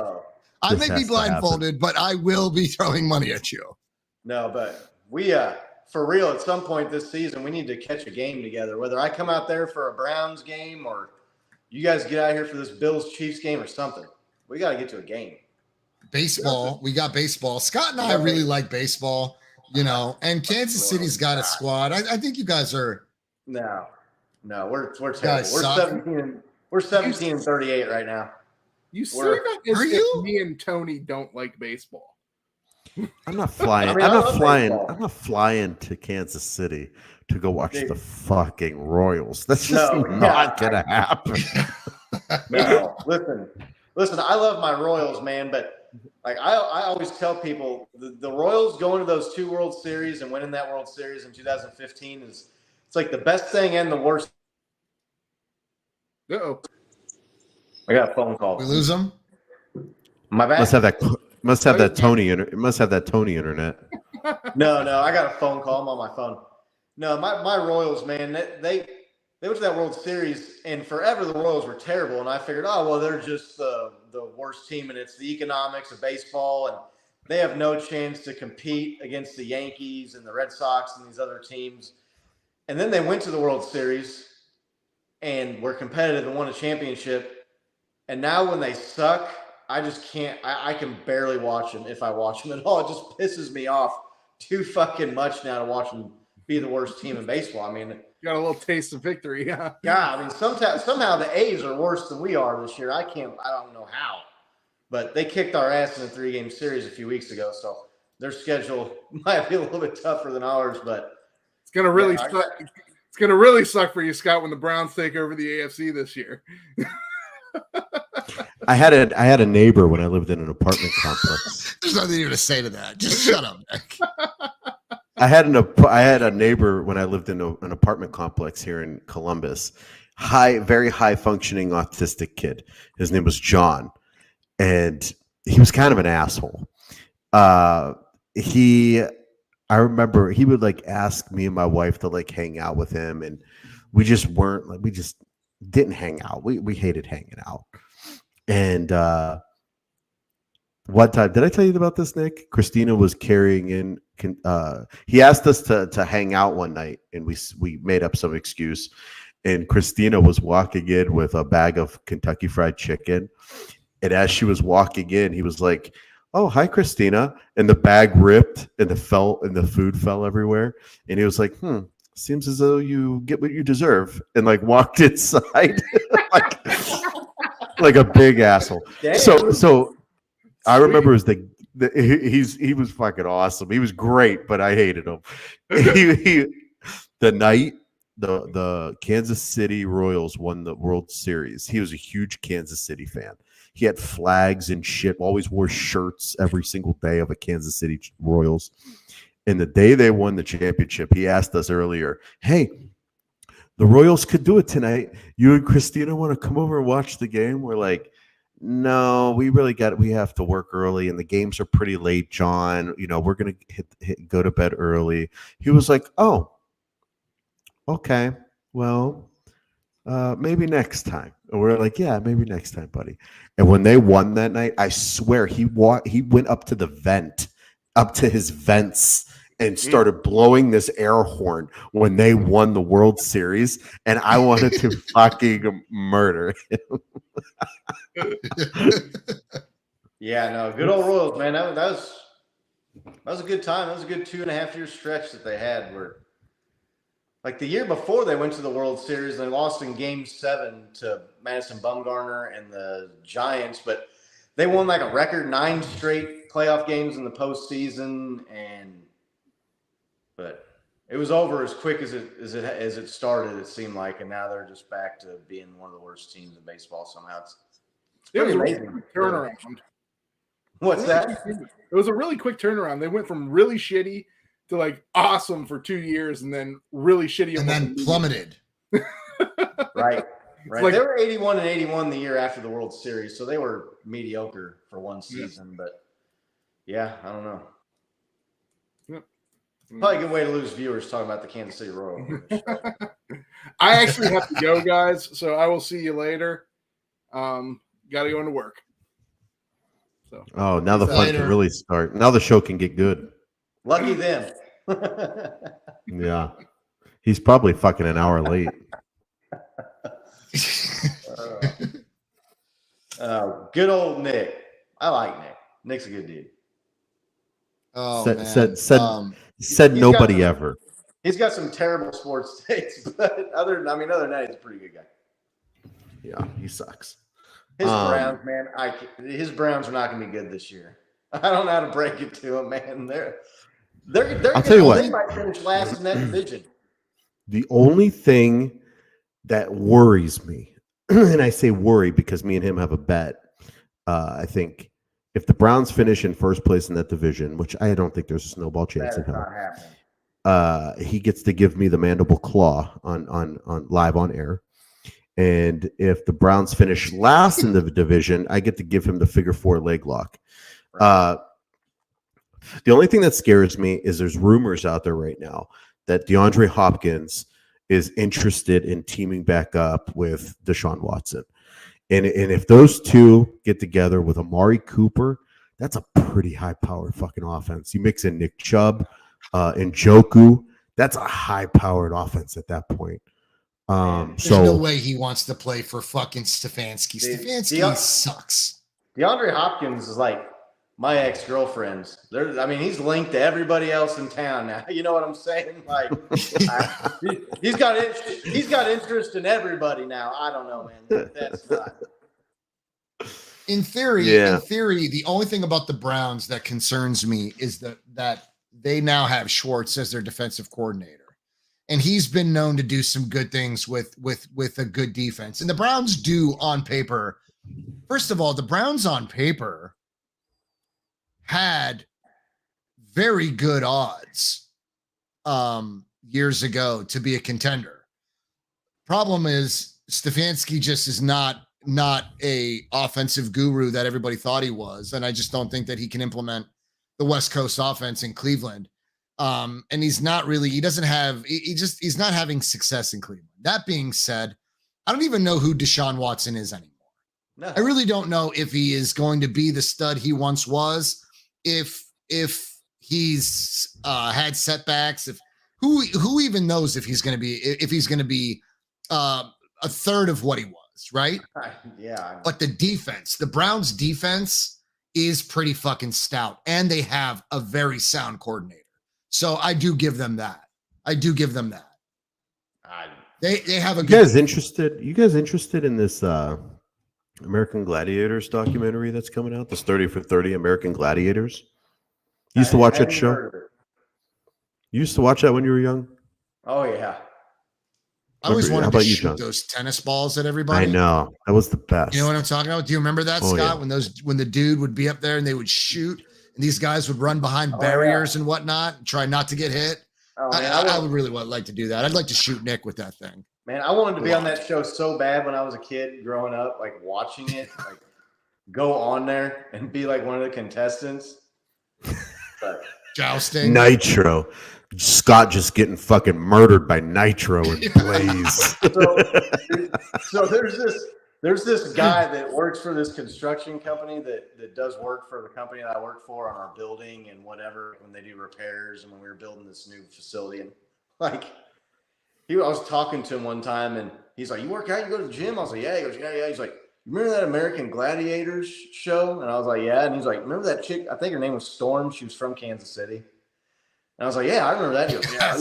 I may be blindfolded, but I will be throwing money at you. No, but we for real, at some point this season, we need to catch a game together. Whether I come out there for a Browns game or you guys get out here for this Bills-Chiefs game or something. We got to get to a game. Baseball. We got baseball. Scott and I really like baseball, and Kansas City's got a squad. I think you guys are. No, we're terrible. We're 17-38 right now. You say that as Are if you? me and Tony don't like baseball. I'm not flying. I mean, I'm I not love flying. baseball. I'm not flying to Kansas City to go watch Dude. the fucking Royals. That's just No, not gonna happen. No, listen. I love my Royals, man, but like I always tell people, the Royals going to those 2 World Series and winning that World Series in 2015 it's like the best thing and the worst. Uh-oh. I got a phone call. We lose them. My bad. Must have that Tony. It must have that Tony internet. No, I got a phone call. I'm on my phone. No, my Royals, man, they went to that World Series, and forever the Royals were terrible. And I figured, oh, well, they're just the worst team, and it's the economics of baseball, and they have no chance to compete against the Yankees and the Red Sox and these other teams. And then they went to the World Series and were competitive and won a championship. And now when they suck, I just can't – I can barely watch them if I watch them at all. It just pisses me off too fucking much now to watch them be the worst team in baseball. I mean – Got a little taste of victory, huh? yeah, I mean, somehow the A's are worse than we are this year. I don't know how. But they kicked our ass in a 3-game series a few weeks ago, so their schedule might be a little bit tougher than ours, but It's gonna really suck. It's gonna really suck for you, Scott, when the Browns take over the AFC this year. I had a neighbor when I lived in an apartment complex. There's nothing even to say to that. Just shut up, Nick. I had a neighbor when I lived in an apartment complex here in Columbus. Very high functioning autistic kid. His name was John, and he was kind of an asshole. I remember he would like ask me and my wife to like hang out with him, and we just didn't hang out. We hated hanging out. And one time, did I tell you about this, Nick? Christina was carrying in. He asked us to hang out one night, and we made up some excuse. And Christina was walking in with a bag of Kentucky Fried Chicken. And as she was walking in, he was like, "Oh, hi, Christina." And the bag ripped, and the food fell everywhere. And he was like, "Seems as though you get what you deserve," and like walked inside like a big asshole. Damn. So I remember it was he was fucking awesome. He was great, but I hated him. The night the Kansas City Royals won the World Series, he was a huge Kansas City fan. He had flags and shit, always wore shirts every single day of a Kansas City Royals. And the day they won the championship, he asked us earlier, "Hey, the Royals could do it tonight. You and Christina want to come over and watch the game?" We're like, "No, we have to work early, and the games are pretty late, John. You know, we're gonna go to bed early." He was like, "Oh, okay, well, maybe next time." And we're like, "Yeah, maybe next time, buddy." And when they won that night, I swear he went up to his vents and started blowing this air horn when they won the World Series, and I wanted to fucking murder him. yeah, no, good old Royals, man. That was a good time. That was a good 2.5-year stretch that they had where like the year before they went to the World Series, they lost in Game 7 to Madison Bumgarner and the Giants, but they won like a record 9 straight playoff games in the postseason, but it was over as quick as it started. It seemed like, and now they're just back to being one of the worst teams in baseball somehow. It's pretty amazing turnaround. What's that? It was a really quick turnaround. They went from really shitty to like awesome for 2 years, and then really shitty, and then plummeted. Right. Like, they were 81-81 the year after the World Series, so they were mediocre for one season. But yeah, I don't know. Yep. Probably a good way to lose viewers talking about the Kansas City Royals. I actually have to go, guys, so I will see you later. Got to go into work. So. Oh, now the fun can really start. Now the show can get good. Lucky them. Yeah. He's probably fucking an hour late. Good old Nick. I like Nick. Nick's a good dude. Oh, said nobody ever. He's got some terrible sports takes, but other than that, he's a pretty good guy. Yeah, he sucks. His Browns, man, his Browns are not going to be good this year. I don't know how to break it to him, man. I'll tell you what. They might finish last in that division. The only thing that worries me, and I say worry because me and him have a bet. I think if the Browns finish in first place in that division, which I don't think there's a snowball chance in hell, he gets to give me the mandible claw on live on air. And if the Browns finish last in the division, I get to give him the figure 4 leg lock. The only thing that scares me is there's rumors out there right now that DeAndre Hopkins is interested in teaming back up with Deshaun Watson. And if those two get together with Amari Cooper, that's a pretty high-powered fucking offense. You mix in Nick Chubb and Njoku, that's a high-powered offense at that point. There's no way he wants to play for fucking Stefanski. Stefanski sucks. DeAndre Hopkins is like my ex-girlfriend's. He's linked to everybody else in town now. You know what I'm saying? Like, he's got interest in everybody now. I don't know, man. That's not. In theory, the only thing about the Browns that concerns me is that they now have Schwartz as their defensive coordinator. And he's been known to do some good things with a good defense. And the Browns do on paper. First of all, the Browns on paper had very good odds years ago to be a contender. Problem is Stefanski just is not a offensive guru that everybody thought he was. And I just don't think that he can implement the West Coast offense in Cleveland. And he's not having success in Cleveland. That being said, I don't even know who Deshaun Watson is anymore. No. I really don't know if he is going to be the stud he once was, if he's had setbacks, who even knows if he's going to be a third of what he was, right? Yeah. But the Browns defense is pretty fucking stout, and they have a very sound coordinator. So I do give them that. They have a You guys interested in this American Gladiators documentary that's coming out? This 30 for 30 American Gladiators. You used to watch that show? You used to watch that when you were young? Oh yeah. I always wanted to shoot those tennis balls at everybody. I know. That was the best. You know what I'm talking about? Do you remember that, Scott? Yeah. When the dude would be up there and they would shoot and these guys would run behind barriers and whatnot and try not to get hit. I would really like to do that. I'd like to shoot Nick with that thing. Man, I wanted to be on that show so bad when I was a kid growing up, like watching it, like go on there and be like one of the contestants. But jousting. Nitro. Scott just getting fucking murdered by Nitro and Blaze. So there's this guy that works for this construction company that does work for the company that I work for on our building and whatever, when they do repairs and when we were building this new facility. And like, I was talking to him one time and he's like, "You work out? You go to the gym?" I was like, "Yeah." He goes, "Yeah." He's like, "You remember that American Gladiators show?" And I was like, "Yeah." And he's like, "Remember that chick? I think her name was Storm. She was from Kansas City." And I was like, "Yeah, I remember that." He goes, "Yeah."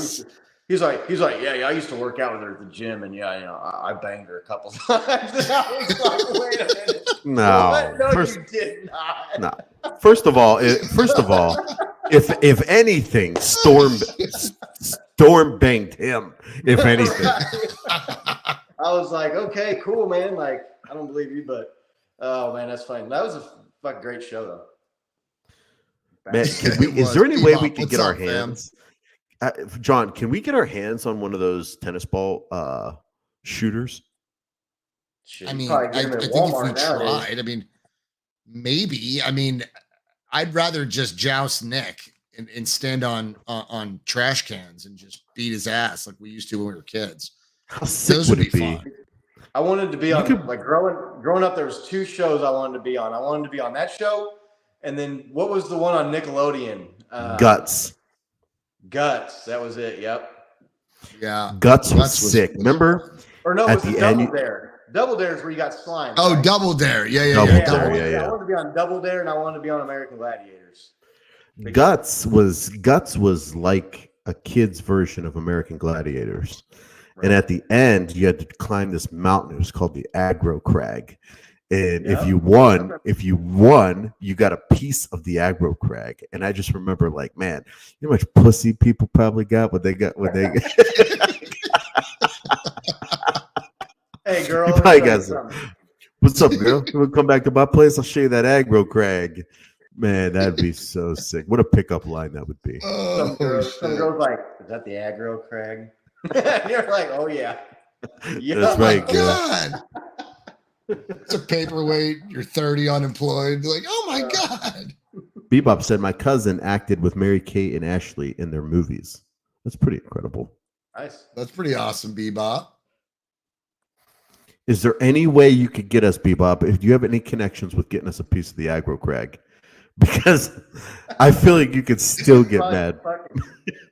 He's like, "Yeah, I used to work out with her at the gym, and yeah, I banged her a couple times." And I was like, "Wait a minute." No, you did not. No. First of all, if anything, Storm banged him. If anything, I was like, "Okay, cool, man. Like, I don't believe you, but oh man, that's fine." That was a fucking great show, though. Man, is there any way we could get our hands? John, can we get our hands on one of those tennis ball shooters? I mean, I think if we tried, maybe. I'd rather just joust Nick and stand on trash cans and just beat his ass like we used to when we were kids. How sick would it be? Fun. I wanted to be on, like growing up, there was 2 shows I wanted to be on. I wanted to be on that show, and then what was the one on Nickelodeon? Guts. That was it. Yep. Yeah. Guts was sick. Remember? Or no, it was Double Dare. Double Dare is where you got slime. Oh, right? Double Dare. Yeah. I wanted to be on Double Dare, and I wanted to be on American Gladiators. Guts was like a kid's version of American Gladiators. And at the end, you had to climb this mountain. It was called the Aggro Crag. And if you won, you got a piece of the Aggro Crag. And I just remember, like, man, you know how much pussy people probably got when they Hey, girl. You probably got some. What's up, girl? You want to come back to my place? I'll show you that Aggro Crag. Man, that'd be so sick. What a pickup line that would be. Some girls like, is that the Aggro Crag? You're like, oh yeah. That's right, girl. God. It's a paperweight. You're 30, unemployed. Like, oh my God. Bebop said my cousin acted with Mary Kate and Ashley in their movies. That's pretty incredible. Nice. That's pretty awesome, Bebop. Is there any way you could get us, Bebop, if you have any connections with getting us a piece of the Aggro Crag? Because I feel like you could still get mad.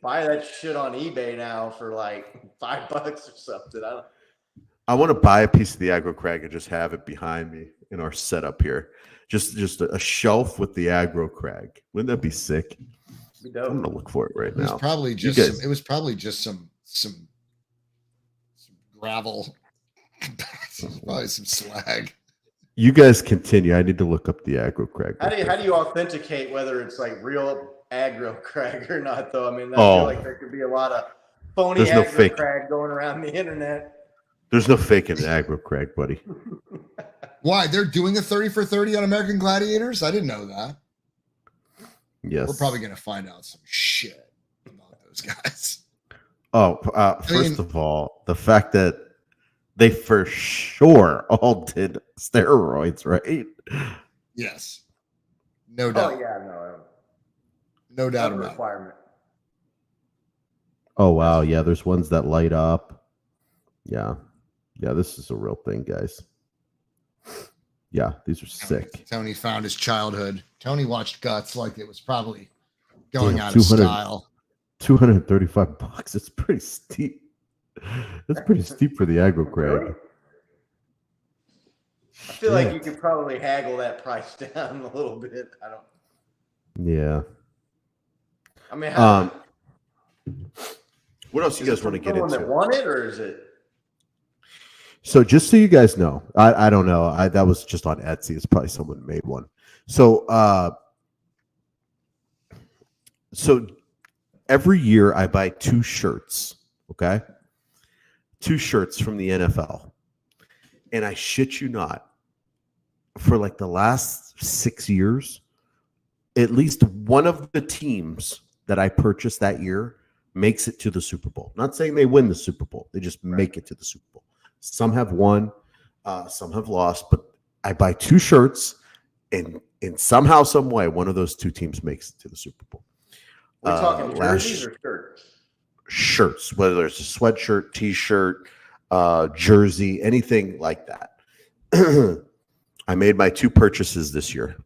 Buy that shit on eBay now for like $5 or something. I want to buy a piece of the Aggro Crag and just have it behind me in our setup here. Just a shelf with the Aggro Crag. Wouldn't that be sick? I'm gonna look for it right now. It was probably just some gravel. Probably some slag. You guys continue. I need to look up the Aggro Crag. How do you authenticate whether it's like real Aggro Crag or not, though? I mean, I feel like there could be a lot of phony Aggro Crag going around the internet. There's no faking Aggro Crag, buddy. Why? They're doing a 30 for 30 on American Gladiators? I didn't know that. Yes. We're probably going to find out some shit about those guys. First of all, the fact that they for sure all did steroids, right? Yes. No doubt. Oh, yeah, no doubt about requirement. Oh, wow. Yeah, there's ones that light up. Yeah. Yeah, this is a real thing, guys. Yeah, these are sick. Tony found his childhood. Tony watched Guts like it was probably going out of style. $235. It's pretty steep. That's pretty steep for the Aggro Crag. Really? I feel like you could probably haggle that price down a little bit. Yeah. I mean, what else you guys want to get into? That want it, or is it? So just so you guys know, I don't know. That was just on Etsy. It's probably someone made one. So every year I buy 2 shirts. Okay. 2 shirts from the NFL. And I shit you not, for like the last 6 years, at least one of the teams that I purchased that year makes it to the Super Bowl. Not saying they win the Super Bowl. They just make it to the Super Bowl. Some have won, some have lost, but I buy 2 shirts, and in somehow, some way, one of those 2 teams makes it to the Super Bowl. We're talking jerseys or shirts? Shirts, whether it's a sweatshirt, t-shirt, jersey, anything like that. I made my 2 purchases this year,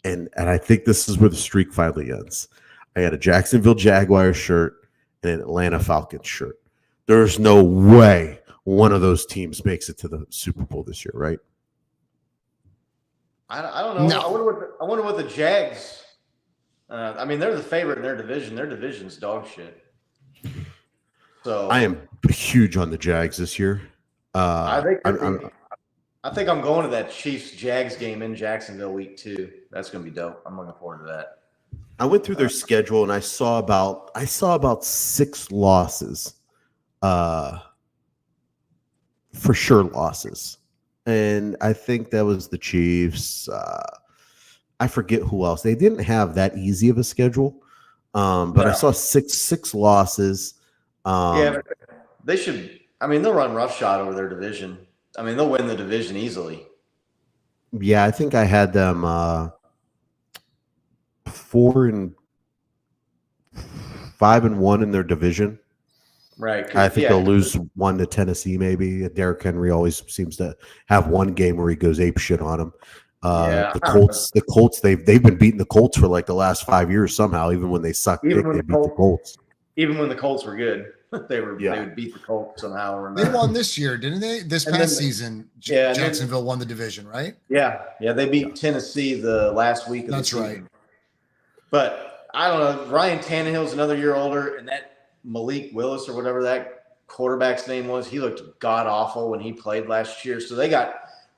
and I think this is where the streak finally ends. I had a Jacksonville Jaguars shirt and an Atlanta Falcons shirt. There's no way one of those teams makes it to the Super Bowl this year, right? I don't know. No. I wonder what the Jags. I mean, they're the favorite in their division. Their division's dog shit. So I am huge on the Jags this year. I think I'm going to that Chiefs Jags game in Jacksonville week 2. That's going to be dope. I'm looking forward to that. I went through their schedule and I saw about 6 losses, for sure losses, and I think that was the Chiefs. I forget who else. They didn't have that easy of a schedule, but I saw six losses. But they should. I mean, they'll run roughshod over their division. I mean, they'll win the division easily. Yeah, I think I had them 4-5-1 in their division. Right. I think they'll lose 1 to Tennessee, maybe. Derrick Henry always seems to have one game where he goes ape shit on them. The Colts, they've been beating the Colts for like the last 5 years somehow. Even when they sucked, they beat the Colts. Even when the Colts were good, they would beat the Colts somehow or another. They won this year, didn't they? This past season, Jacksonville won the division, right? Yeah, they beat Tennessee the last week of the season. That's right. But I don't know. Ryan Tannehill's another year older, and that Malik Willis or whatever that quarterback's name was. He looked god awful when he played last year. So they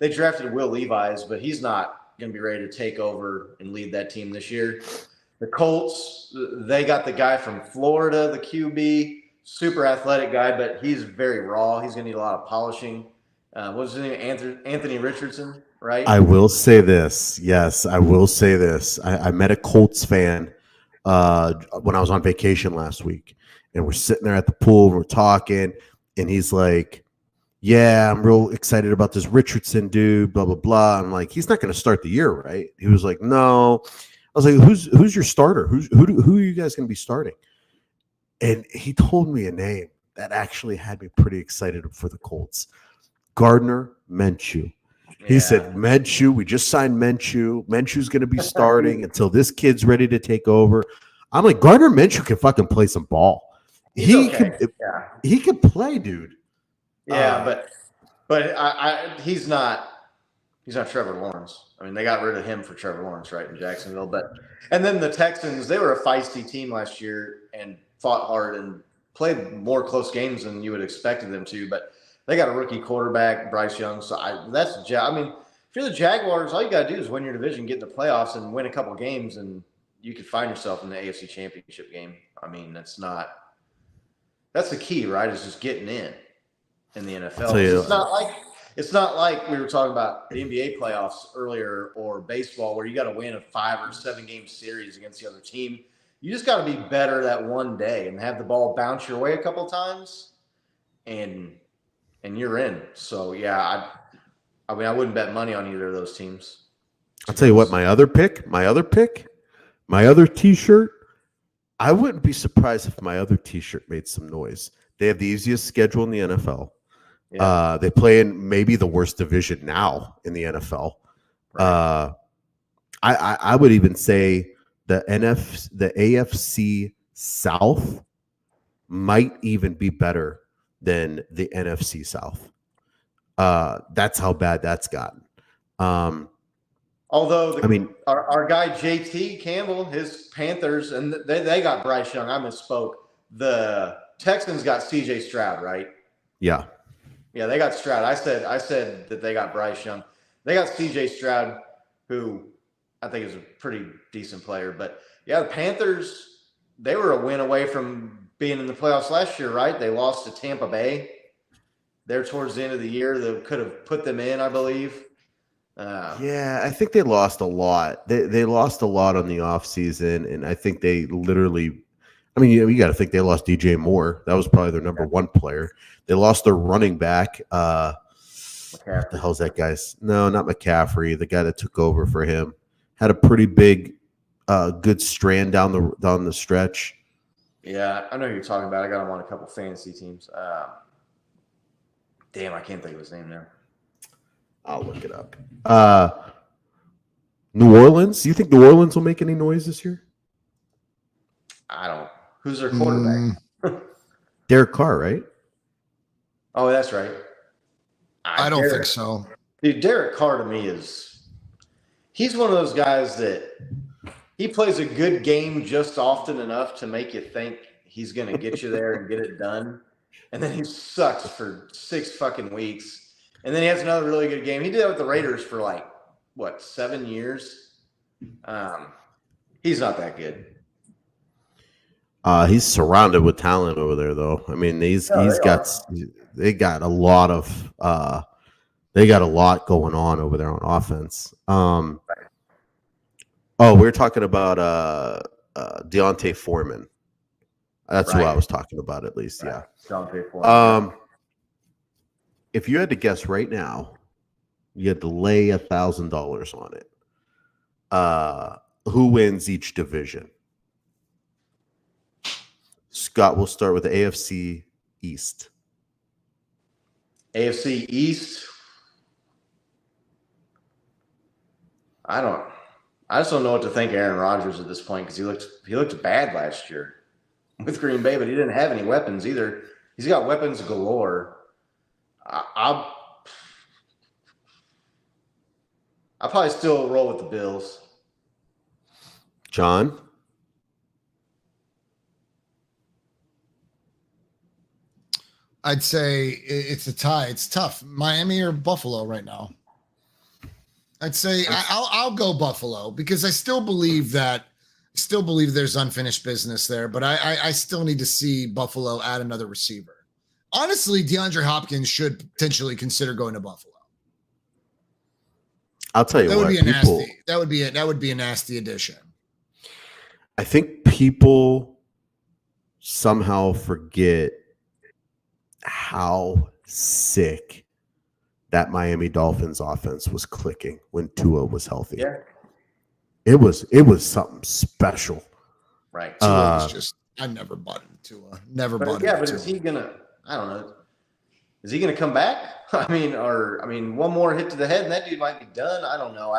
drafted Will Levis, but he's not going to be ready to take over and lead that team this year. The Colts, they got the guy from Florida, the QB, super athletic guy, but he's very raw. He's going to need a lot of polishing. What was his name? Anthony Richardson, right? I will say this. Yes, I will say this. I met a Colts fan when I was on vacation last week, and we're sitting there at the pool and we're talking, and he's like, "Yeah, I'm real excited about this Richardson dude." Blah blah blah. I'm like, "He's not going to start the year, right?" He was like, "No." I was like, "Who's your starter? Who are you guys going to be starting?" And he told me a name that actually had me pretty excited for the Colts. Gardner Minshew. He said, Minshew, we just signed Minshew. Minshew's going to be starting until this kid's ready to take over. I'm like, Gardner Minshew can fucking play some ball. He can play, dude. Yeah, but he's not Trevor Lawrence. I mean, they got rid of him for Trevor Lawrence, right, in Jacksonville. And then the Texans, they were a feisty team last year and fought hard and played more close games than you would expected them to. But they got a rookie quarterback, Bryce Young. So if you're the Jaguars, all you got to do is win your division, get in the playoffs, and win a couple games, and you could find yourself in the AFC Championship game. I mean, that's the key, right? Is just getting in the NFL. It's not like we were talking about the NBA playoffs earlier or baseball where you got to win a 5 or 7 game series against the other team. You just got to be better that one day and have the ball bounce your way a couple times, and you're in. So yeah, I mean, I wouldn't bet money on either of those teams. I'll tell you what, my other T-shirt. I wouldn't be surprised if my other T-shirt made some noise. They have the easiest schedule in the NFL. Yeah. They play in maybe the worst division now in the NFL. Right. I would even say the AFC South might even be better than the NFC South. That's how bad that's gotten. Although our guy JT Campbell, his Panthers, and they got Bryce Young. I misspoke. The Texans got CJ Stroud, right? Yeah. Yeah, they got Stroud. I said that they got Bryce Young. They got CJ Stroud, who I think is a pretty decent player. But yeah, the Panthers, they were a win away from being in the playoffs last year, right? They lost to Tampa Bay there towards the end of the year. That could have put them in, I believe. Yeah, I think they lost a lot. They lost a lot on the offseason, and I think they literally – I mean, you got to think they lost DJ Moore. That was probably their number one player. They lost their running back. What the hell's that guy's? No, not McCaffrey. The guy that took over for him had a pretty big, good strand down the stretch. Yeah, I know who you're talking about. I got him on a couple fantasy teams. Damn, I can't think of his name now. I'll look it up. New Orleans. Do you think New Orleans will make any noise this year? I don't. Who's their quarterback? Derek Carr, right? Oh, that's right. I don't think so. Dude, Derek Carr to me he's one of those guys that he plays a good game just often enough to make you think he's going to get you there and get it done. And then he sucks for 6 fucking weeks. And then he has another really good game. He did that with the Raiders for 7 years? He's not that good. He's surrounded with talent over there, though. I mean, they got a lot going on over there on offense. We're talking about Deontay Foreman. That's who I was talking about, at least. Right. Yeah. Deontay Foreman. If you had to guess right now, you had to lay $1,000 on it. Who wins each division? Scott, we'll start with the AFC East. AFC East. I just don't know what to think of Aaron Rodgers at this point because he looked bad last year with Green Bay, but he didn't have any weapons either. He's got weapons galore. I'll probably still roll with the Bills. John? I'd say it's a tie. It's tough. Miami or Buffalo right now. I'd say I'll go Buffalo because I still believe there's unfinished business there, but I still need to see Buffalo add another receiver. Honestly, DeAndre Hopkins should potentially consider going to Buffalo. I'll tell you That what, would be a nasty. That would be a nasty addition. I think people somehow forget how sick that Miami Dolphins offense was clicking when Tua was healthy. Yeah. It was something special. Right. Tua was just I never bought into Tua. Never But bought yeah, into but Tua. is he gonna? I don't know. Is he gonna come back? I mean, one more hit to the head and that dude might be done. I don't know.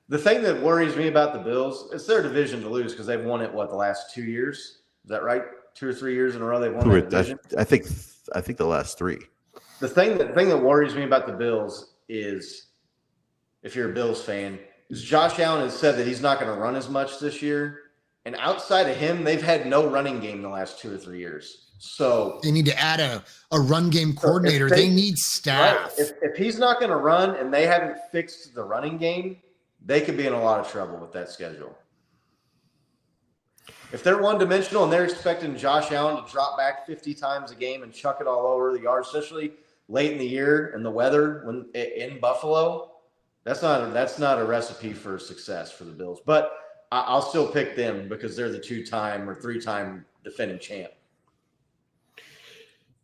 The thing that worries me about the Bills, it's their division to lose because they've won it the last 2 years. Is that right? 2 or 3 years in a row they've won that division. I think the last 3. The thing that worries me about the Bills is, if you're a Bills fan, is Josh Allen has said that he's not going to run as much this year, and outside of him, they've had no running game the last 2 or 3 years. So they need to add a run game coordinator. They need staff. Right, if he's not going to run and they haven't fixed the running game, they could be in a lot of trouble with that schedule. If they're one-dimensional and they're expecting Josh Allen to drop back 50 times a game and chuck it all over the yard, especially late in the year and the weather when in Buffalo, that's not a recipe for success for the Bills. But I'll still pick them because they're the 2-time or 3-time defending champ.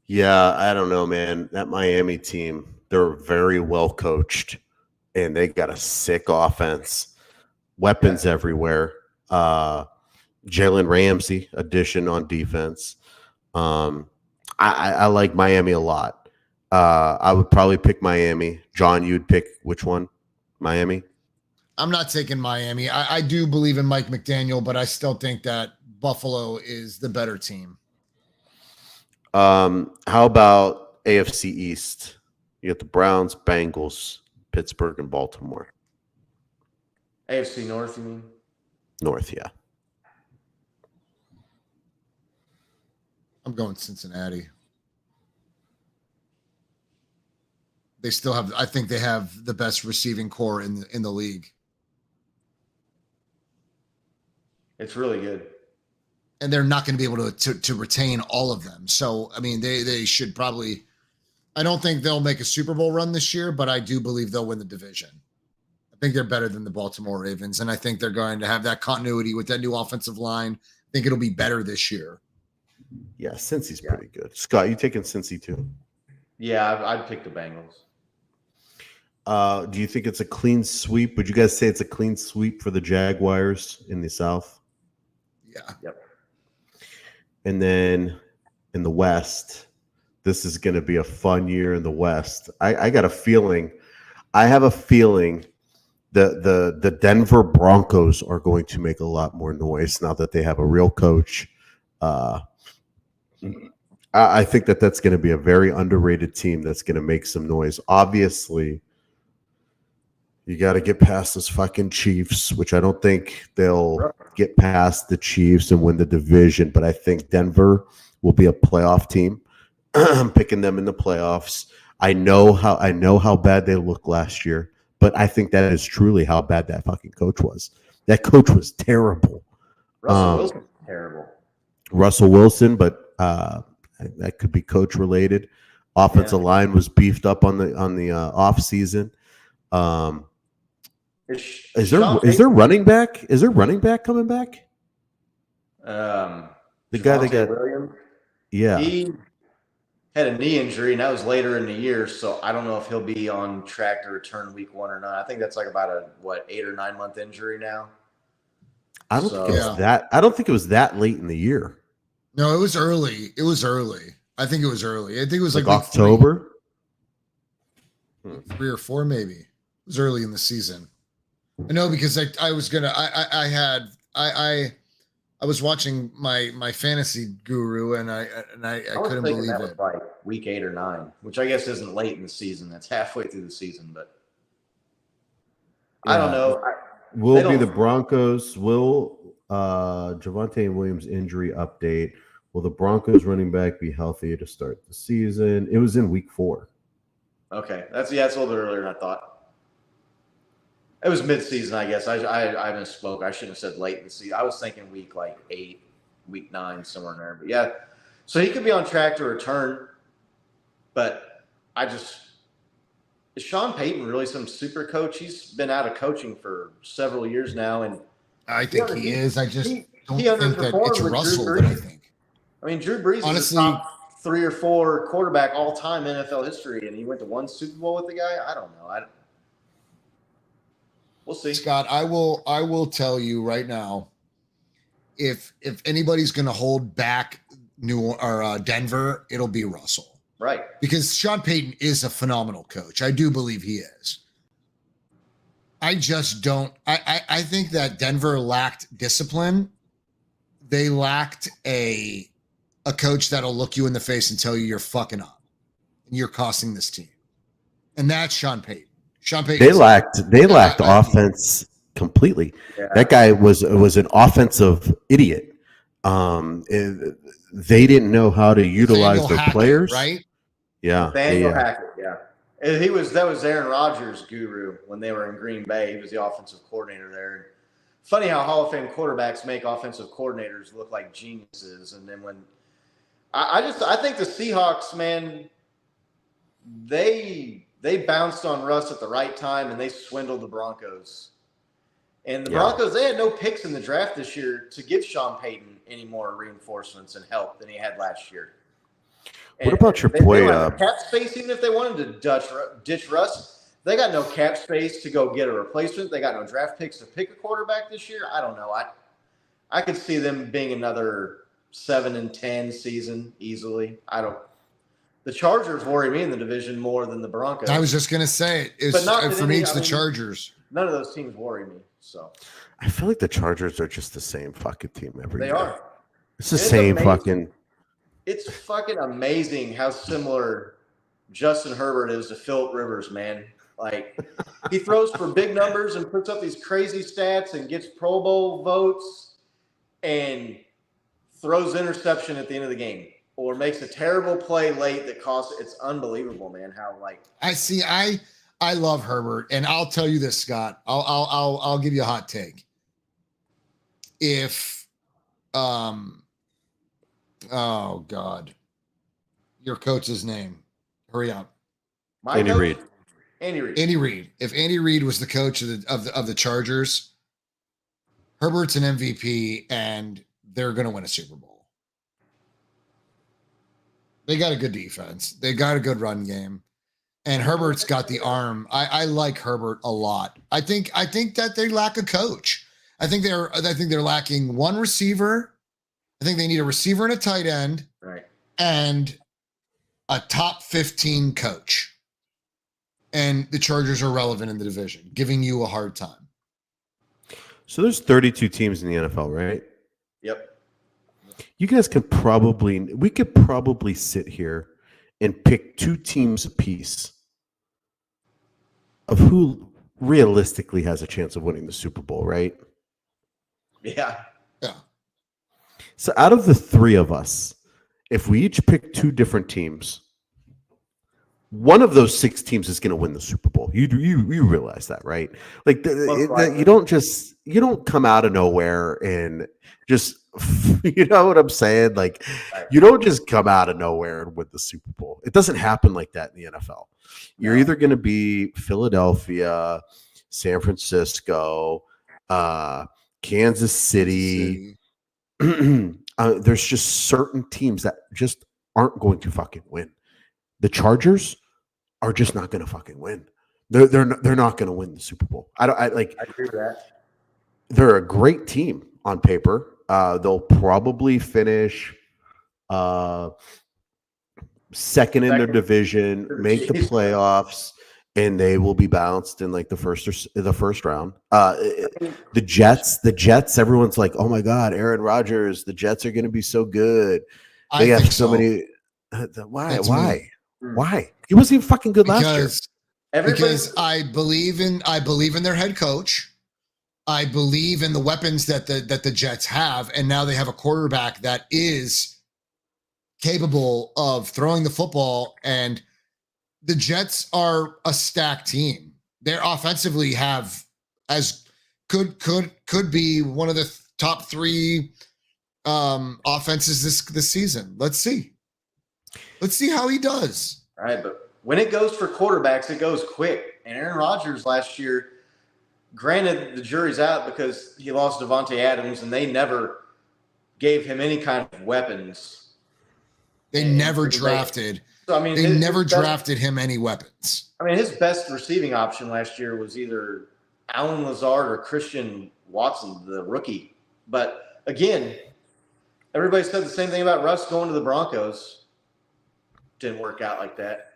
Yeah, I don't know, man. That Miami team, they're very well coached, and they got a sick offense, weapons everywhere. Jalen Ramsey addition on defense. I like Miami a lot. I would probably pick Miami. John, you'd pick which one? Miami? I'm not taking Miami. I do believe in Mike McDaniel, but I still think that Buffalo is the better team. How about AFC East? You got the Browns, Bengals, Pittsburgh, and Baltimore. AFC North, you mean? North, yeah. I'm going Cincinnati. They still have. I think they have the best receiving core in the league. It's really good. And they're not going to be able to retain all of them. So, I mean, they should probably – I don't think they'll make a Super Bowl run this year, but I do believe they'll win the division. I think they're better than the Baltimore Ravens, and I think they're going to have that continuity with that new offensive line. I think it'll be better this year. Yeah, Cincy's pretty good. Scott, you taking Cincy too? Yeah, I'd pick the Bengals. Do you think it's a clean sweep? Would you guys say it's a clean sweep for the Jaguars in the South? Yeah. Yep. And then in the West, this is going to be a fun year in the West. I got a feeling. I have a feeling that the Denver Broncos are going to make a lot more noise now that they have a real coach. I think that's going to be a very underrated team that's going to make some noise. Obviously, you got to get past this fucking Chiefs, which I don't think they'll get past the Chiefs and win the division. But I think Denver will be a playoff team. I'm picking them in the playoffs. I know how bad they looked last year, but I think that is truly how bad that fucking coach was. That coach was terrible. Russell Wilson, terrible. Russell Wilson, but that could be coach related. Offensive line was beefed up on the off season. Is there running back? Is there running back coming back? The guy that got Williams. Yeah. He had a knee injury, and that was later in the year, so I don't know if he'll be on track to return week 1 or not. I think that's like about a 8 or 9 month injury now. I don't think it was that. I don't think it was that late in the year. No, it was early. I think it was early. I think it was like October. 3 or 4, maybe. It was early in the season. I know because I was watching my fantasy guru and I couldn't believe that it. was like week 8 or 9, which I guess isn't late in the season. That's halfway through the season, but I don't know. Will be the Broncos. Will Javonte Williams injury update? Will the Broncos running back be healthy to start the season? It was in week 4. Okay, that's a little bit earlier than I thought. It was mid-season, I guess. I misspoke. I shouldn't have said late in the season. I was thinking week 8, week 9, somewhere in there. But yeah, so he could be on track to return. But is Sean Payton really some super coach? He's been out of coaching for several years now, and I think he is. I just don't he think that it's Russell that I think. I mean, Drew Brees is the top 3 or 4 quarterback all-time NFL history, and he went to 1 Super Bowl with the guy. I don't know. We'll see. Scott, I will tell you right now, if anybody's going to hold back Denver, it'll be Russell. Right. Because Sean Payton is a phenomenal coach. I do believe he is. I just don't. I think that Denver lacked discipline. They lacked a coach that'll look you in the face and tell you you're fucking up and you're costing this team. And that's Sean Payton. Sean Payton. They lacked offense completely. Yeah. That guy was an offensive idiot. They didn't know how to utilize their players, right? Yeah, Nathaniel Hackett. Yeah, that was Aaron Rodgers' guru when they were in Green Bay. He was the offensive coordinator there. Funny how Hall of Fame quarterbacks make offensive coordinators look like geniuses, and then when I think the Seahawks, man, they bounced on Russ at the right time and they swindled the Broncos. And the Broncos, they had no picks in the draft this year to give Sean Payton any more reinforcements and help than he had last year. And what about your boy? Cap space, even if they wanted to ditch Russ, they got no cap space to go get a replacement. They got no draft picks to pick a quarterback this year. I don't know. I could see them being another 7-10 season easily. The Chargers worry me in the division more than the Broncos. I was just gonna say for me, it's the Chargers. None of those teams worry me. So I feel like the Chargers are just the same fucking team every year. They are. It's the same fucking. It's fucking amazing how similar Justin Herbert is to Phillip Rivers, man. Like, he throws for big numbers and puts up these crazy stats and gets Pro Bowl votes and throws interception at the end of the game or makes a terrible play late that costs. It's unbelievable, man. How I love Herbert, and I'll tell you this, Scott. I'll give you a hot take. If oh God, your coach's name. Hurry up. Andy Reid. Andy Reid. If Andy Reid was the coach of the Chargers, Herbert's an MVP, and they're going to win a Super Bowl. They got a good defense. They got a good run game, and Herbert's got the arm. I like Herbert a lot. I think that they lack a coach. I think they're lacking one receiver. I think they need a receiver and a tight end, right, and a top 15 coach. And the Chargers are relevant in the division, giving you a hard time. So there's 32 teams in the NFL, right? Yep. You guys we could probably sit here and pick 2 teams apiece of who realistically has a chance of winning the Super Bowl, right? Yeah. Yeah. So out of the 3 of us, if we each pick 2 different teams, one of those 6 teams is going to win the Super Bowl. You realize that, right? Like you don't come out of nowhere and just, you know what I'm saying? Like, you don't just come out of nowhere and win the Super Bowl. It doesn't happen like that in the NFL. You're either going to be Philadelphia, San Francisco, Kansas City. There's just certain teams that just aren't going to fucking win. The Chargers are just not going to fucking win. They're not going to win the Super Bowl. I agree with that. They're a great team on paper. They'll probably finish second in their division, make the playoffs, and they will be bounced in like the first round. The Jets. Everyone's like, "Oh my God, Aaron Rodgers! The Jets are going to be so good." They have so many. Why? Why? He wasn't even fucking good last year. Because I believe in their head coach. I believe in the weapons that the Jets have, and now they have a quarterback that is capable of throwing the football, and the Jets are a stacked team. They're offensively have as could be one of the top 3 offenses this season. Let's see how he does. All right, but when it goes for quarterbacks, it goes quick. And Aaron Rodgers last year, granted the jury's out because he lost Devontae Adams, and they never gave him any kind of weapons. They never drafted. So I mean, they never drafted him any weapons. I mean, his best receiving option last year was either Alan Lazard or Christian Watson, the rookie. But again, everybody said the same thing about Russ going to the Broncos. Didn't work out like that.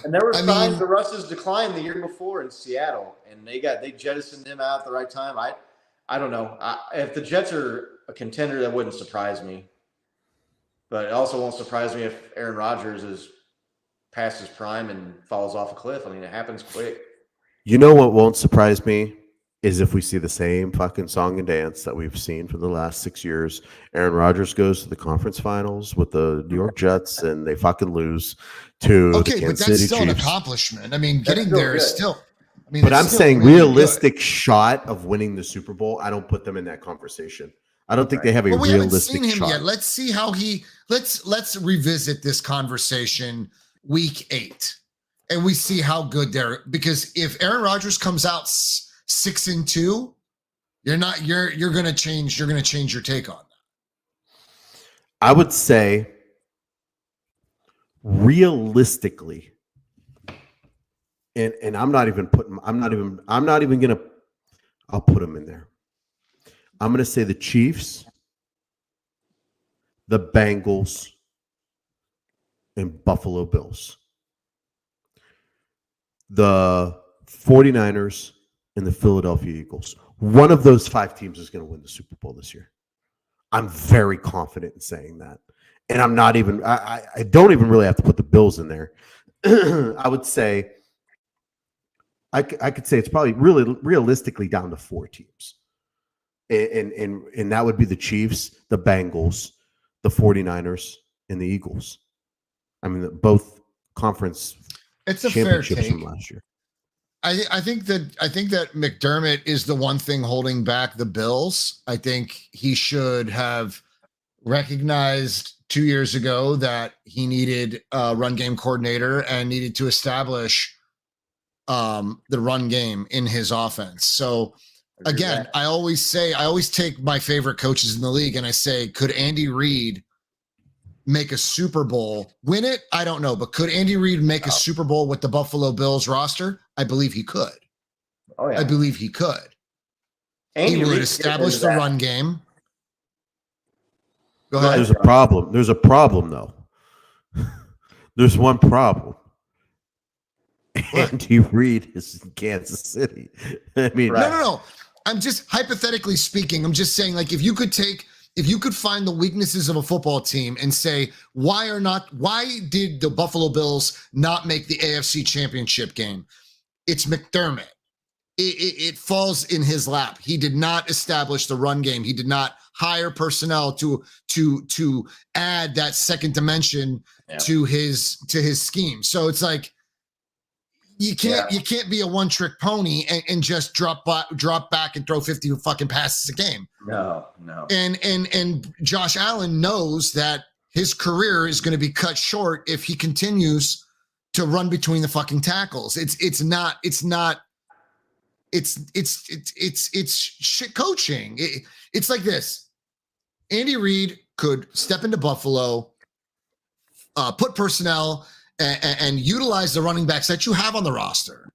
And there were signs of Russ's decline the year before in Seattle, and they jettisoned him out at the right time. I don't know. If the Jets are a contender, that wouldn't surprise me. But it also won't surprise me if Aaron Rodgers is past his prime and falls off a cliff. I mean, it happens quick. You know what won't surprise me is if we see the same fucking song and dance that we've seen for the last 6 years. Aaron Rodgers goes to the conference finals with the New York Jets, and they fucking lose to the Kansas City Chiefs. But that's still an accomplishment. I mean, getting there is still. I mean, but I'm saying really realistic shot of winning the Super Bowl. I don't put them in that conversation. I don't think they have a realistic shot. We haven't seen him yet. Let's see how he. Let's revisit this conversation week 8, and we see how good they're. Because if Aaron Rodgers comes out 6-2, you're gonna change. You're gonna change your take on that. I would say, realistically, and I'm not even gonna. I'll put them in there. I'm going to say the Chiefs, the Bengals, and Buffalo Bills. The 49ers and the Philadelphia Eagles. One of those 5 teams is going to win the Super Bowl this year. I'm very confident in saying that. And I'm not even, I don't even really have to put the Bills in there. I would say, I could say it's probably really realistically down to 4 teams. And that would be the Chiefs, the Bengals, the 49ers, and the Eagles. I mean, both conference championships from last year. I think that McDermott is the one thing holding back the Bills. I think he should have recognized 2 years ago that he needed a run game coordinator and needed to establish the run game in his offense. So again, I always take my favorite coaches in the league and I say, could Andy Reid make a Super Bowl? Win it? I don't know. But could Andy Reid make a Super Bowl with the Buffalo Bills roster? I believe he could. Oh, yeah. I believe he could. He would establish the run game. Go ahead. There's a problem. There's a problem, though. There's one problem. Andy Reid is in Kansas City. I mean, no. I'm just hypothetically speaking. I'm just saying, like, if you could find the weaknesses of a football team and say, why did the Buffalo Bills not make the AFC Championship game? It's McDermott. It falls in his lap. He did not establish the run game. He did not hire personnel to add that second dimension to his scheme. So it's like, you can't be a one-trick pony and just drop back and throw 50 fucking passes a game. No. And Josh Allen knows that his career is going to be cut short if he continues to run between the fucking tackles. It's shit coaching. It's like this. Andy Reid could step into Buffalo, put personnel and utilize the running backs that you have on the roster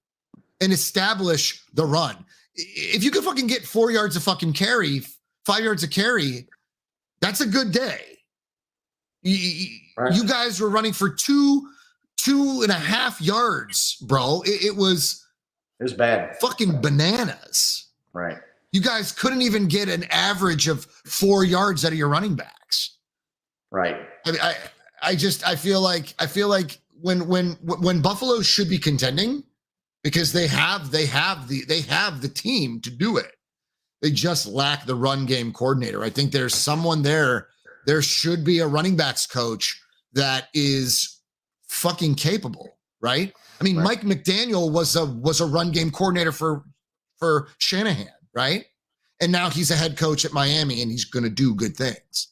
and establish the run. If you could fucking get 4 yards of fucking carry, 5 yards of carry, that's a good day. You guys were running for 2.5 yards, bro. It was bad. Fucking bananas. Right. You guys couldn't even get an average of 4 yards out of your running backs. Right. I mean, I feel like when Buffalo should be contending because they have the team to do it. They just lack the run game coordinator. I think there's someone there there should be a running backs coach that is fucking capable, right? I mean, Mike McDaniel was a run game coordinator for Shanahan, right? And now he's a head coach at Miami, and he's going to do good things.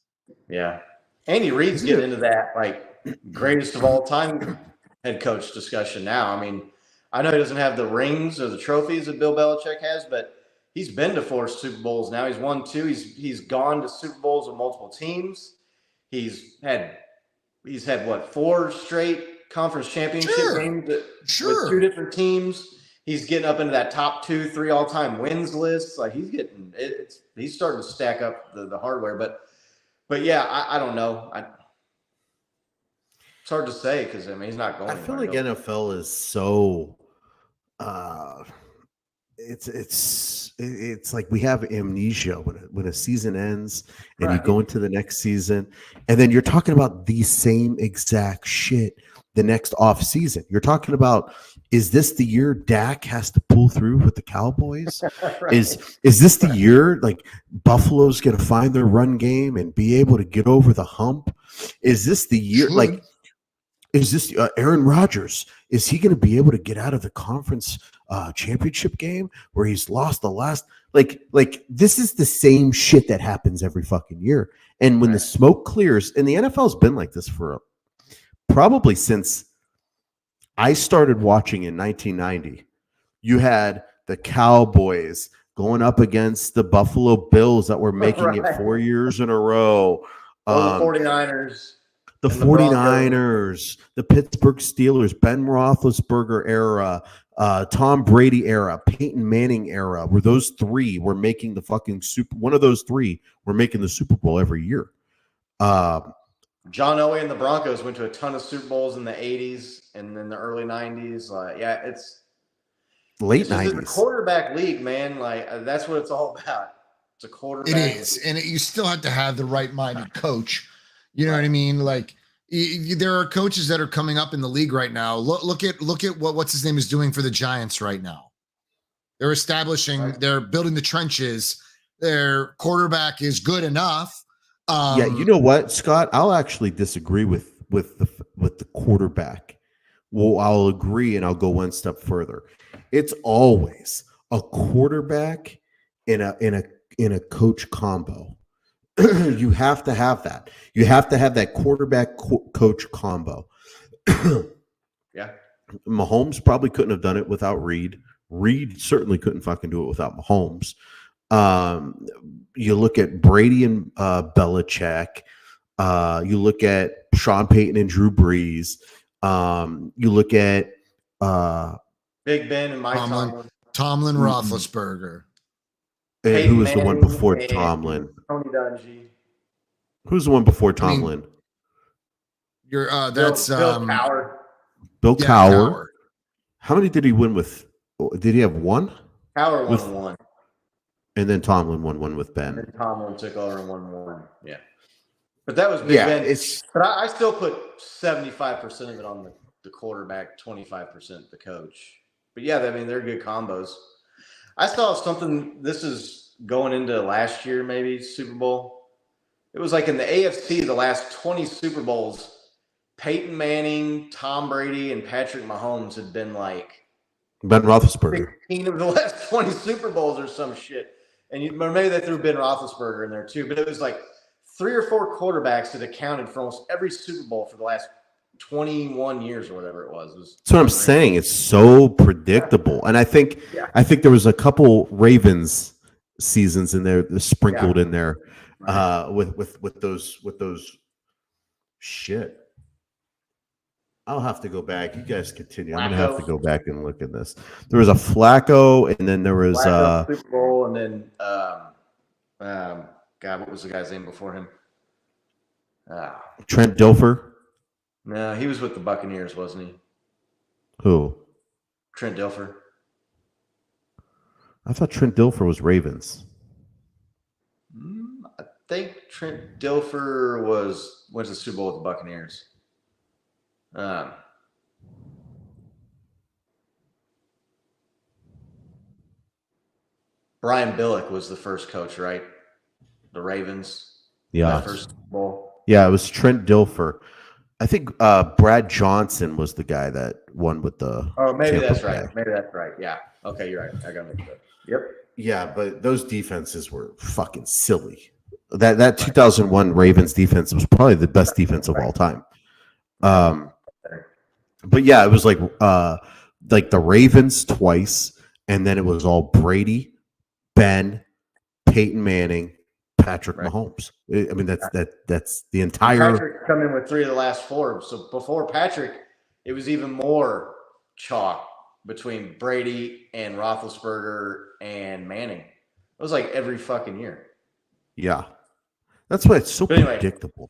Yeah. Andy Reid's getting into that, like, greatest of all time head coach discussion now. I mean, I know he doesn't have the rings or the trophies that Bill Belichick has, but he's been to 4 Super Bowls now. He's won 2. He's gone to Super Bowls with multiple teams. He's had what, 4 straight conference championship games with 2 different teams. He's getting up into that top 2, 3 all-time wins list. Like, he's starting to stack up the hardware. But yeah, I don't know. It's hard to say because, I mean, he's not going. I feel like NFL is so it's like we have amnesia when a season ends and you go into the next season, and then you're talking about the same exact shit the next off season. You're talking about, is this the year Dak has to pull through with the Cowboys? Is this the year like Buffalo's going to find their run game and be able to get over the hump? Is this the year like? Is this Aaron Rodgers? Is he going to be able to get out of the conference championship game where he's lost the last? Like this is the same shit that happens every fucking year. And when the smoke clears, and the NFL's been like this for probably since I started watching in 1990. You had the Cowboys going up against the Buffalo Bills that were making it 4 years in a row. The 49ers. The 49ers, the Pittsburgh Steelers, Ben Roethlisberger era, Tom Brady era, Peyton Manning era, where those 3 were making the fucking one of those 3 were making the Super Bowl every year. John Elway and the Broncos went to a ton of Super Bowls in the 80s and in the early 90s. It's late 90s. It's a quarterback league, man. Like, that's what it's all about. It's a quarterback. It is, and you still have to have the right-minded coach. You know what I mean? Like, there are coaches that are coming up in the league right now. Look at what's his name is doing for the Giants right now. They're establishing, they're building the trenches. Their quarterback is good enough. Yeah, you know what, Scott? I'll actually disagree with the quarterback. Well, I'll agree, and I'll go one step further. It's always a quarterback in a coach combo. You have to have that. You have to have that quarterback coach combo. Yeah. Mahomes probably couldn't have done it without Reed. Reed certainly couldn't fucking do it without Mahomes. You look at Brady and Belichick. You look at Sean Payton and Drew Brees. You look at Big Ben and Mike Tomlin, Roethlisberger. And who was the one before Tomlin? Tony Dungy. Who's the one before Tomlin? That's Bill Cowher. Bill Cowher. How many did he win with? Did he have one? Cowher won one. And then Tomlin won one with Ben. And then Tomlin took over and won one. Yeah. But that was Big Ben. But I still put 75% of it on the quarterback, 25% the coach. But yeah, I mean, they're good combos. I saw something, this is going into last year, maybe, Super Bowl. It was like in the AFC, the last 20 Super Bowls, Peyton Manning, Tom Brady, and Patrick Mahomes had been like Ben Roethlisberger. 16 of the last 20 Super Bowls or some shit. And maybe they threw Ben Roethlisberger in there too, but it was like 3 or 4 quarterbacks that accounted for almost every Super Bowl for the last 21 years or whatever it was. That's what I'm saying. It's so predictable. And I think there was a couple Ravens seasons in there sprinkled in there with those shit. I'll have to go back. You guys continue. I'm gonna have to go back and look at this. There was a Flacco, and then there was Super Bowl, and then God, what was the guy's name before him? Trent Dilfer. No, he was with the Buccaneers, wasn't he? Who? Trent Dilfer. I thought Trent Dilfer was Ravens. I think Trent Dilfer went to the Super Bowl with the Buccaneers. Brian Billick was the first coach, right? The Ravens. Yeah. First Super Bowl. Yeah, it was Trent Dilfer. I think Brad Johnson was the guy that won with the. Oh, maybe Tampa that's Bay. right. Maybe that's right. Yeah. Okay, you're right. I got to make sure. Yep. Yeah, but those defenses were fucking silly. That 2001 Ravens defense was probably the best defense of all time. But yeah, it was like the Ravens twice, and then it was all Brady, Ben, Peyton Manning, Patrick Mahomes. I mean, that's the entire. Patrick come in with 3 of the last 4. So before Patrick, it was even more chalk between Brady and Roethlisberger and Manning. It was like every fucking year. Yeah, that's why it's so predictable.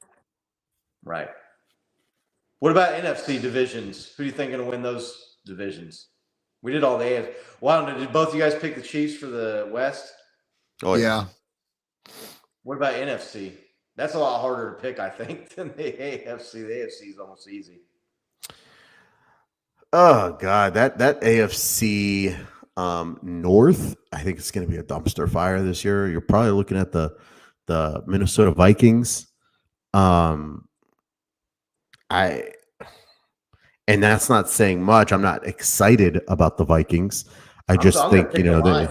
Right. What about NFC divisions? Who do you think going to win those divisions? We did all the AFC. Wow, did both of you guys pick the Chiefs for the West? Oh yeah. What about NFC? That's a lot harder to pick, I think, than the AFC. The AFC is almost easy. Oh God, that AFC North, I think it's going to be a dumpster fire this year. You're probably looking at the Minnesota Vikings. And that's not saying much. I'm not excited about the Vikings. I just think really.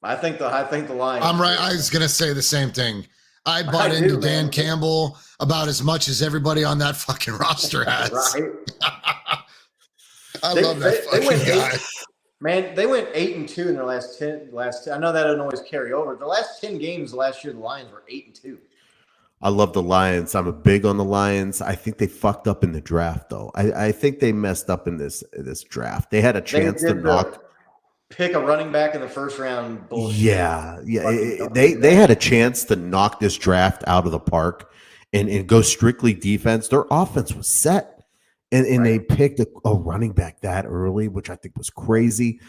I think the Lions. I'm right. I was gonna say the same thing. I bought into Dan Campbell about as much as everybody on that fucking roster has. Right. I love that fucking guy. Man, they went 8-2 in their last 10. I know that doesn't always carry over. The last 10 games last year, the Lions were 8-2. I love the Lions. I'm big on the Lions. I think they fucked up in the draft, though. I think they messed up in this draft. They had a chance to pick a running back in the first round. Bullshit. Yeah. They had a chance to knock this draft out of the park and go strictly defense. Their offense was set. And they picked a running back that early, which I think was crazy.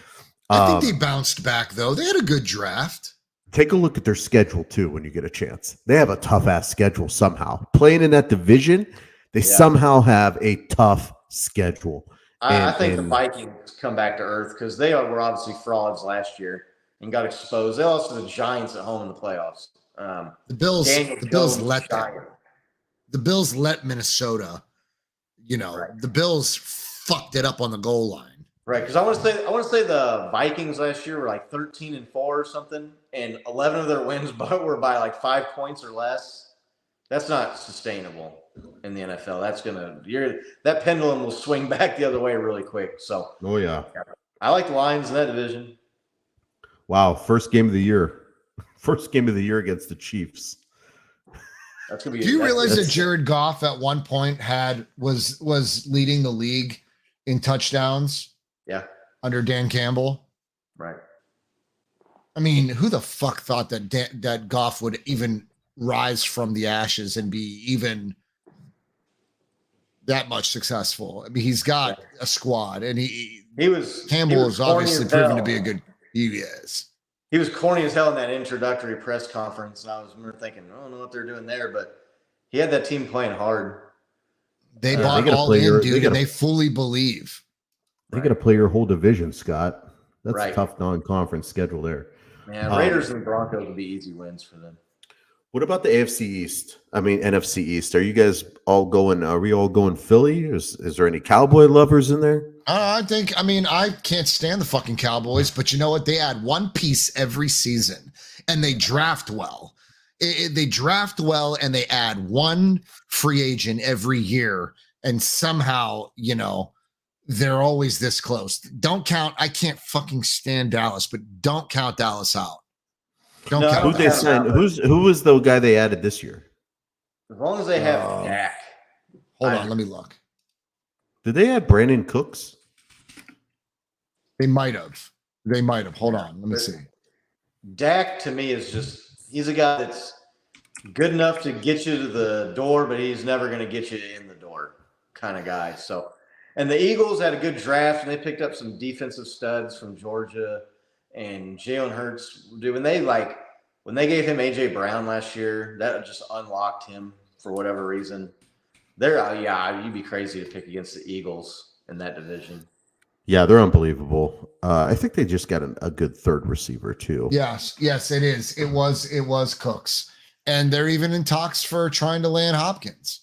I think they bounced back, though. They had a good draft. Take a look at their schedule, too, when you get a chance. They have a tough-ass schedule somehow. Playing in that division, they somehow have a tough schedule. I think the Vikings come back to earth because they were obviously frauds last year and got exposed. They lost to the Giants at home in the playoffs. The Bills let Minnesota. The Bills fucked it up on the goal line. Right, because I want to say the Vikings last year were like 13-4 or something, and 11 of their wins were by like 5 points or less. That's not sustainable in the NFL. That pendulum will swing back the other way really quick. So, I like the Lions in that division. Wow, first game of the year against the Chiefs. Do you realize that Jared Goff at one point was leading the league in touchdowns? Yeah. Under Dan Campbell. Right. I mean, who the fuck thought that Goff would even rise from the ashes and be even that much successful? I mean, he's got a squad, and Campbell is obviously proven to be a good. He is. He was corny as hell in that introductory press conference, and I remember thinking, I don't know what they're doing there, but he had that team playing hard. They bought all in, dude, and they fully believe. They got to play your whole division, Scott. That's a tough non-conference schedule there. Man, Raiders and Broncos would be easy wins for them. What about the AFC East? I mean, NFC East. Are you guys all going? Are we all going Philly? Is there any Cowboy lovers in there? I can't stand the fucking Cowboys, but you know what? They add one piece every season, and they draft well. They draft well, and they add one free agent every year, and somehow, they're always this close. Don't count. I can't fucking stand Dallas, but don't count Dallas out. Don't count. Who they signed? Who was the guy they added this year? As long as they have Dak. Hold on, let me look. Did they add Brandon Cooks? They might have. Hold on, let me see. Dak to me is he's a guy that's good enough to get you to the door, but he's never going to get you in the door kind of guy. So. And the Eagles had a good draft, and they picked up some defensive studs from Georgia and Jalen Hurts. Dude, when they gave him A.J. Brown last year, that just unlocked him for whatever reason. You'd be crazy to pick against the Eagles in that division. Yeah, they're unbelievable. I think they just got a good third receiver too. Yes, it is. It was Cooks. And they're even in talks for trying to land Hopkins.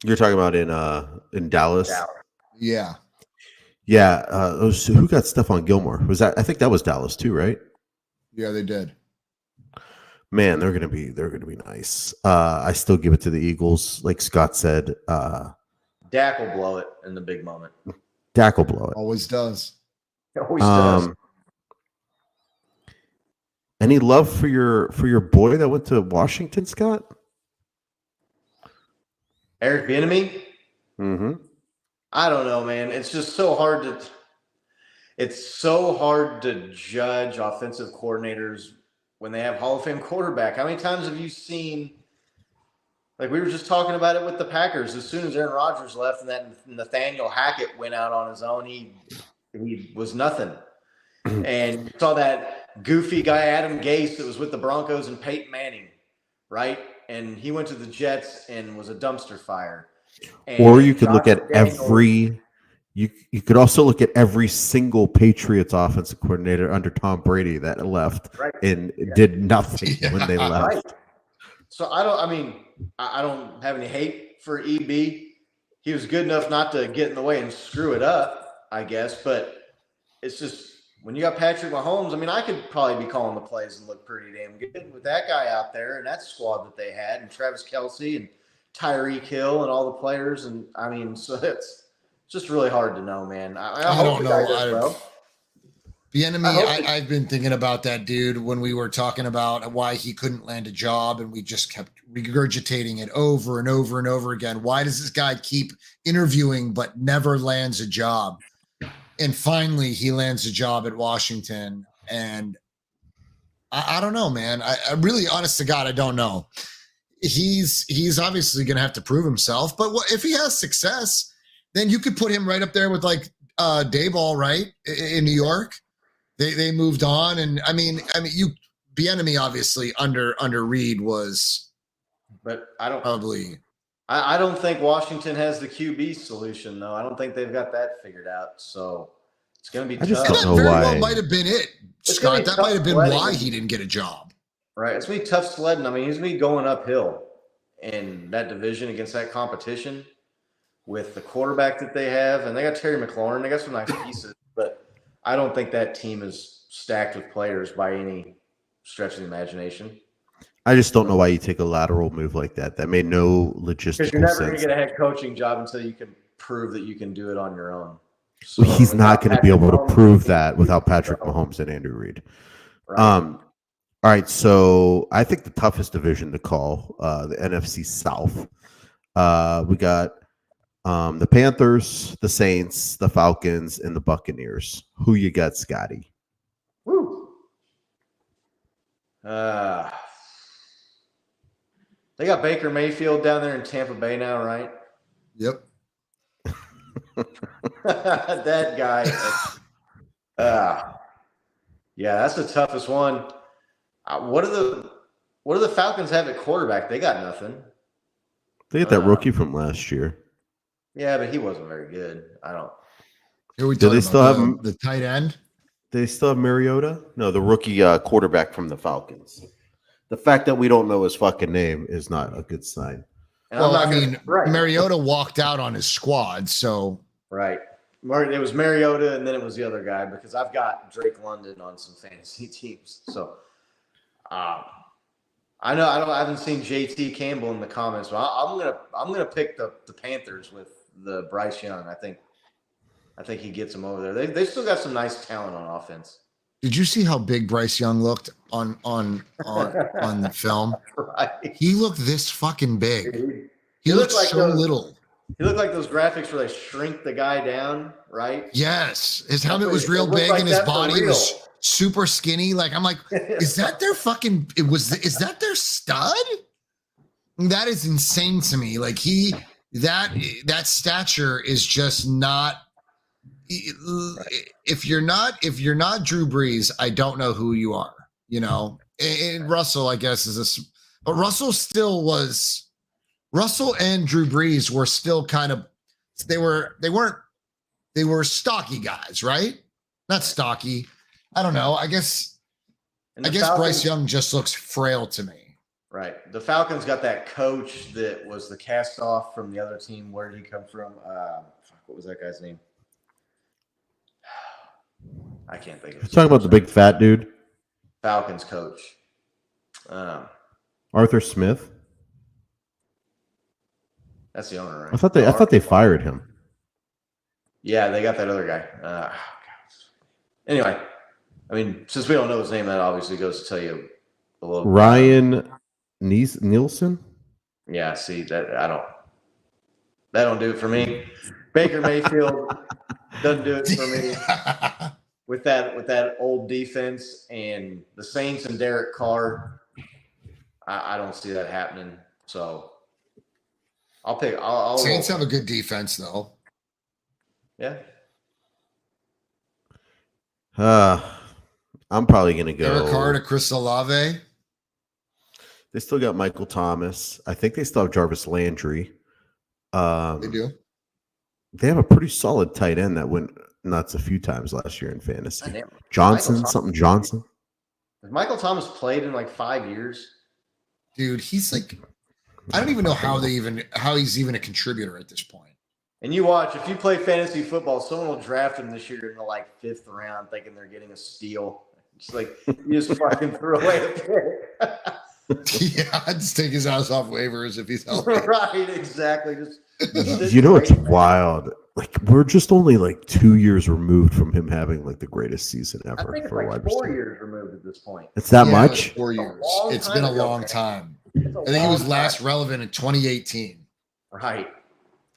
You're talking about in Dallas? Yeah. Yeah. Who got Stephon Gilmore? Was that? I think that was Dallas too, right? Yeah, they did. Man, they're gonna be nice. I still give it to the Eagles, like Scott said. Dak will blow it in the big moment. Dak will blow it. Always does. Always does. Any love for your boy that went to Washington, Scott? Eric Bieniemy? Mm-hmm. I don't know, man. It's just so hard to. It's so hard to judge offensive coordinators when they have Hall of Fame quarterback. How many times have you seen? Like we were just talking about it with the Packers. As soon as Aaron Rodgers left and that Nathaniel Hackett went out on his own, he was nothing. And you saw that goofy guy, Adam Gase, that was with the Broncos and Peyton Manning, right? And he went to the Jets and was a dumpster fire. And or you could look at Daniels, every you could also look at every single Patriots offensive coordinator under Tom Brady that left right. and did nothing when they left. Right. So I don't have any hate for EB. He was good enough not to get in the way and screw it up, I guess. But it's just when you got Patrick Mahomes, I mean, I could probably be calling the plays and look pretty damn good with that guy out there and that squad that they had, and Travis Kelce and Tyreek Hill and all the players. And I mean, so it's just really hard to know, man. I don't know. Bieniemy, I've been thinking about that dude when we were talking about why he couldn't land a job, and we just kept regurgitating it over and over and over again. Why does this guy keep interviewing but never lands a job? And finally, he lands a job at Washington. And I don't know, man. I really, honest to God, I don't know. He's obviously going to have to prove himself. But if he has success, then you could put him right up there with like Dayball, right, in New York. They moved on, and I mean, Bieniemy obviously under Reed was, but I don't probably. I don't think Washington has the QB solution, though. I don't think they've got that figured out. So it's going to be tough. just don't That know very why. well might have been it, Scott. That might have been why he didn't get a job. Right. It's going to be tough sledding. I mean, he's going to be going uphill in that division against that competition with the quarterback that they have. And they got Terry McLaurin. They got some nice pieces. But I don't think that team is stacked with players by any stretch of the imagination. I just don't know why you take a lateral move like that. That made no logistical sense. Because you're never going to get a head coaching job until you can prove that you can do it on your own. So he's not going to be able to prove that without Patrick Mahomes and Andrew Reid. Right. All right, so I think the toughest division to call, the NFC South. We got the Panthers, the Saints, the Falcons, and the Buccaneers. Who you got, Scotty? Woo. They got Baker Mayfield down there in Tampa Bay now, right? Yep. That guy. Yeah, that's the toughest one. What do the Falcons have at quarterback? They got nothing. They got that rookie from last year. Yeah, but he wasn't very good. I don't. Do they still have the tight end? They still have Mariota? No, the rookie quarterback from the Falcons. The fact that we don't know his fucking name is not a good sign. Well, I mean, Mariota walked out on his squad, so. Right. It was Mariota, and then it was the other guy, because I've got Drake London on some fantasy teams. So I haven't seen JT Campbell in the comments, but I'm gonna pick the Panthers with the Bryce Young. I think he gets them over there. They still got some nice talent on offense. Did you see how big Bryce Young looked on the film? Right. He looked this fucking big. He looked like so little. He looked like those graphics where they shrink the guy down, right? Yes. His helmet was real big and his body was super skinny. Like, I'm like, is that their fucking is that their stud? That is insane to me. Like that stature is just not. If you're not Drew Brees, I don't know who you are. You know, and Russell, I guess, but Russell and Drew Brees were still kind of, they were stocky guys, right? Not stocky. I don't know. I guess And I the guess Falcons, Bryce Young just looks frail to me. right. The Falcons got that coach that was the cast off from the other team. Where did he come from? What was that guy's name? I can't think of his Talking about the big fat dude, Falcons coach. Arthur Smith. That's the owner, right? I thought they fired him. Yeah, they got that other guy. Anyway, I mean, since we don't know his name, that obviously goes to tell you a little. Ryan Nielsen. Yeah, see that that don't do it for me. Baker Mayfield doesn't do it for me with that old defense and the Saints and Derek Carr. I don't see that happening. So I'll pick. I'll Saints have a good defense, though. Yeah. I'm probably gonna go. Derek Carr to Chris Olave. They still got Michael Thomas. I think they still have Jarvis Landry. They do. They have a pretty solid tight end that went nuts a few times last year in fantasy. Johnson. Has Michael Thomas played in like 5 years? Dude, he's like, I don't even know how he's even a contributor at this point. And you watch, if you play fantasy football, someone will draft him this year in the like 5th round, thinking they're getting a steal. It's like you just fucking throw away a pick. Yeah, I'd just take his ass off waivers if he's healthy. Right, exactly. You know, it's wild. Like, we're just only like 2 years removed from him having like the greatest season ever. I think it's for a like wide 4 receiver. years removed at this point. It's that Yeah, much? 4 years. long It's time been a ago, long man. time. It's a I think he was long last time. relevant in 2018. Right.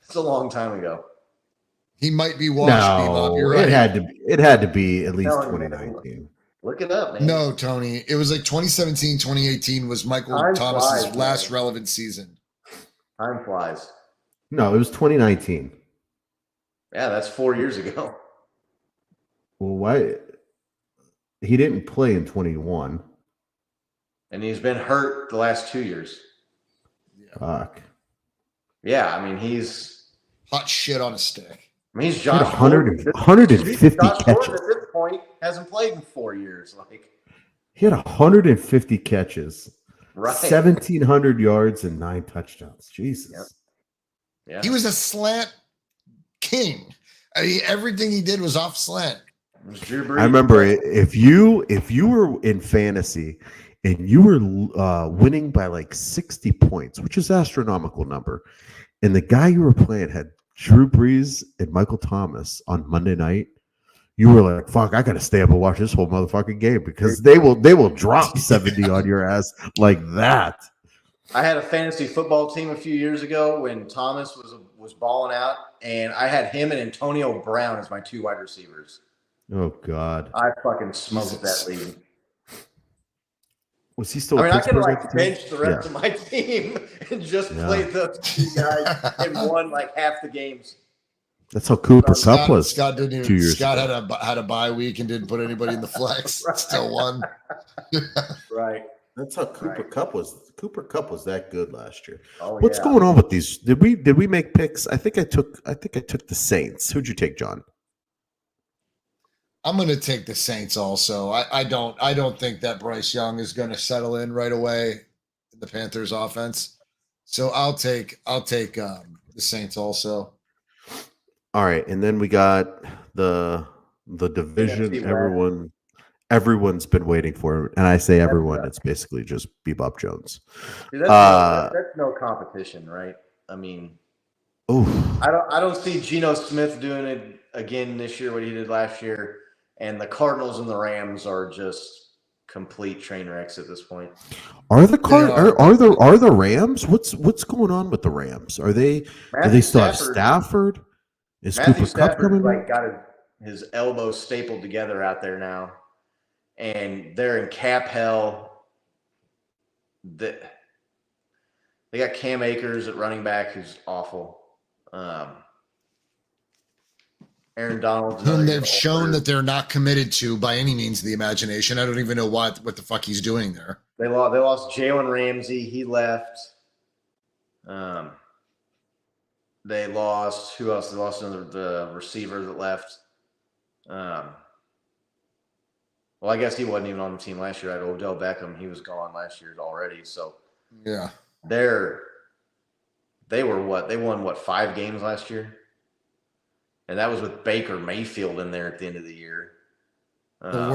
It's a long time ago. He might be washed. Bebop. You're No, right. it had to be at least Telling you, 2019. Look it up, man. No, Tony. It was like 2017, 2018 was Michael Time Thomas's flies, last man. relevant season. Time flies. No, it was 2019. Yeah, that's 4 years ago. Well, why? He didn't play in 21. And he's been hurt the last 2 years. Fuck. Yeah, I mean, he's Hot shit on a stick. He's He had Josh 100 Gordon. 150 Josh Gordon catches. at this point hasn't played in 4 years. Like, He had 150 catches, right. 1,700 yards, and 9 touchdowns. Jesus. Yeah. He was a slant king. I mean, everything he did was off slant. It was Drew Brees. I remember if you were in fantasy and you were winning by like 60 points, which is astronomical number, and the guy you were playing had Drew Brees and Michael Thomas on Monday night, you were like, "Fuck, I got to stay up and watch this whole motherfucking game because they will drop 70 on your ass like that." I had a fantasy football team a few years ago when Thomas was balling out, and I had him and Antonio Brown as my 2 wide receivers. Oh God, I fucking smoked Jesus. that league. was he still? I mean, I could Pittsburgh like at the time? bench the rest of my team and just Yeah. play those 2 guys and won like half the games. That's how Cooper Cup was. Scott didn't even. 2 years Scott ago. had a bye week and didn't put anybody in the flex. Right. Still won. Right. That's how Cooper Right. Cup was. Cooper Cup was that good last year. Oh, What's yeah. going on with these? Did we make picks? I think I took the Saints. Who'd you take, John? I'm going to take the Saints also. I don't think that Bryce Young is going to settle in right away in the Panthers offense. So I'll take the Saints also. All right, and then we got the division. NFC West. Everyone's been waiting for, and I say everyone. It's basically just Bebop Jones. Dude, that's no competition, right? I mean, Oh, I don't see Geno Smith doing it again this year, what he did last year. And the Cardinals and the Rams are just complete train wrecks at this point. are the They are the Rams? What's going on with the Rams? Are they do they still have Stafford? Is Matthew Cooper Cup Stafford's coming? like got his elbows stapled together out there now, and they're in cap hell. They got Cam Akers at running back, who's awful. Aaron Donald, Whom they've shown that they're not committed to by any means of the imagination. I don't even know what the fuck he's doing there. They lost Jalen Ramsey. He left. They lost who else? They lost another the receiver that left. Well, I guess he wasn't even on the team last year. I had Odell Beckham. He was gone last year already. So Yeah. They were what? They won what, 5 games last year? And that was with Baker Mayfield in there at the end of the year. The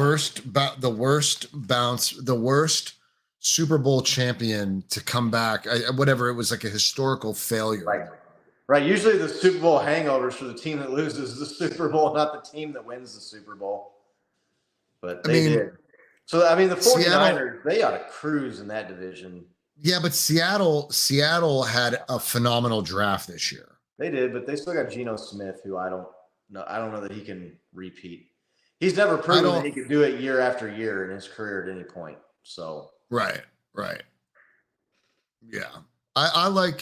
worst Super Bowl champion to come back. Whatever, it was like a historical failure. Right. Usually the Super Bowl hangovers for the team that loses the Super Bowl, not the team that wins the Super Bowl. But they did. So, I mean, the 49ers, they ought to cruise in that division. Yeah, but Seattle had a phenomenal draft this year. They did, but they still got Geno Smith, who I don't know that he can repeat. He's never proven that he could do it year after year in his career at any point. So right. Yeah. I'm going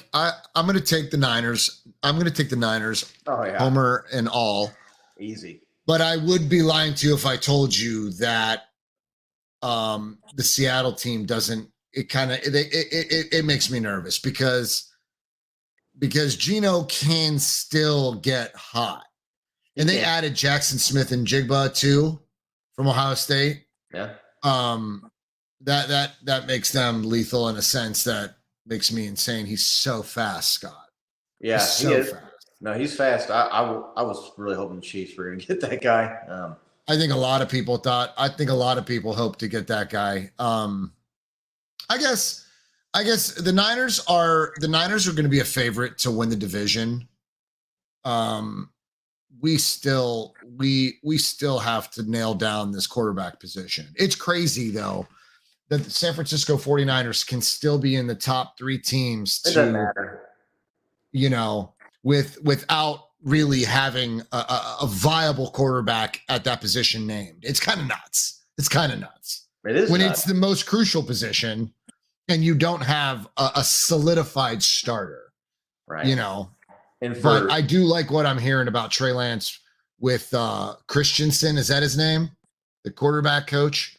to take the Niners. I'm going to take the Niners. Oh yeah. Homer and all. Easy. But I would be lying to you if I told you that the Seattle team doesn't. It makes me nervous because Geno can still get hot. And they added Jackson Smith and Jigba too from Ohio State. Yeah. That makes them lethal in a sense that makes me insane. He's so fast, Scott. Yeah, he's so fast. No, he's fast. I was really hoping the Chiefs were going to get that guy. I think a lot of people hope to get that guy. I guess the Niners are going to be a favorite to win the division. We still have to nail down this quarterback position. It's crazy though that the San Francisco 49ers can still be in the top 3 teams It doesn't matter. Without really having a viable quarterback at that position named. It's kind of nuts. It is when nuts. it's the most crucial position and you don't have a solidified starter, right? But I do like what I'm hearing about Trey Lance with Christensen. Is that his name? The quarterback coach?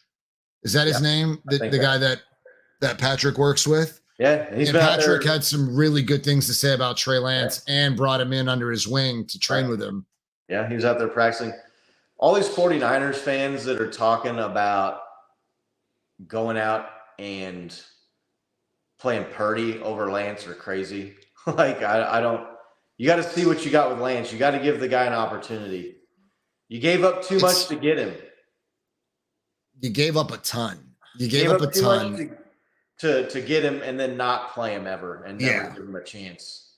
Is that his name? The guy that Patrick works with? Yeah. And Patrick had some really good things to say about Trey Lance and brought him in under his wing to train with him. Yeah, he was out there practicing. All these 49ers fans that are talking about going out and playing Purdy over Lance are crazy. I don't. You got to see what you got with Lance. You got to give the guy an opportunity. You gave up too much to get him. You gave up a ton. You gave up a ton to get him and then not play him ever and never give him a chance.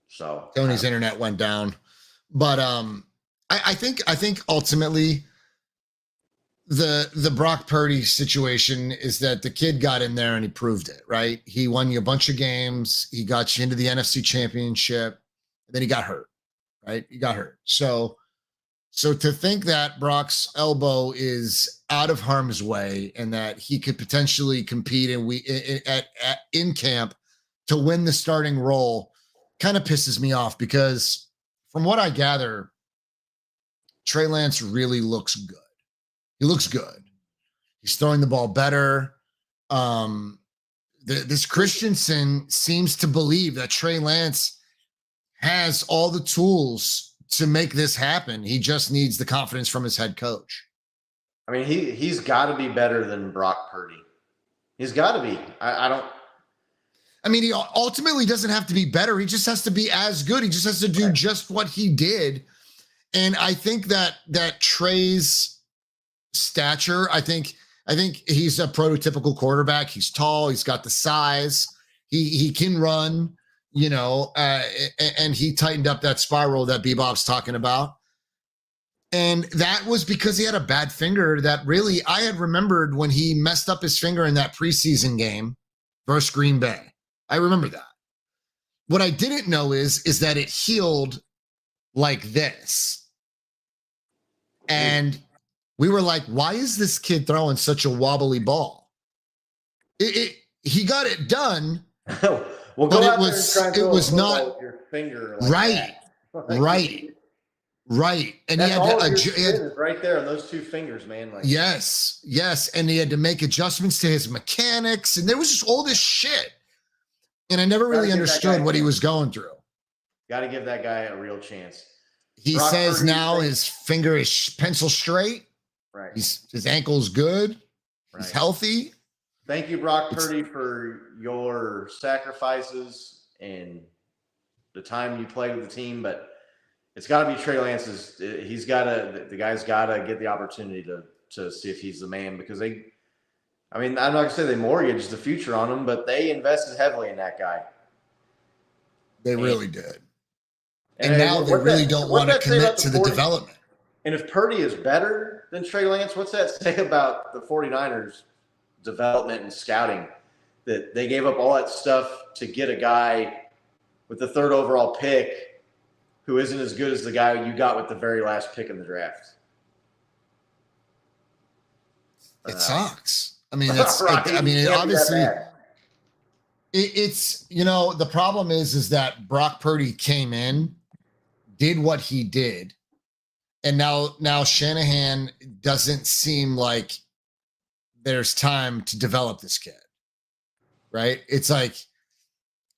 So Tony's internet went down, but I think ultimately the Brock Purdy situation is that the kid got in there and he proved it, right? He won you a bunch of games. He got you into the NFC Championship. And then he got hurt, right? He got hurt. So to think that Brock's elbow is out of harm's way and that he could potentially compete in camp to win the starting role kind of pisses me off because from what I gather, Trey Lance really looks good. He looks good. He's throwing the ball better. This Christensen seems to believe that Trey Lance has all the tools to make this happen. He just needs the confidence from his head coach. I mean, he's got to be better than Brock Purdy. He's got to be. I mean, he ultimately doesn't have to be better. He just has to be as good. He just has to do just what he did. And I think that Trey's stature, I think he's a prototypical quarterback. He's tall. He's got the size. He can run, and he tightened up that spiral that Bebop's talking about. And that was because he had a bad finger that really I had remembered when he messed up his finger in that preseason game versus Green Bay. I remember that. What I didn't know is that it healed like this. And we were like, why is this kid throwing such a wobbly ball? He got it done. Well, but it was not with your finger right. Right. And that's he had right there on those 2 fingers, man. Yes. And he had to make adjustments to his mechanics. And there was just all this shit. And I never really understood what he was going through. Got to give that guy a real chance. He says now his finger is pencil straight. Right. His ankle's good. Right. He's healthy. Thank you, Brock Purdy, for your sacrifices and the time you played with the team. But it's got to be Trey Lance's. The guy's got to get the opportunity to see if he's the man, because I'm not going to say they mortgaged the future on him, but they invested heavily in that guy. They really did. And now they really don't want to commit to the development. And if Purdy is better than Trey Lance, what's that say about the 49ers development and scouting? That they gave up all that stuff to get a guy with the 3rd overall pick who isn't as good as the guy you got with the very last pick in the draft. It sucks. I mean, obviously it's, the problem is that Brock Purdy came in, did what he did. And now Shanahan doesn't seem like there's time to develop this kid, right? It's like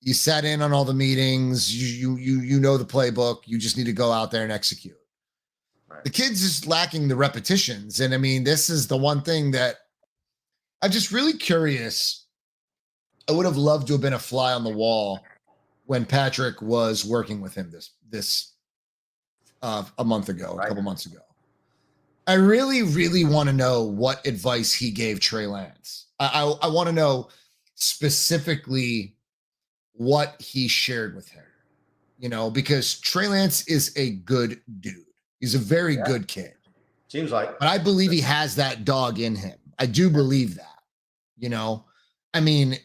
you sat in on all the meetings, you know the playbook, you just need to go out there and execute. Right. The kid's just lacking the repetitions. And I mean, this is the one thing that I'm just really curious. I would have loved to have been a fly on the wall when Patrick was working with him this a month ago, a couple months ago. I really, really want to know what advice he gave Trey Lance. I want to know specifically what he shared with him, because Trey Lance is a good dude. He's a very good kid. Seems like. But I believe he has that dog in him. I do believe that, I mean,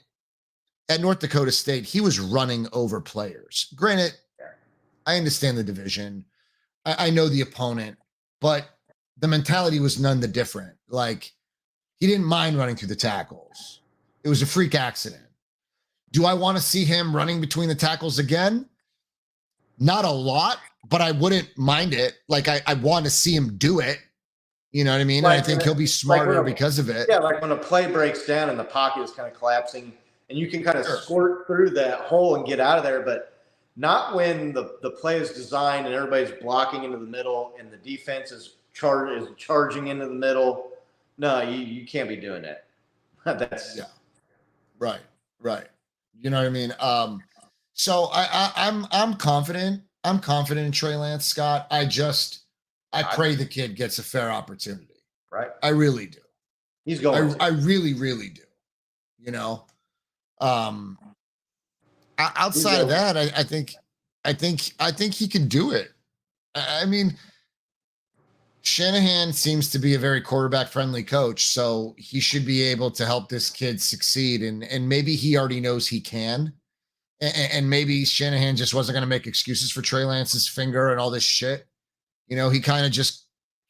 at North Dakota State, he was running over players. Granted, I understand the division. I know the opponent, but the mentality was none the different. Like, he didn't mind running through the tackles. It was a freak accident. Do I want to see him running between the tackles again? Not a lot, but I wouldn't mind it. Like, I want to see him do it. You know what I mean? Like, and I think he'll be smarter because of it. Yeah, like when a play breaks down and the pocket is kind of collapsing and you can kind of squirt through that hole and get out of there, but not when the play is designed and everybody's blocking into the middle and the defense is charging into the middle. No, you can't be doing that. That's right. You know what I mean? So I'm confident. I'm confident in Trey Lance, Scott. I pray the kid gets a fair opportunity. Right. I really do. He's going. I really, really do. Outside of that, I think he can do it. I mean, Shanahan seems to be a very quarterback-friendly coach, so he should be able to help this kid succeed. And maybe he already knows he can. And maybe Shanahan just wasn't going to make excuses for Trey Lance's finger and all this shit. He kind of just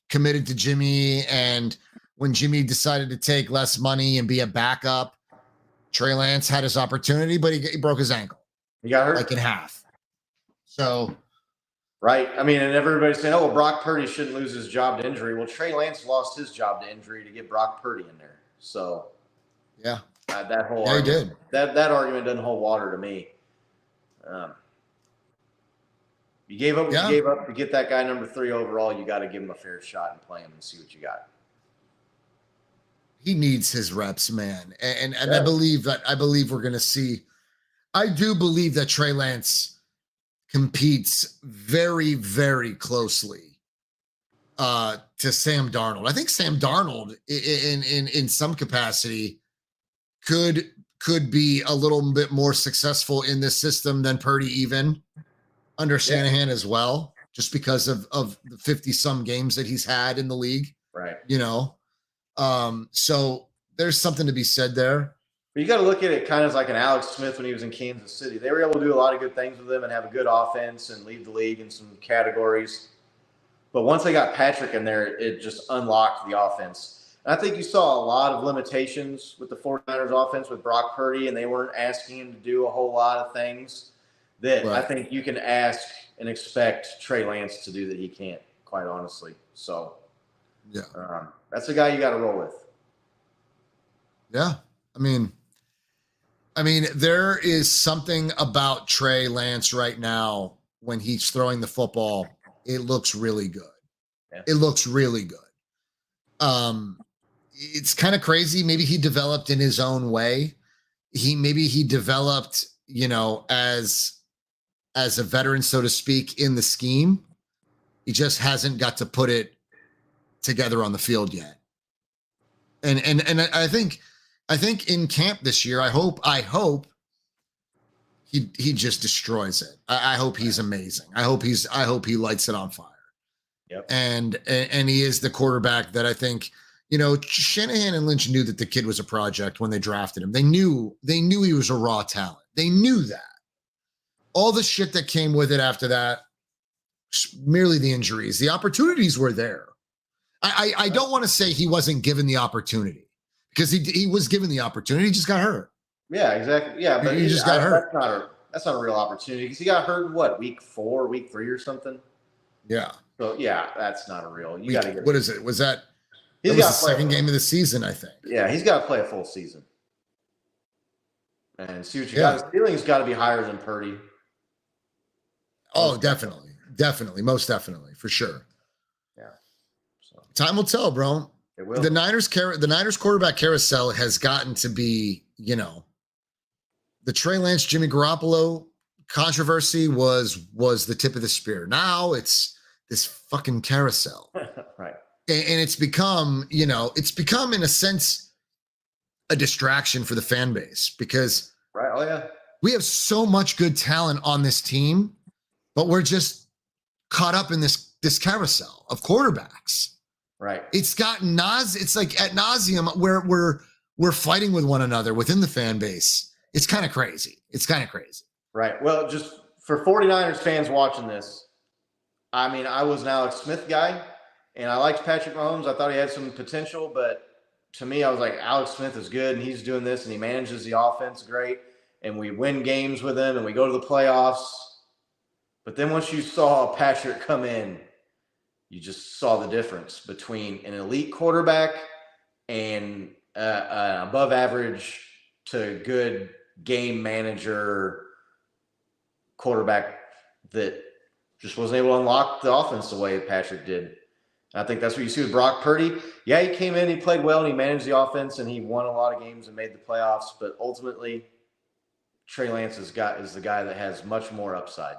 committed to Jimmy. And when Jimmy decided to take less money and be a backup, Trey Lance had his opportunity, but he broke his ankle. He got hurt? Like in half. So. Right. I mean, and everybody's saying, oh, well, Brock Purdy shouldn't lose his job to injury. Well, Trey Lance lost his job to injury to get Brock Purdy in there. So. Yeah. That whole argument, he did. That argument doesn't hold water to me. You gave up what you gave up to get that guy number 3 overall. You got to give him a fair shot and play him and see what you got. He needs his reps, man. And I believe we're going to see. I do believe that Trey Lance competes very, very closely to Sam Darnold. I think Sam Darnold in some capacity could be a little bit more successful in this system than Purdy, even under Shanahan as well, just because of the 50-some games that he's had in the league. Right. So there's something to be said there. But you got to look at it kind of like an Alex Smith when he was in Kansas City. They were able to do a lot of good things with him and have a good offense and lead the league in some categories. But once they got Patrick in there, it just unlocked the offense. And I think you saw a lot of limitations with the 49ers offense with Brock Purdy, and they weren't asking him to do a whole lot of things that I think you can ask and expect Trey Lance to do that he can't, quite honestly. So that's a guy you got to roll with. Yeah. I mean, there is something about Trey Lance right now when he's throwing the football. It looks really good. Yeah. It looks really good. It's kind of crazy. Maybe he developed in his own way. Maybe he developed, as a veteran, so to speak, in the scheme. He just hasn't got to put it together on the field yet. And I think in camp this year, I hope he just destroys it. I hope he's amazing. I hope he lights it on fire. Yep. And he is the quarterback that I think, Shanahan and Lynch knew that the kid was a project when they drafted him. They knew he was a raw talent. They knew that. All the shit that came with it after that, merely the injuries. The opportunities were there. I don't want to say he wasn't given the opportunity, because he was given the opportunity. He just got hurt. Yeah, exactly. Yeah, but he just got hurt. That's not a real opportunity, because he got hurt in what, week 4, week 3 or something? Yeah. So yeah, that's not a real. You got to get. What is it? Was that? That was the second game of the season, I think. Yeah, he's got to play a full season. And see what you got. His ceiling's got to be higher than Purdy. Oh, definitely. Definitely. Most definitely. For sure. Yeah. So time will tell, bro. It will. The Niners quarterback carousel has gotten to be, the Trey Lance, Jimmy Garoppolo controversy was the tip of the spear. Now it's this fucking carousel. Right. And it's become, in a sense, a distraction for the fan base, because right. Oh yeah. We have so much good talent on this team, but we're just caught up in this carousel of quarterbacks. Right. It's gotten it's like ad nauseum where we're fighting with one another within the fan base. It's kind of crazy. Right. Well, just for 49ers fans watching this, I mean, I was an Alex Smith guy, and I liked Patrick Mahomes. I thought he had some potential, but to me, I was like, Alex Smith is good, and he's doing this, and he manages the offense great, and we win games with him, and we go to the playoffs. But then once you saw Patrick come in, you just saw the difference between an elite quarterback and an above average to good game manager quarterback that just wasn't able to unlock the offense the way Patrick did. And I think that's what you see with Brock Purdy. Yeah, he came in, he played well, and he managed the offense, and he won a lot of games and made the playoffs. But ultimately, Trey Lance is the guy that has much more upside.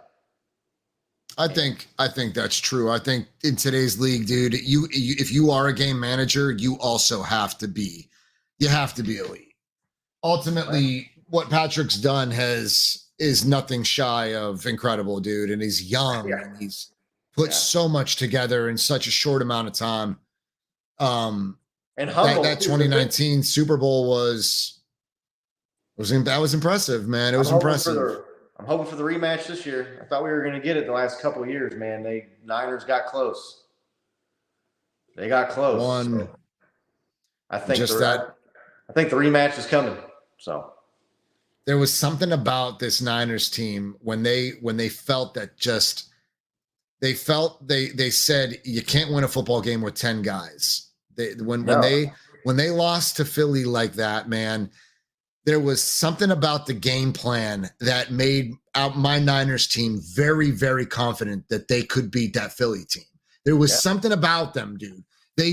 I think that's true. I think in today's league, dude, you if you are a game manager, you also have to be elite. Ultimately, right. What Patrick's done is nothing shy of incredible, dude. And he's young, and he's put so much together in such a short amount of time. And humble, that 2019 Super Bowl was impressive, man. It was impressive. I'm hoping for the rematch this year. I thought we were going to get it the last couple of years, man. Niners got close. They got close. So I think I think the rematch is coming. So there was something about this Niners team when they felt that they said you can't win a football game with 10 guys. When they lost to Philly like that, man, there was something about the game plan that made my Niners team very, very confident that they could beat that Philly team. There was something about them, dude. They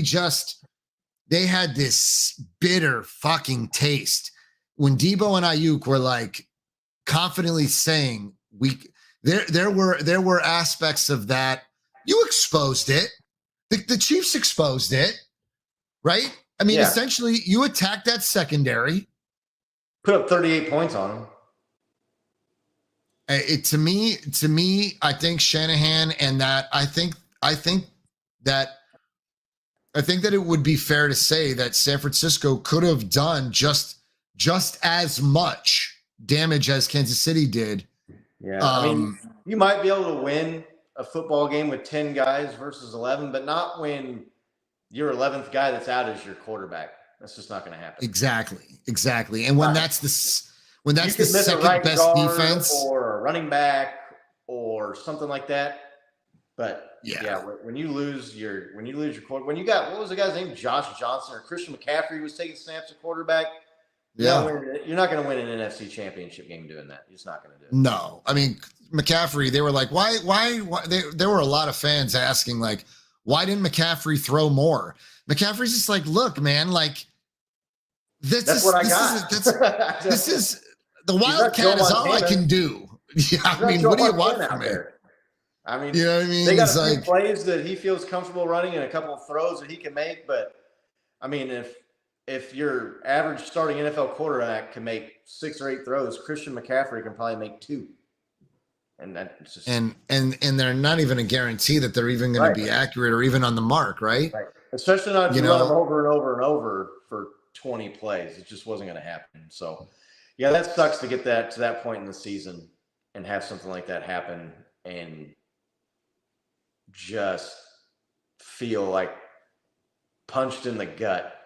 had this bitter fucking taste when Debo and Ayuk were like confidently saying there were aspects of that. You exposed it. The Chiefs exposed it, right? I mean, essentially you attacked that secondary. Put up 38 points on him. To me, I think Shanahan and that I think that it would be fair to say that San Francisco could have done just as much damage as Kansas City did. Yeah, I mean, you might be able to win a football game with 10 guys versus 11, but not when your 11th guy that's out is your quarterback. That's just not going to happen. Exactly. And when that's the second best defense or a running back or something like that. But when you lose your quarterback, when you got, what was the guy's name? Josh Johnson or Christian McCaffrey was taking snaps at quarterback. Yeah. You're not going to win an NFC championship game doing that. You're just not going to do it. No. I mean, McCaffrey, they were like, why? There were a lot of fans asking, like, Why didn't McCaffrey throw more? McCaffrey's just like, look, man, like That's what I got. this is the Wildcat is all I can do. Yeah, I mean, what do you want from me? I mean, you know what I mean? They got it's a few plays that he feels comfortable running and a couple of throws that he can make. But I mean, if your average starting NFL quarterback can make 6 or 8 throws, Christian McCaffrey can probably make 2. And that's just and they're not even a guarantee that they're even going to be accurate or even on the mark, right? Right. Especially not if you run them over and over and over for 20 plays. It just wasn't going to happen. So, yeah, that sucks to get that to that point in the season and have something like that happen and just feel like punched in the gut.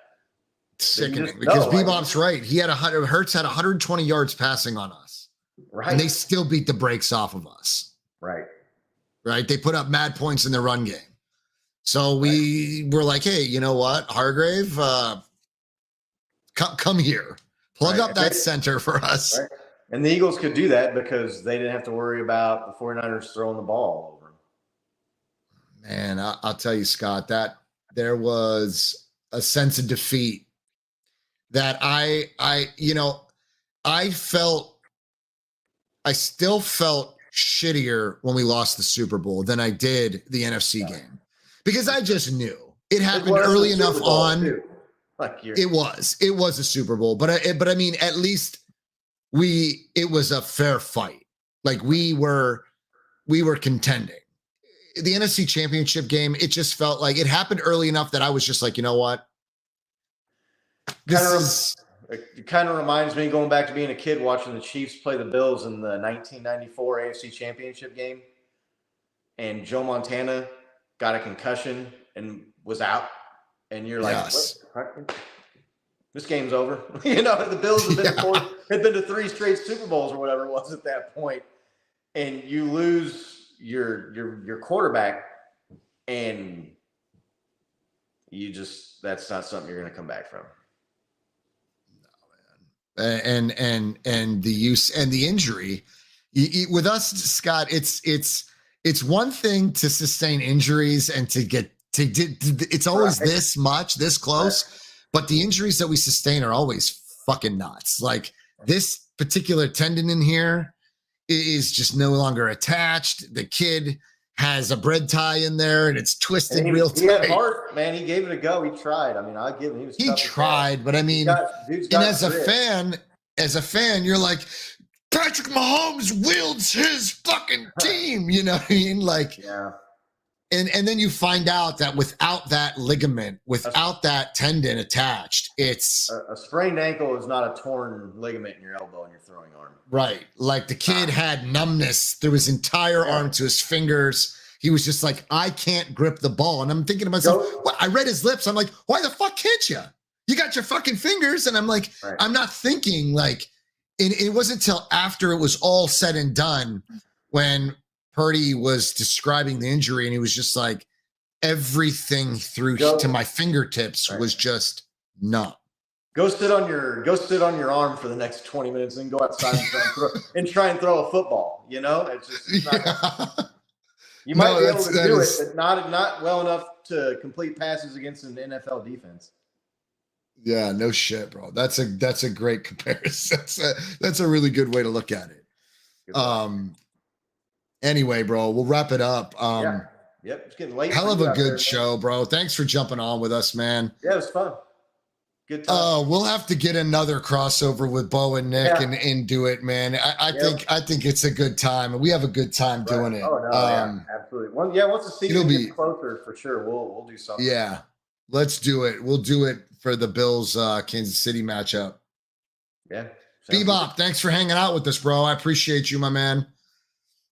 Sickening because Bebop's right. He had Hurts had 120 yards passing on us. Right. And they still beat the brakes off of us. Right. Right. They put up mad points in their run game. So we were like, hey, you know what? Hargrave, come here. Plug up that center for us. Right. And the Eagles could do that because they didn't have to worry about the 49ers throwing the ball over them. Man, I'll tell you, Scott, that there was a sense of defeat that I still felt shittier when we lost the Super Bowl than I did the NFC game because I just knew it happened early enough on. It was a Super Bowl, but I mean, at least it was a fair fight. Like we were contending. The NFC Championship game, it just felt like it happened early enough that I was just like, you know what? It kind of reminds me going back to being a kid watching the Chiefs play the Bills in the 1994 AFC Championship game. And Joe Montana got a concussion and was out. And you're like, what? This game's over. The Bills had been to 3 straight Super Bowls or whatever it was at that point. And you lose your quarterback and that's not something you're going to come back from. And the use and the injury with us, Scott, it's one thing to sustain injuries and it's always this much, this close, but the injuries that we sustain are always fucking nuts. Like this particular tendon in here is just no longer attached. The kid has a bread tie in there and it's twisted real tight. He had heart, man. He gave it a go. He tried. I mean, I'll give him. He tried, but I mean, and as a fan, you're like, Patrick Mahomes wields his fucking team. You know what I mean? Like, yeah. And then you find out that without that ligament, without that tendon attached, it's a sprained ankle is not a torn ligament in your elbow and your throwing arm. Right. Like the kid had numbness through his entire arm to his fingers. He was just like, I can't grip the ball. And I'm thinking to myself, what? I read his lips. I'm like, why the fuck can't you? You got your fucking fingers. And I'm like, I'm not thinking like, it wasn't until after it was all said and done when Purdy was describing the injury and he was just like, everything through to my fingertips was just numb. Go sit on your arm for the next 20 minutes and go outside and try and throw a football. It's not you might be able to do it, but not well enough to complete passes against an NFL defense. Yeah, no shit, bro. That's a great comparison. That's a really good way to look at it. Anyway, bro, we'll wrap it up. Yep, it's getting late. Hell of a good show, bro. Thanks for jumping on with us, man. Yeah, it was fun. Good time. We'll have to get another crossover with Bo and Nick and do it, man. I think it's a good time, and we have a good time doing it. Oh no, absolutely. Once the season gets closer, for sure, we'll do something. Yeah, let's do it. We'll do it for the Bills Kansas City matchup. Yeah. Bebop, thanks for hanging out with us, bro. I appreciate you, my man.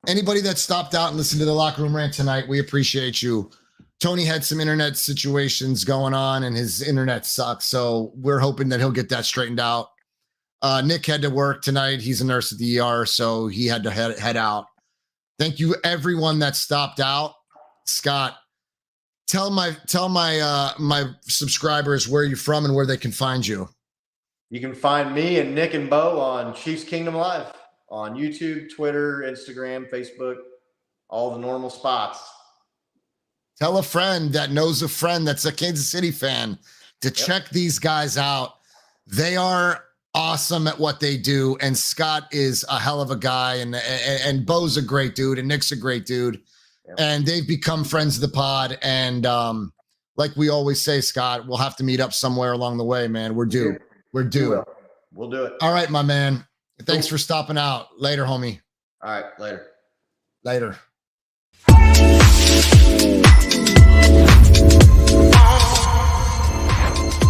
Anybody that stopped out and listened to the Locker Room Rant tonight, we appreciate you. Tony had some internet situations going on and his internet sucks. So we're hoping that he'll get that straightened out. Nick had to work tonight. He's a nurse at the ER, so he had to head out. Thank you, everyone that stopped out. Scott, tell my subscribers where you're from and where they can find you. You can find me and Nick and Bo on Chiefs Kingdom Live on YouTube, Twitter, Instagram, Facebook, all the normal spots. Tell a friend that knows a friend that's a Kansas City fan to check these guys out. They are awesome at what they do, and Scott is a hell of a guy, and Bo's a great dude, and Nick's a great dude, and they've become friends of the pod. And like we always say, Scott, we'll have to meet up somewhere along the way, man. We're due. We're due. We'll do it. All right, my man. Thanks for stopping out. Later, homie. All right, later. Later.